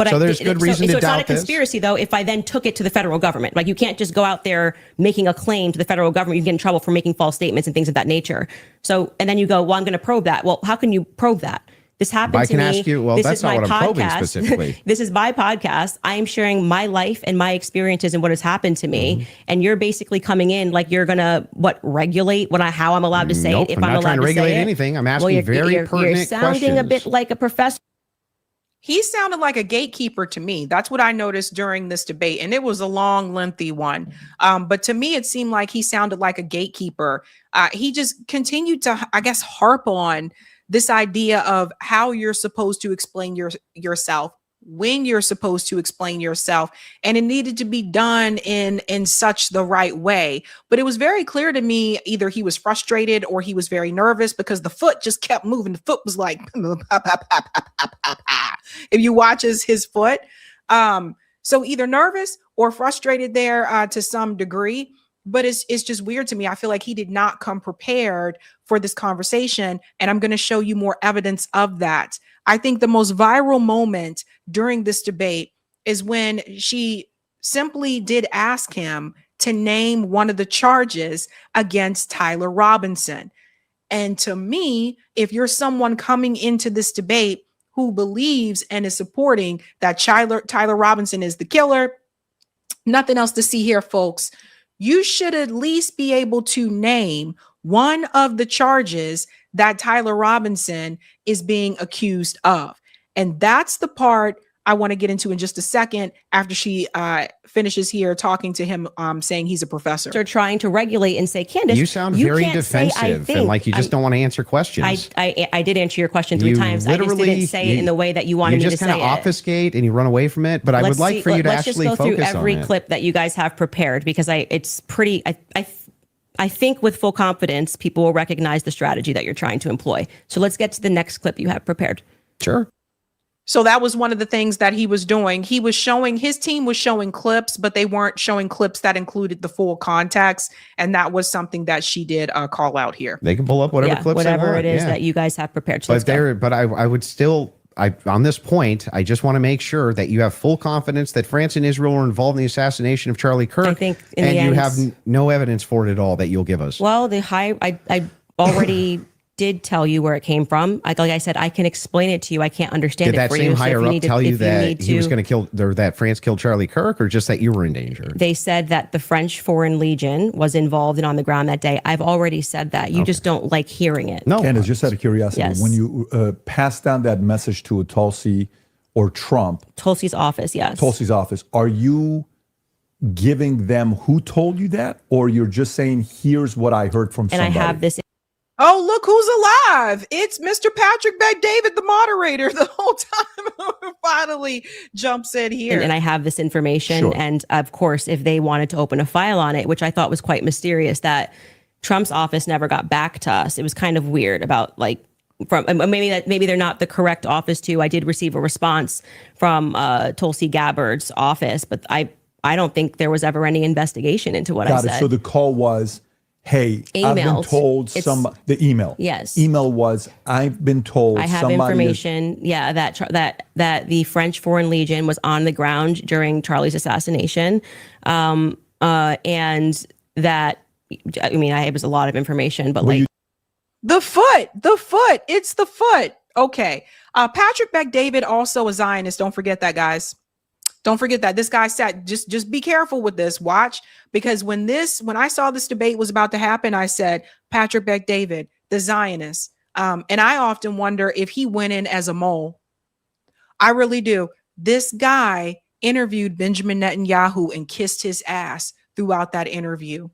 so there's good reason to doubt this. It's not a conspiracy, though, if I then took it to the federal government. You can't just go out there making a claim to the federal government. You get in trouble for making false statements and things of that nature. So, and then you go, well, I'm going to probe that. Well, how can you probe that? This happened I to can me. ask you, well, This that's is not my what I'm probing podcast. specifically. This is my podcast. I am sharing my life and my experiences and what has happened to me. And you're basically coming in like you're going to, regulate how I'm allowed to say Nope, it, if I'm I'm not allowed trying to to regulate say it. anything. I'm asking very You're pertinent sounding a bit questions. like a professor. He sounded like a gatekeeper to me. That's what I noticed during this debate. And it was a long, lengthy one. But to me, it seemed like he sounded like a gatekeeper. He just continued to, I guess, harp on this idea of how you're supposed to explain yourself, when you're supposed to explain yourself, and it needed to be done in such the right way. But it was very clear to me either he was frustrated or he was very nervous because the foot just kept moving. The foot was like if you watch his foot. So either nervous or frustrated there to some degree. But it's just weird to me. I feel like he did not come prepared for this conversation. And I'm going to show you more evidence of that. I think the most viral moment during this debate is when she simply did ask him to name one of the charges against Tyler Robinson. And to me, if you're someone coming into this debate who believes and is supporting that Tyler Robinson is the killer, nothing else to see here, folks. You should at least be able to name one of the charges that Tyler Robinson is being accused of. And that's the part I want to get into in just a second after she finishes here talking to him, saying he's a professor. They're trying to regulate and say, Candace, You sound very can't say, defensive and like you just don't want to answer questions. I did answer your question 3 times. I just didn't say it in the way that you wanted me to say it. You just kind of obfuscate and you run away from it. But I would like for you to actually focus on it. Let's just go through every clip that you guys have prepared because it's pretty. I think with full confidence, people will recognize the strategy that you're trying to employ. So let's get to the next clip you have prepared. Sure. So that was one of the things that he was doing. His team was showing clips, but they weren't showing clips that included the full context. And that was something that she did call out here. They can pull up whatever clips they want. Whatever it is that you guys have prepared. So but I would still, on this point, I just want to make sure that you have full confidence that France and Israel were involved in the assassination of Charlie Kirk. I think you have no evidence for it at all that you'll give us. Well, I already did tell you where it came from. Like I said, I can explain it to you. I can't understand it for you. Did that same higher up tell you that he was going to kill, or that France killed Charlie Kirk, or just that you were in danger? They said that the French Foreign Legion was involved and on the ground that day. I've already said that. You just don't like hearing it. No. Candace, just out of curiosity, Yes. when you pass down that message to Tulsi or Trump, Tulsi's office, yes. Tulsi's office, are you giving them who told you that, or you're just saying, here's what I heard from somebody? And I have this. Oh, look who's alive. It's Mr. Patrick Bet-David, the moderator, the whole time. Finally jumps in here. And I have this information. Sure. And of course, if they wanted to open a file on it, which I thought was quite mysterious, that Trump's office never got back to us. It was kind of weird about maybe they're not the correct office too. I did receive a response from Tulsi Gabbard's office, but I don't think there was ever any investigation into what I said. So the call was, hey, I've been told the email. Yes. Email was, I've been told I have information, that the French Foreign Legion was on the ground during Charlie's assassination. And that, it was a lot of information, but the foot, it's the foot. Okay. Patrick Bet-David, also a Zionist. Don't forget that, guys. Don't forget that. This guy said, just be careful with this. Watch, because when I saw this debate was about to happen, I said, Patrick Bet-David, the Zionist. And I often wonder if he went in as a mole. I really do. This guy interviewed Benjamin Netanyahu and kissed his ass throughout that interview.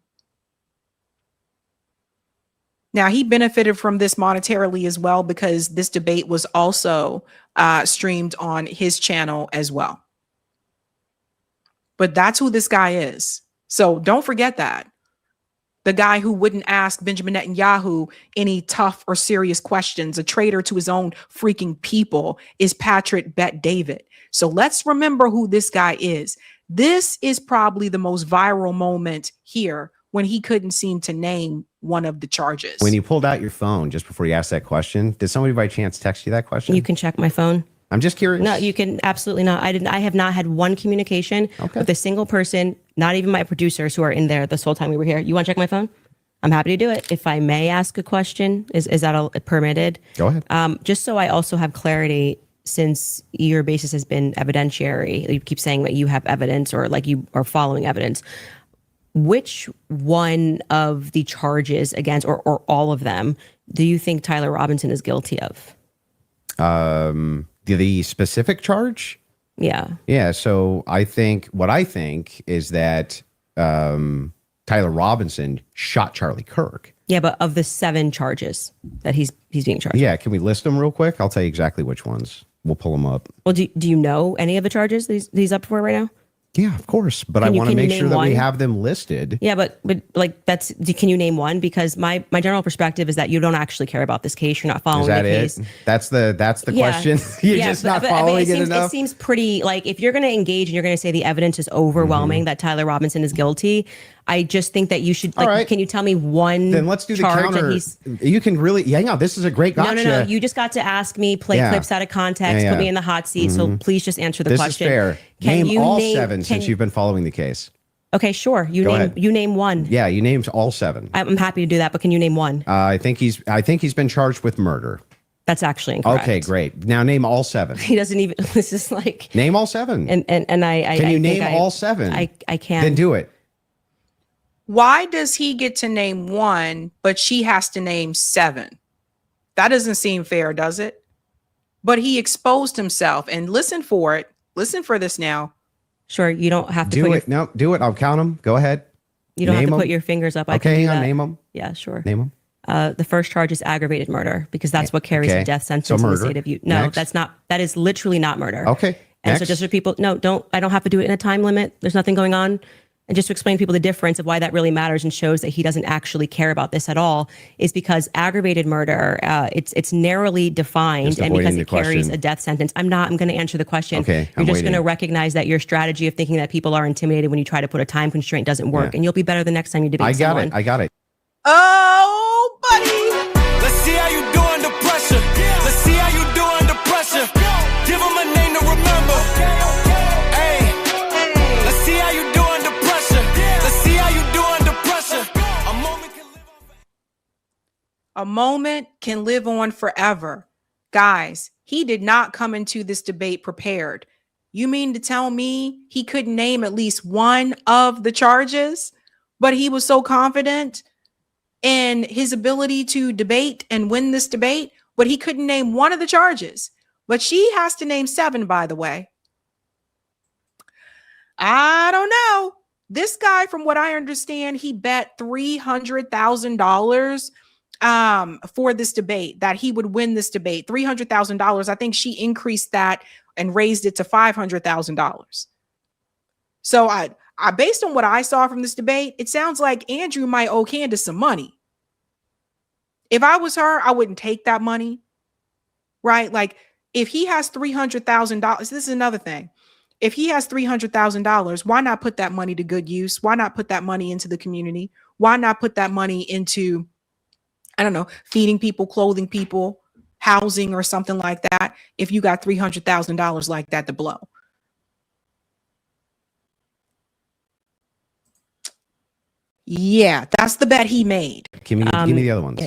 Now, he benefited from this monetarily as well, because this debate was also streamed on his channel as well. But that's who this guy is. So don't forget that. The guy who wouldn't ask Benjamin Netanyahu any tough or serious questions, a traitor to his own freaking people, is Patrick Bet-David. So let's remember who this guy is. This is probably the most viral moment here, when he couldn't seem to name one of the charges. When you pulled out your phone just before you asked that question, did somebody by chance text you that question? You can check my phone. I'm just curious. No, you can absolutely not. I have not had one communication with a single person, not even my producers who are in there this whole time we were here. You want to check my phone? I'm happy to do it. If I may ask a question, is that permitted? Go ahead. Just so I also have clarity, since your basis has been evidentiary, you keep saying that you have evidence or like you are following evidence. Which one of the charges against, or all of them, do you think Tyler Robinson is guilty of? The specific charge? Yeah. Yeah. So I think is that Tyler Robinson shot Charlie Kirk. Yeah, but of the 7 charges that he's being charged. Yeah. Can we list them real quick? I'll tell you exactly which ones. We'll pull them up. Well, do you know any of the charges that he's up for right now? Yeah, of course. But I want to make sure that we have them listed. Yeah, but like can you name one? Because my general perspective is that you don't actually care about this case. You're not following the case. That's the question. You're just not following it enough. It seems pretty, like, if you're going to engage and you're going to say the evidence is overwhelming that Tyler Robinson is guilty, I just think that you should, like, right. Can you tell me one? Then let's do the counter. You can really, no, this is a great gotcha. No. You just got to ask me, play clips out of context, put me in the hot seat. So please just answer the question. This is fair. Name all 7 since you've been following the case. Okay, sure. You name one. Yeah, you named all 7. I'm happy to do that, but can you name one? I think he's been charged with murder. That's actually incorrect. Okay, great. Now name all 7. He doesn't even. This is like name all 7. And I can you name all 7? I can. Then do it. Why does he get to name 1, but she has to name 7? That doesn't seem fair, does it? But he exposed himself, and listen for it. Listen for this now. Sure, you don't have to do it. No, do it. I'll count them. Go ahead. You don't have to put your fingers up. Okay, hang on. Name them. Yeah, sure. Name them. The first charge is aggravated murder because that's what carries a death sentence in the state of Utah. No, that's not. That is literally not murder. Okay. And so just for people, I don't have to do it in a time limit. There's nothing going on. And just to explain to people the difference of why that really matters and shows that he doesn't actually care about this at all is because aggravated murder, it's narrowly defined, and because it carries a death sentence. I'm going to answer the question. Okay, You're just going to recognize that your strategy of thinking that people are intimidated when you try to put a time constraint doesn't work, and you'll be better the next time you debate someone. I got it. Oh, buddy. Let's see how you do under pressure. Let's see how you do under pressure. Give him a name to remember. Hey, let's see how you do under pressure. Let's see how you do under pressure. A moment can live on forever. Guys, he did not come into this debate prepared. You mean to tell me he couldn't name at least one of the charges, but he was so confident in his ability to debate and win this debate, but he couldn't name one of the charges. But she has to name 7, by the way. I don't know. This guy, from what I understand, he bet $300,000 for this debate, that he would win this debate. $300,000. I think she increased that and raised it to $500,000. So I based on what I saw from this debate, it sounds like Andrew might owe Candace some money. If I was her, I wouldn't take that money, right? Like, if he has $300,000, this is another thing. If he has $300,000, why not put that money to good use? Why not put that money into the community? Why not put that money into, I don't know, feeding people, clothing people, housing, or something like that, if you got $300,000 like that to blow? Yeah, that's the bet he made. Give me the other ones.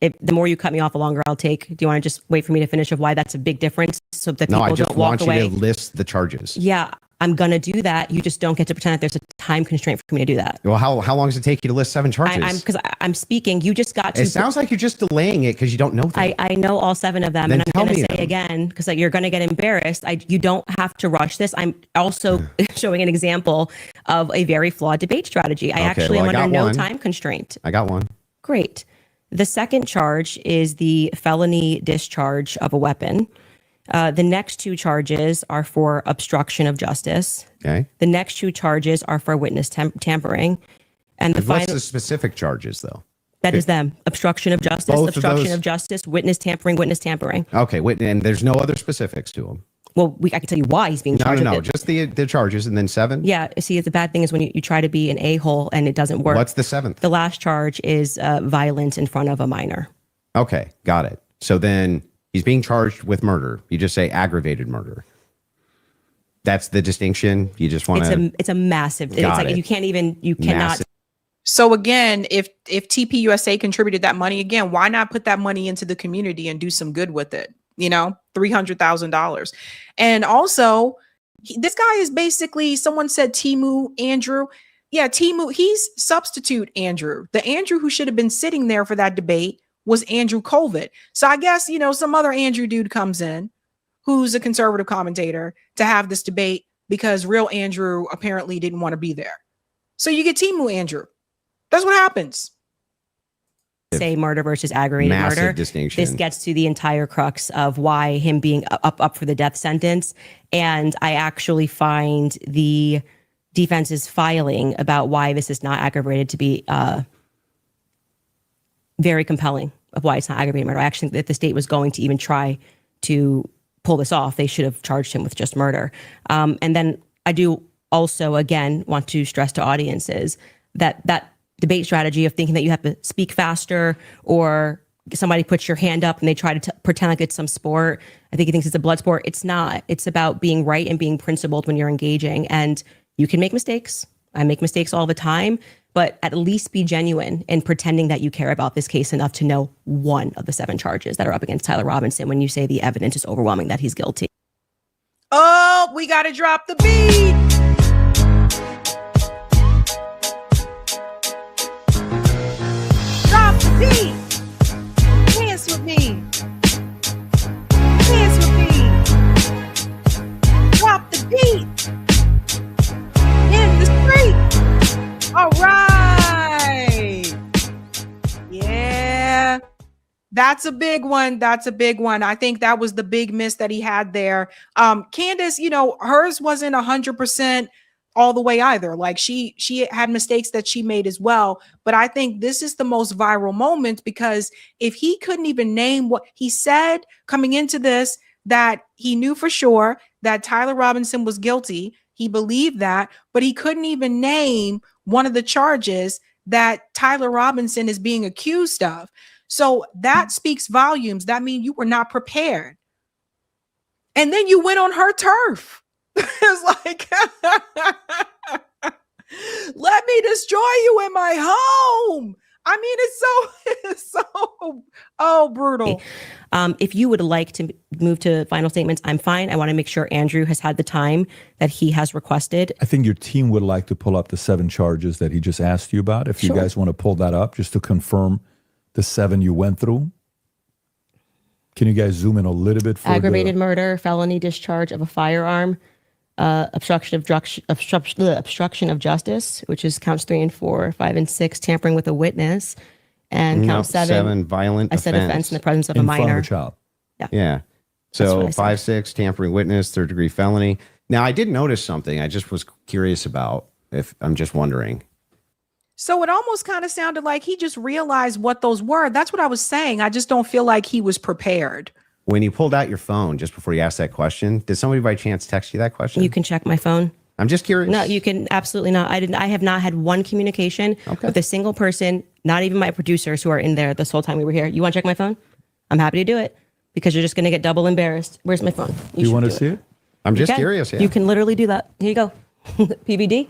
The more you cut me off, the longer I'll take. Do you want to just wait for me to finish of why that's a big difference so that people don't walk away? No, I just want you to list the charges. Yeah, I'm going to do that. You just don't get to pretend that there's a time constraint for me to do that. Well, how long does it take you to list 7 charges? Because I'm speaking. You just got to. It sounds like you're just delaying it because you don't know them. I know all 7 of them. Then and I'm going to say again, because you're going to get embarrassed. You don't have to rush this. I'm also showing an example of a very flawed debate strategy. I am under no time constraint. I got one. Great. The second charge is the felony discharge of a weapon. The next 2 charges are for obstruction of justice. Okay. The next 2 charges are for witness tampering. And what's the specific charges, though? That is them. Obstruction of justice, obstruction of justice, witness tampering. Okay, and there's no other specifics to them. Well, I can tell you why he's being charged. No, just the charges, and then 7? Yeah, see, the bad thing is when you try to be an a-hole and it doesn't work. What's the 7th? The last charge is violence in front of a minor. Okay, got it. So then he's being charged with murder. You just say aggravated murder. That's the distinction? You just want to... It's a massive... It's like you cannot... So again, if TPUSA contributed that money, again, why not put that money into the community and do some good with it? You know, $300,000. And also, this guy is basically, someone said Timu Andrew. Yeah, Timu, he's substitute Andrew. The Andrew who should have been sitting there for that debate was Andrew Colvin. So I guess, you know, some other Andrew dude comes in who's a conservative commentator to have this debate because real Andrew apparently didn't want to be there. So you get Timu Andrew. That's what happens. Say murder versus aggravated Massive murder. distinction. This gets to the entire crux of why him being up for the death sentence. And I actually find the defense's filing about why this is not aggravated to be very compelling of why it's not aggravated murder. I actually think that if the state was going to even try to pull this off, they should have charged him with just murder. And then I do also, again, want to stress to audiences that debate strategy of thinking that you have to speak faster or somebody puts your hand up and they try to pretend like it's some sport. I think he thinks it's a blood sport. It's not. It's about being right and being principled when you're engaging. And you can make mistakes. I make mistakes all the time, but at least be genuine in pretending that you care about this case enough to know one of the 7 charges that are up against Tyler Robinson when you say the evidence is overwhelming that he's guilty. Oh, we got to drop the beat. Drop the beat. Dance with me. Dance with me. Drop the beat. In the street. All right. Yeah. That's a big one. That's a big one. I think that was the big miss that he had there. Candace, you know, hers wasn't 100% all the way either. Like she had mistakes that she made as well. But I think this is the most viral moment because if he couldn't even name what he said coming into this, that he knew for sure that Tyler Robinson was guilty. He believed that, but he couldn't even name one of the charges that Tyler Robinson is being accused of. So that speaks volumes. That means you were not prepared. And then you went on her turf. It's like, let me destroy you in my home. I mean, it's so brutal. If you would like to move to final statements, I'm fine. I want to make sure Andrew has had the time that he has requested. I think your team would like to pull up the 7 charges that he just asked you about. If you guys want to pull that up just to confirm the 7 you went through. Can you guys zoom in a little bit? For aggravated murder, felony discharge of a firearm, obstruction of justice, which is counts 3 and 4, 5 and 6, tampering with a witness, and count 7 violent I said offense in the presence of a minor. In front of a child. Yeah. So 5, 6, tampering witness, 3rd degree felony. Now I did notice something. I just was curious about. If I'm just wondering. So it almost kind of sounded like he just realized what those were. That's what I was saying. I just don't feel like he was prepared. When you pulled out your phone just before you asked that question, did somebody by chance text you that question? You can check my phone. I'm just curious. No, you can absolutely not. I have not had one communication with a single person, not even my producers who are in there this whole time we were here. You want to check my phone? I'm happy to do it because you're just going to get double embarrassed. Where's my phone? You want to see it? I'm just curious. Yeah. You can literally do that. Here you go. PBD,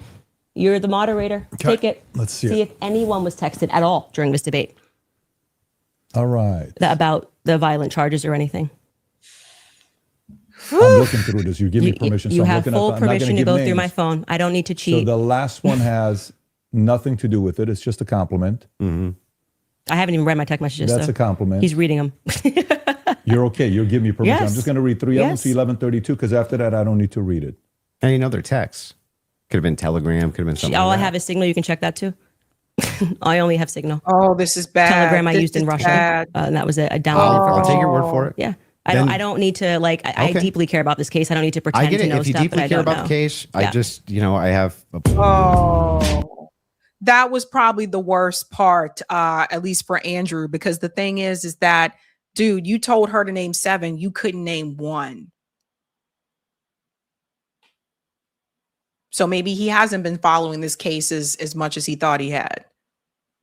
you're the moderator. Okay. Take it. Let's see See it. if anyone was texted at all during this debate. All right. About the violent charges or anything. I'm looking through this. You give me permission. You so I'm have looking full up, I'm not gonna permission to give go names. through my phone. I don't need to cheat. So the last one has nothing to do with it. It's just a compliment. Mm-hmm. I haven't even read my text messages. That's so a compliment. He's reading them. You're okay. You'll give me permission. Yes. I'm just going to read 3 of them Yes. to 1132 because after that, I don't need to read it. Any other texts? Could have been Telegram. Could have been something. All like I that. have is Signal. You can check that too. I only have Signal. Oh, this is bad. Telegram I This used in is Russia. bad. And that was it. I downloaded from I'll Russia. take your word for it. Yeah. Then- I don't need to I Okay. deeply care about this case. I don't need to pretend I get to it. know If you stuff that deeply I care don't about know. the case, I Yeah. just, I have. Oh, that was probably the worst part, at least for Andrew, because the thing is that, dude, you told her to name 7. You couldn't name 1. So maybe he hasn't been following this case as much as he thought he had.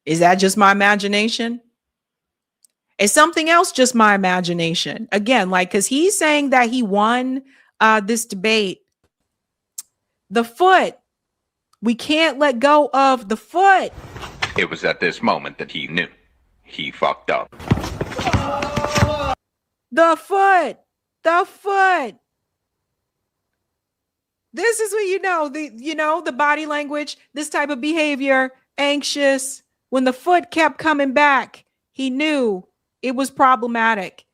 Is that just my imagination? Is something else just my imagination? Again, because he's saying that he won this debate. The foot. We can't let go of the foot. It was at this moment that he knew he fucked up. The foot. This is what the body language, this type of behavior, anxious. When the foot kept coming back, he knew it was problematic.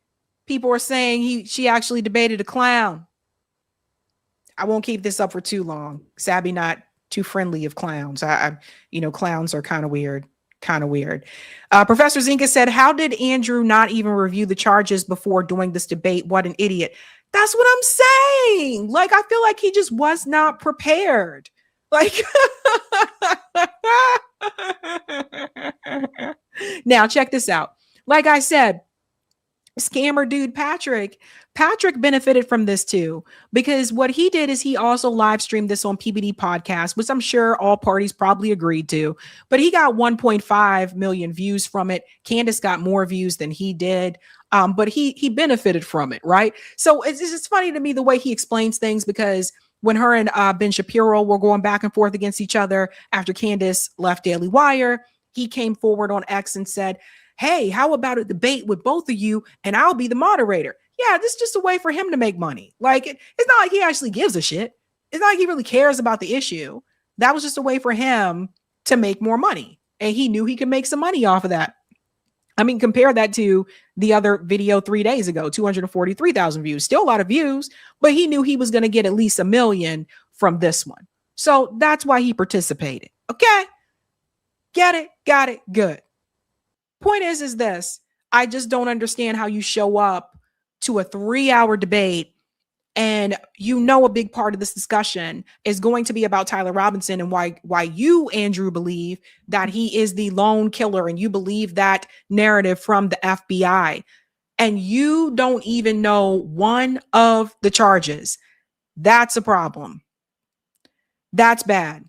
People were saying she actually debated a clown. I won't keep this up for too long. Sabby not too friendly of clowns. Clowns are kind of weird. Professor Zinka said, how did Andrew not even review the charges before doing this debate? What an idiot. That's what I'm saying. Like, I feel like he just was not prepared. Like, now check this out. Like I said, scammer dude Patrick benefited from this too, because what he did is he also live streamed this on PBD podcast, which I'm sure all parties probably agreed to, but he got 1.5 million views from it. Candace got more views than he did. But he benefited from it, right? So it's just funny to me the way he explains things, because when her and Ben Shapiro were going back and forth against each other after Candace left Daily Wire, he came forward on X and said, hey, how about a debate with both of you and I'll be the moderator? Yeah, this is just a way for him to make money. Like, it's not like he actually gives a shit. It's not like he really cares about the issue. That was just a way for him to make more money. And he knew he could make some money off of that. I mean, compare that to the other video 3 days ago, 243,000 views, still a lot of views, but he knew he was going to get at least 1 million from this one. So that's why he participated. Okay. Get it? Got it. Good. Point is this. I just don't understand how you show up to a 3-hour debate and a big part of this discussion is going to be about Tyler Robinson and why you, Andrew, believe that he is the lone killer, and you believe that narrative from the FBI, and you don't even know one of the charges. That's a problem. That's bad.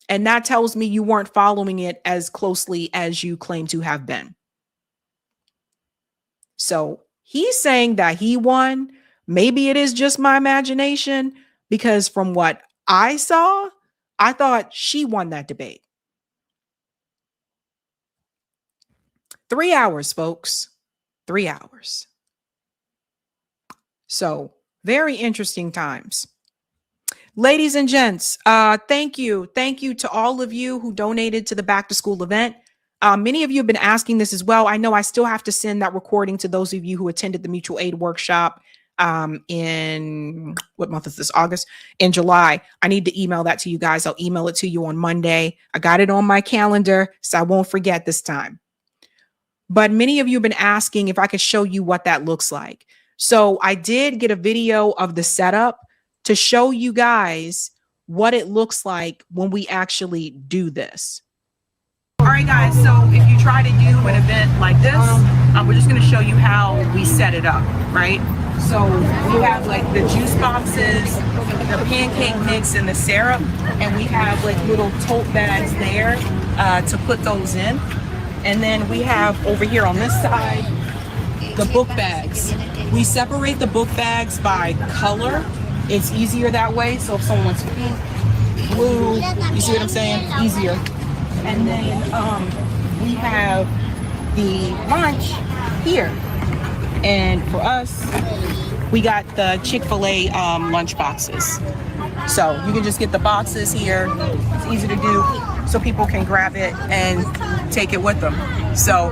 And that tells me you weren't following it as closely as you claim to have been. So he's saying that he won. Maybe it is just my imagination, because from what I saw, I thought she won that debate. 3 hours, folks. 3 hours. So very interesting times. Ladies and gents, thank you. Thank you to all of you who donated to the back to school event. Many of you have been asking this as well. I know I still have to send that recording to those of you who attended the mutual aid workshop in what month is this? August. In July. I need to email that to you guys. I'll email it to you on Monday. I got it on my calendar, so I won't forget this time. But many of you have been asking if I could show you what that looks like. So I did get a video of the setup to show you guys what it looks like when we actually do this. All right, guys, so if you try to do an event like this, we're just going to show you how we set it up, right? So we have like the juice boxes, the pancake mix, and the syrup, and we have like little tote bags there to put those in. And then we have over here on this side, the book bags. We separate the book bags by color. It's easier that way. So if someone wants pink, blue, you see what I'm saying? Easier. And then we have the lunch here. And for us, we got the Chick-fil-A lunch boxes. So you can just get the boxes here. It's easy to do so people can grab it and take it with them. So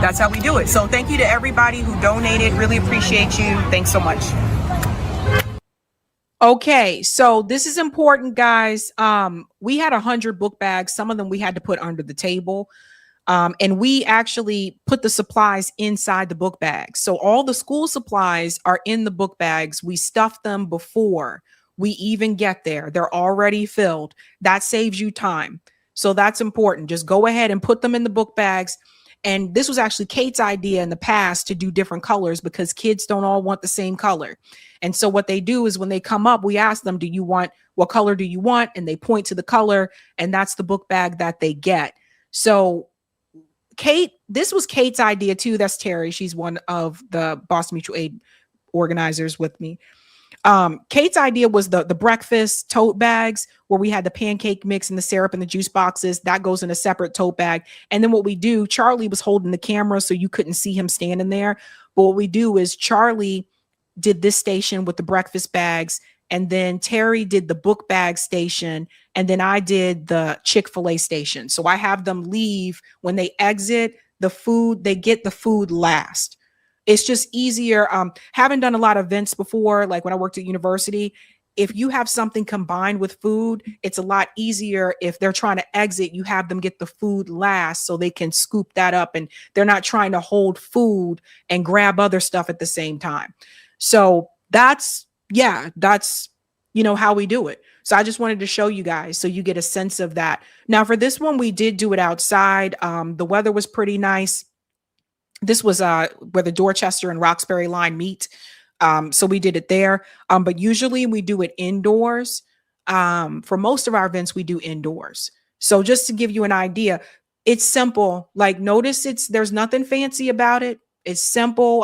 that's how we do it. So thank you to everybody who donated. Really appreciate you. Thanks so much. Okay, so this is important, guys. We had 100 book bags. Some of them we had to put under the table. And we actually put the supplies inside the book bags. So all the school supplies are in the book bags. We stuff them before we even get there. They're already filled. That saves you time. So that's important. Just go ahead and put them in the book bags. And this was actually Kate's idea in the past to do different colors because kids don't all want the same color. And so what they do is when they come up, we ask them, what color do you want? And they point to the color, and that's the book bag that they get. So Kate, this was Kate's idea too. That's Terry. She's one of the Boston Mutual Aid organizers with me. Kate's idea was the breakfast tote bags where we had the pancake mix and the syrup and the juice boxes. That goes in a separate tote bag. And then what we do, Charlie was holding the camera so you couldn't see him standing there. But what we do is Charlie did this station with the breakfast bags, and then Terry did the book bag station, and then I did the Chick-fil-A station. So I have them leave when they exit the food, they get the food last. It's just easier. Haven't done a lot of events before, like when I worked at university. If you have something combined with food, it's a lot easier. If they're trying to exit, you have them get the food last so they can scoop that up, and they're not trying to hold food and grab other stuff at the same time. So that's how we do it. So I just wanted to show you guys so you get a sense of that. Now for this one, we did do it outside. The weather was pretty nice. This was where the Dorchester and Roxbury line meet. So we did it there. But usually we do it indoors. For most of our events, we do indoors. So just to give you an idea, it's simple. Like notice there's nothing fancy about it. It's simple.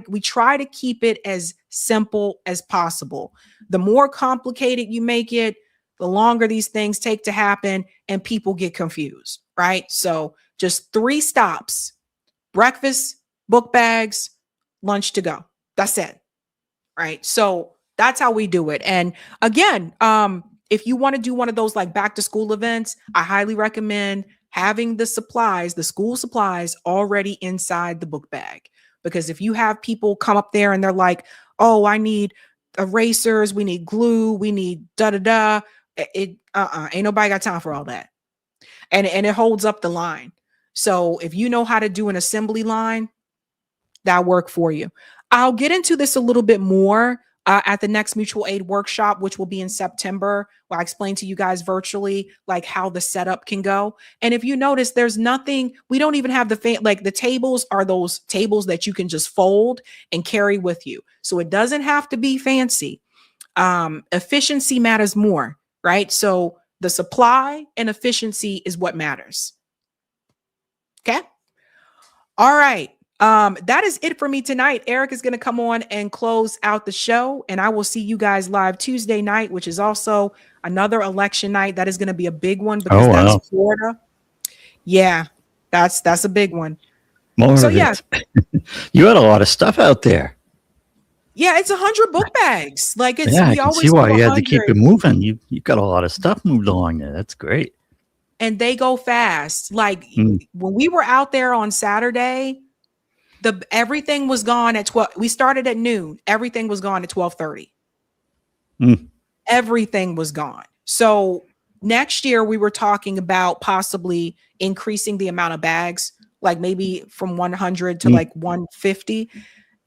We try to keep it as simple as possible. The more complicated you make it, the longer these things take to happen and people get confused, right? So just 3 stops: breakfast, book bags, lunch to go. That's it, right? So that's how we do it. And again, if you want to do one of those like back to school events, I highly recommend having the school supplies already inside the book bag. Because if you have people come up there and they're like, oh, I need erasers, we need glue, we need da-da-da, ain't nobody got time for all that. And it holds up the line. So if you know how to do an assembly line, that'll work for you. I'll get into this a little bit more at the next mutual aid workshop, which will be in September, where I explain to you guys virtually like how the setup can go. And if you notice, there's nothing, we don't even have the tables are those tables that you can just fold and carry with you. So it doesn't have to be fancy. Efficiency matters more, right? So the supply and efficiency is what matters. Okay. All right. That is it for me tonight. Eric is going to come on and close out the show, and I will see you guys live Tuesday night, which is also another election night. That is going to be a big one because that's Florida. Yeah, that's a big one. More of it. You had a lot of stuff out there. Yeah, it's 100 book bags. Like it's I we can always see why do you had to keep 100. it moving. You got a lot of stuff moved along there. That's great. And they go fast. Like when we were out there on Saturday, everything was gone at 12. We started at noon. Everything was gone at 12:30. Everything was gone. So next year we were talking about possibly increasing the amount of bags, like maybe from 100 to like 150.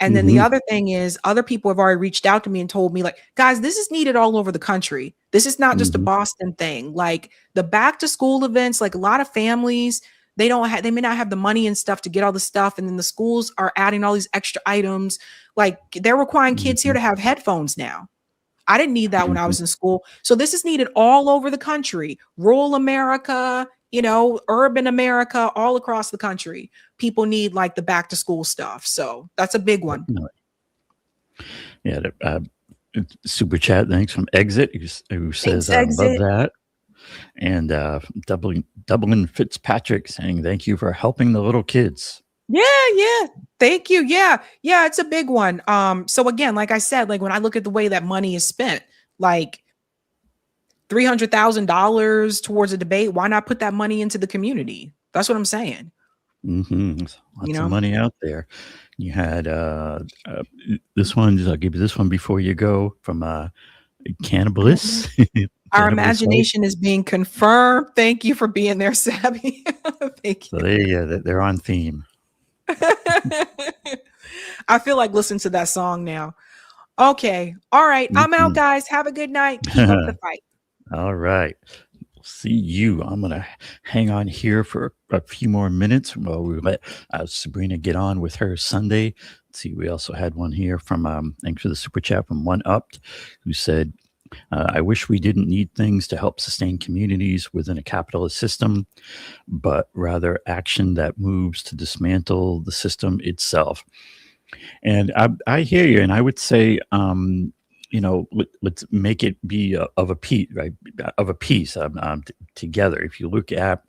And then the other thing is other people have already reached out to me and told me like, guys, this is needed all over the country. This is not just a Boston thing. Like the back to school events, like a lot of families, they may not have the money and stuff to get all the stuff. And then the schools are adding all these extra items. Like they're requiring kids here to have headphones now. I didn't need that when I was in school. So this is needed all over the country, rural America, urban America, all across the country. People need like the back to school stuff. So that's a big one. Yeah. Super chat. Thanks from Exit who says, I love that. And Dublin Fitzpatrick saying, thank you for helping the little kids. Yeah. Thank you. Yeah. It's a big one. So again, like I said, like when I look at the way that money is spent, like $300,000 towards a debate, why not put that money into the community? That's what I'm saying. Lots of money out there. You had this one. I'll give you this one before you go from Cannabis. Our imagination is being confirmed. Thank you for being there, Sabby. Thank you. So they're on theme. I feel like listening to that song now. Okay. All right. I'm out, guys. Have a good night. Keep up the fight. All right. See you. I'm going to hang on here for a few more minutes while we let Sabrina get on with her Sunday. Let's see, we also had one here from, thanks for the super chat from One Upped, who said, I wish we didn't need things to help sustain communities within a capitalist system, but rather action that moves to dismantle the system itself. And I hear you. And I would say, let's make it be of a piece, right? Of a piece together. If you look at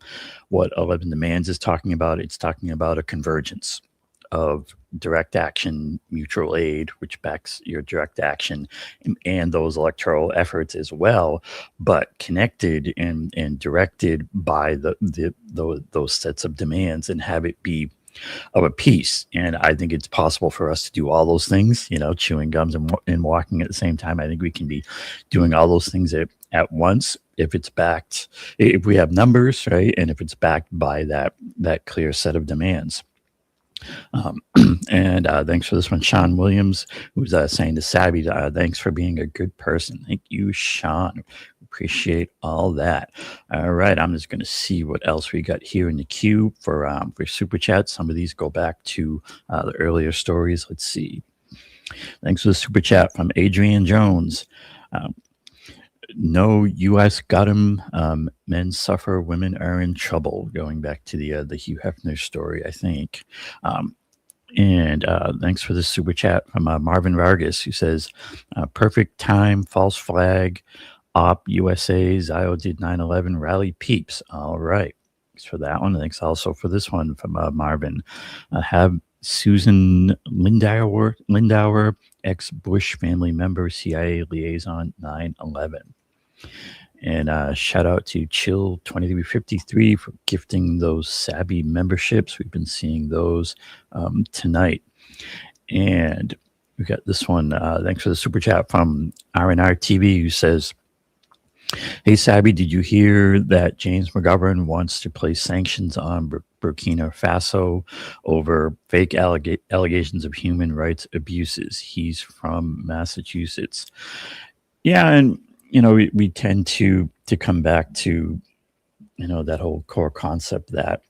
what 11 Demands is talking about, it's talking about a convergence of direct action, mutual aid, which backs your direct action, and those electoral efforts as well, but connected and directed by those sets of demands, and have it be of a piece. And I think it's possible for us to do all those things, chewing gums and walking at the same time. I think we can be doing all those things at once if it's backed, if we have numbers, right? And if it's backed by that clear set of demands. And thanks for this one, Sean Williams, who's saying to Sabby, thanks for being a good person. Thank you, Sean. Appreciate all that. All right, I'm just going to see what else we got here in the queue for super chat. Some of these go back to the earlier stories. Let's see. Thanks for the super chat from Adrian Jones. No U.S. got him. Men suffer, women are in trouble. Going back to the Hugh Hefner story, I think. And thanks for the super chat from Marvin Vargas, who says, perfect time, false flag, Op USA, Zio did 9/11, rally peeps. All right. Thanks for that one. Thanks also for this one from Marvin. Have Susan Lindauer, ex-Bush family member, CIA liaison, 9/11. And shout out to Chill 2353 for gifting those Sabby memberships. We've been seeing those tonight. And we got this one. Thanks for the super chat from RNR TV, who says, hey, Sabby, did you hear that James McGovern wants to place sanctions on Burkina Faso over fake allegations of human rights abuses? He's from Massachusetts. Yeah, and we tend to come back to that whole core concept that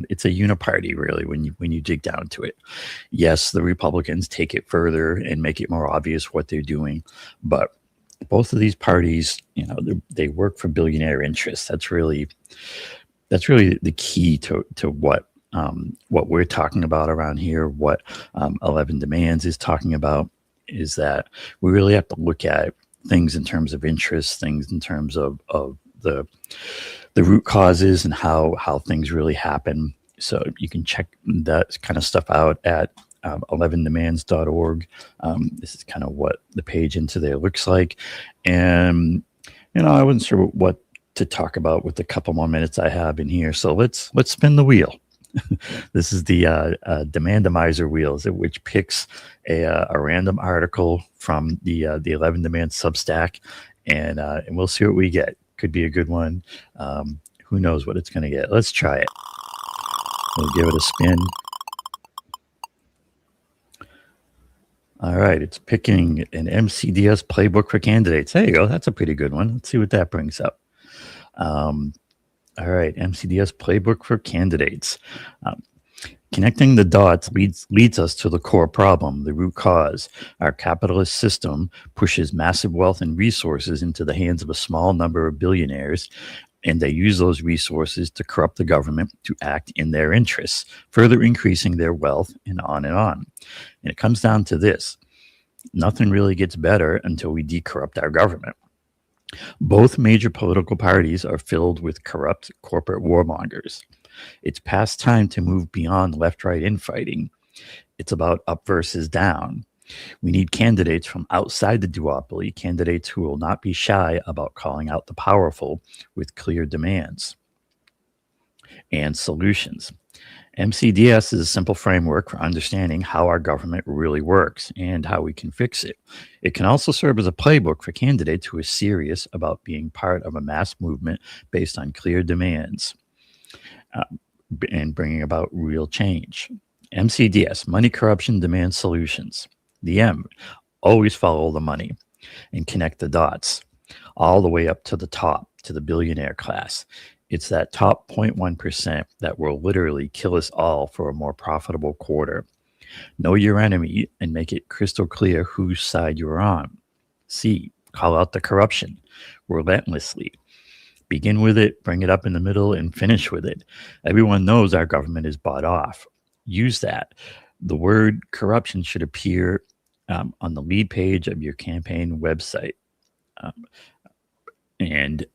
it's a uniparty, really, when you dig down to it. Yes, the Republicans take it further and make it more obvious what they're doing, but both of these parties, they work for billionaire interests. That's really the key to what we're talking about around here. What 11 Demands is talking about is that we really have to look at things in terms of interest, things in terms of the root causes and how things really happen. So you can check that kind of stuff out at 11demands.org. This is kind of what the page into there looks like. And, I wasn't sure what to talk about with the couple more minutes I have in here. So let's spin the wheel. This is the Demandomizer wheels, which picks a random article from the 11 Demands Substack, and we'll see what we get. Could be a good one. Who knows what it's going to get? Let's try it. We'll give it a spin. All right, it's picking an MCDS playbook for candidates. There you go. That's a pretty good one. Let's see what that brings up. All right, MCDS playbook for candidates. Connecting the dots leads us to the core problem, the root cause. Our capitalist system pushes massive wealth and resources into the hands of a small number of billionaires, and they use those resources to corrupt the government to act in their interests, further increasing their wealth, and on and on. And it comes down to this. Nothing really gets better until we decorrupt our government. Both major political parties are filled with corrupt corporate warmongers. It's past time to move beyond left-right infighting. It's about up versus down. We need candidates from outside the duopoly, candidates who will not be shy about calling out the powerful with clear demands and solutions. MCDS is a simple framework for understanding how our government really works and how we can fix it. It can also serve as a playbook for candidates who are serious about being part of a mass movement based on clear demands and bringing about real change. MCDS, money, corruption, demand solutions. The M, always follow the money and connect the dots all the way up to the top, to the billionaire class. It's that top 0.1% that will literally kill us all for a more profitable quarter. Know your enemy and make it crystal clear whose side you're on. C, call out the corruption relentlessly. Begin with it, bring it up in the middle, and finish with it. Everyone knows our government is bought off. Use that. The word corruption should appear on the lead page of your campaign website. And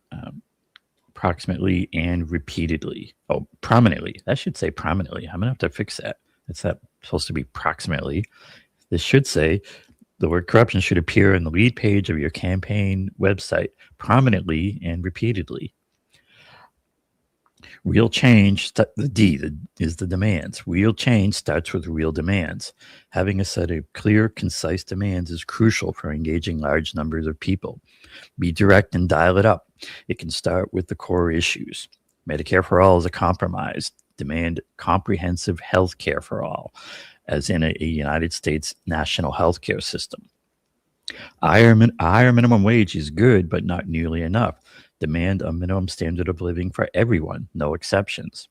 approximately and repeatedly. Oh, prominently. That should say prominently. I'm going to have to fix that. It's that supposed to be proximately. This should say the word corruption should appear on the lead page of your campaign website prominently and repeatedly. Real change, is the demands. Real change starts with real demands. Having a set of clear, concise demands is crucial for engaging large numbers of people. Be direct and dial it up. It can start with the core issues. Medicare for all is a compromise. Demand comprehensive health care for all, as in a United States national health care system. Higher minimum wage is good, but not nearly enough. Demand a minimum standard of living for everyone, no exceptions.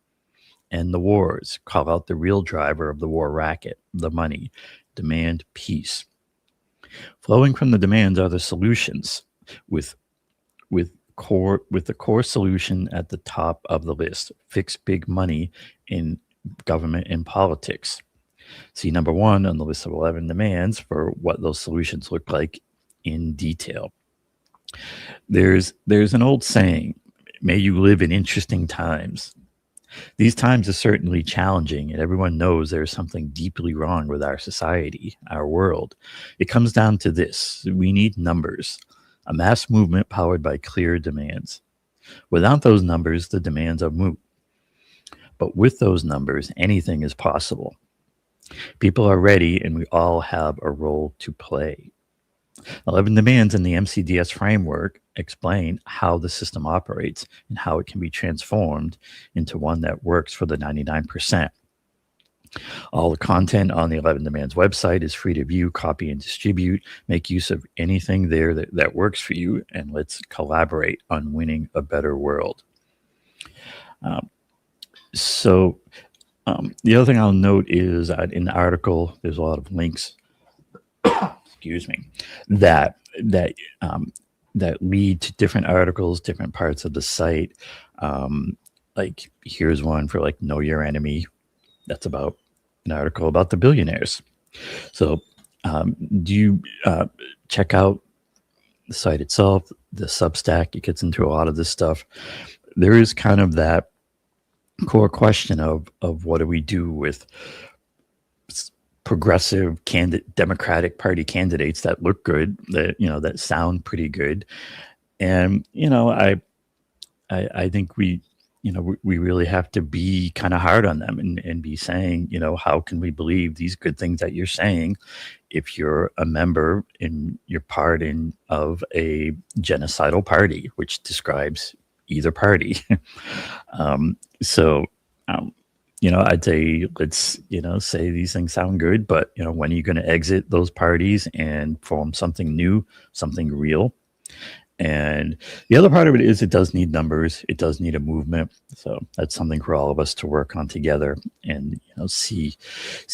End the wars. Call out the real driver of the war racket, the money. Demand peace. Flowing from the demands are the solutions, with the core solution at the top of the list. Fix big money in government and politics. See number 1 on the list of 11 demands for what those solutions look like in detail. There's an old saying, may you live in interesting times. These times are certainly challenging, and everyone knows there's something deeply wrong with our society, our world. It comes down to this: we need numbers, a mass movement powered by clear demands. Without those numbers, the demands are moot. But with those numbers, anything is possible. People are ready, and we all have a role to play. 11 demands in the MCDS framework explain how the system operates and how it can be transformed into one that works for the 99%. All the content on the 11 Demands website is free to view, copy, and distribute. Make use of anything there that works for you, and let's collaborate on winning a better world. The other thing I'll note is in the article, there's a lot of links, excuse me, that lead to different articles, different parts of the site. Like here's one for like Know Your Enemy. That's about an article about the billionaires. So do you check out the site itself, the Substack? It gets into a lot of this stuff. There is kind of that core question of what do we do with progressive Democratic Party candidates that look good, that sound pretty good. And, I think we really have to be kind of hard on them and be saying, how can we believe these good things that you're saying if you're a member and you're part of a genocidal party, which describes either party. I'd say let's, say these things sound good, but, when are you going to exit those parties and form something new, something real? And the other part of it is it does need numbers. It does need a movement. So that's something for all of us to work on together and, see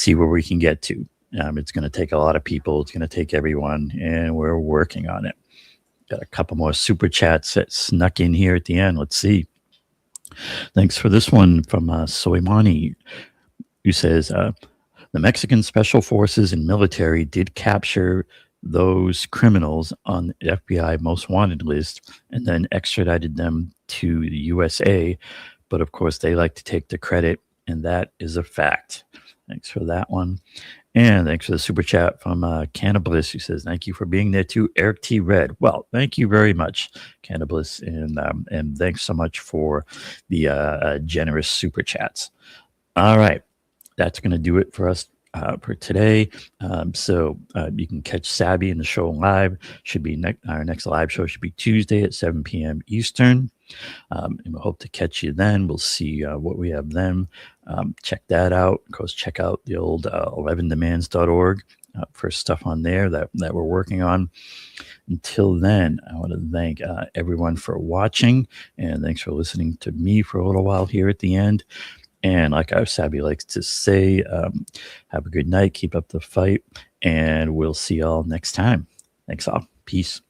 where we can get to. It's going to take a lot of people. It's going to take everyone, and we're working on it. Got a couple more super chats that snuck in here at the end. Let's see. Thanks for this one from Soimani, who says, the Mexican special forces and military did capture those criminals on the FBI most wanted list and then extradited them to the USA. But of course, they like to take the credit, and that is a fact. Thanks for that one. And thanks for the super chat from Cannabis, who says, thank you for being there too, Eric T. Red. Well, thank you very much, Cannabis. And thanks so much for the generous super chats. All right. That's going to do it for us for today. So you can catch Sabby in the show live. Should be our next live show should be Tuesday at 7 p.m. Eastern. And we hope to catch you then. We'll see what we have then. Check that out. Of course, check out the old 11demands.org for stuff on there that we're working on. Until then, I want to thank everyone for watching, and thanks for listening to me for a little while here at the end. And like our Sabby likes to say, have a good night, keep up the fight, and we'll see y'all next time. Thanks all. Peace.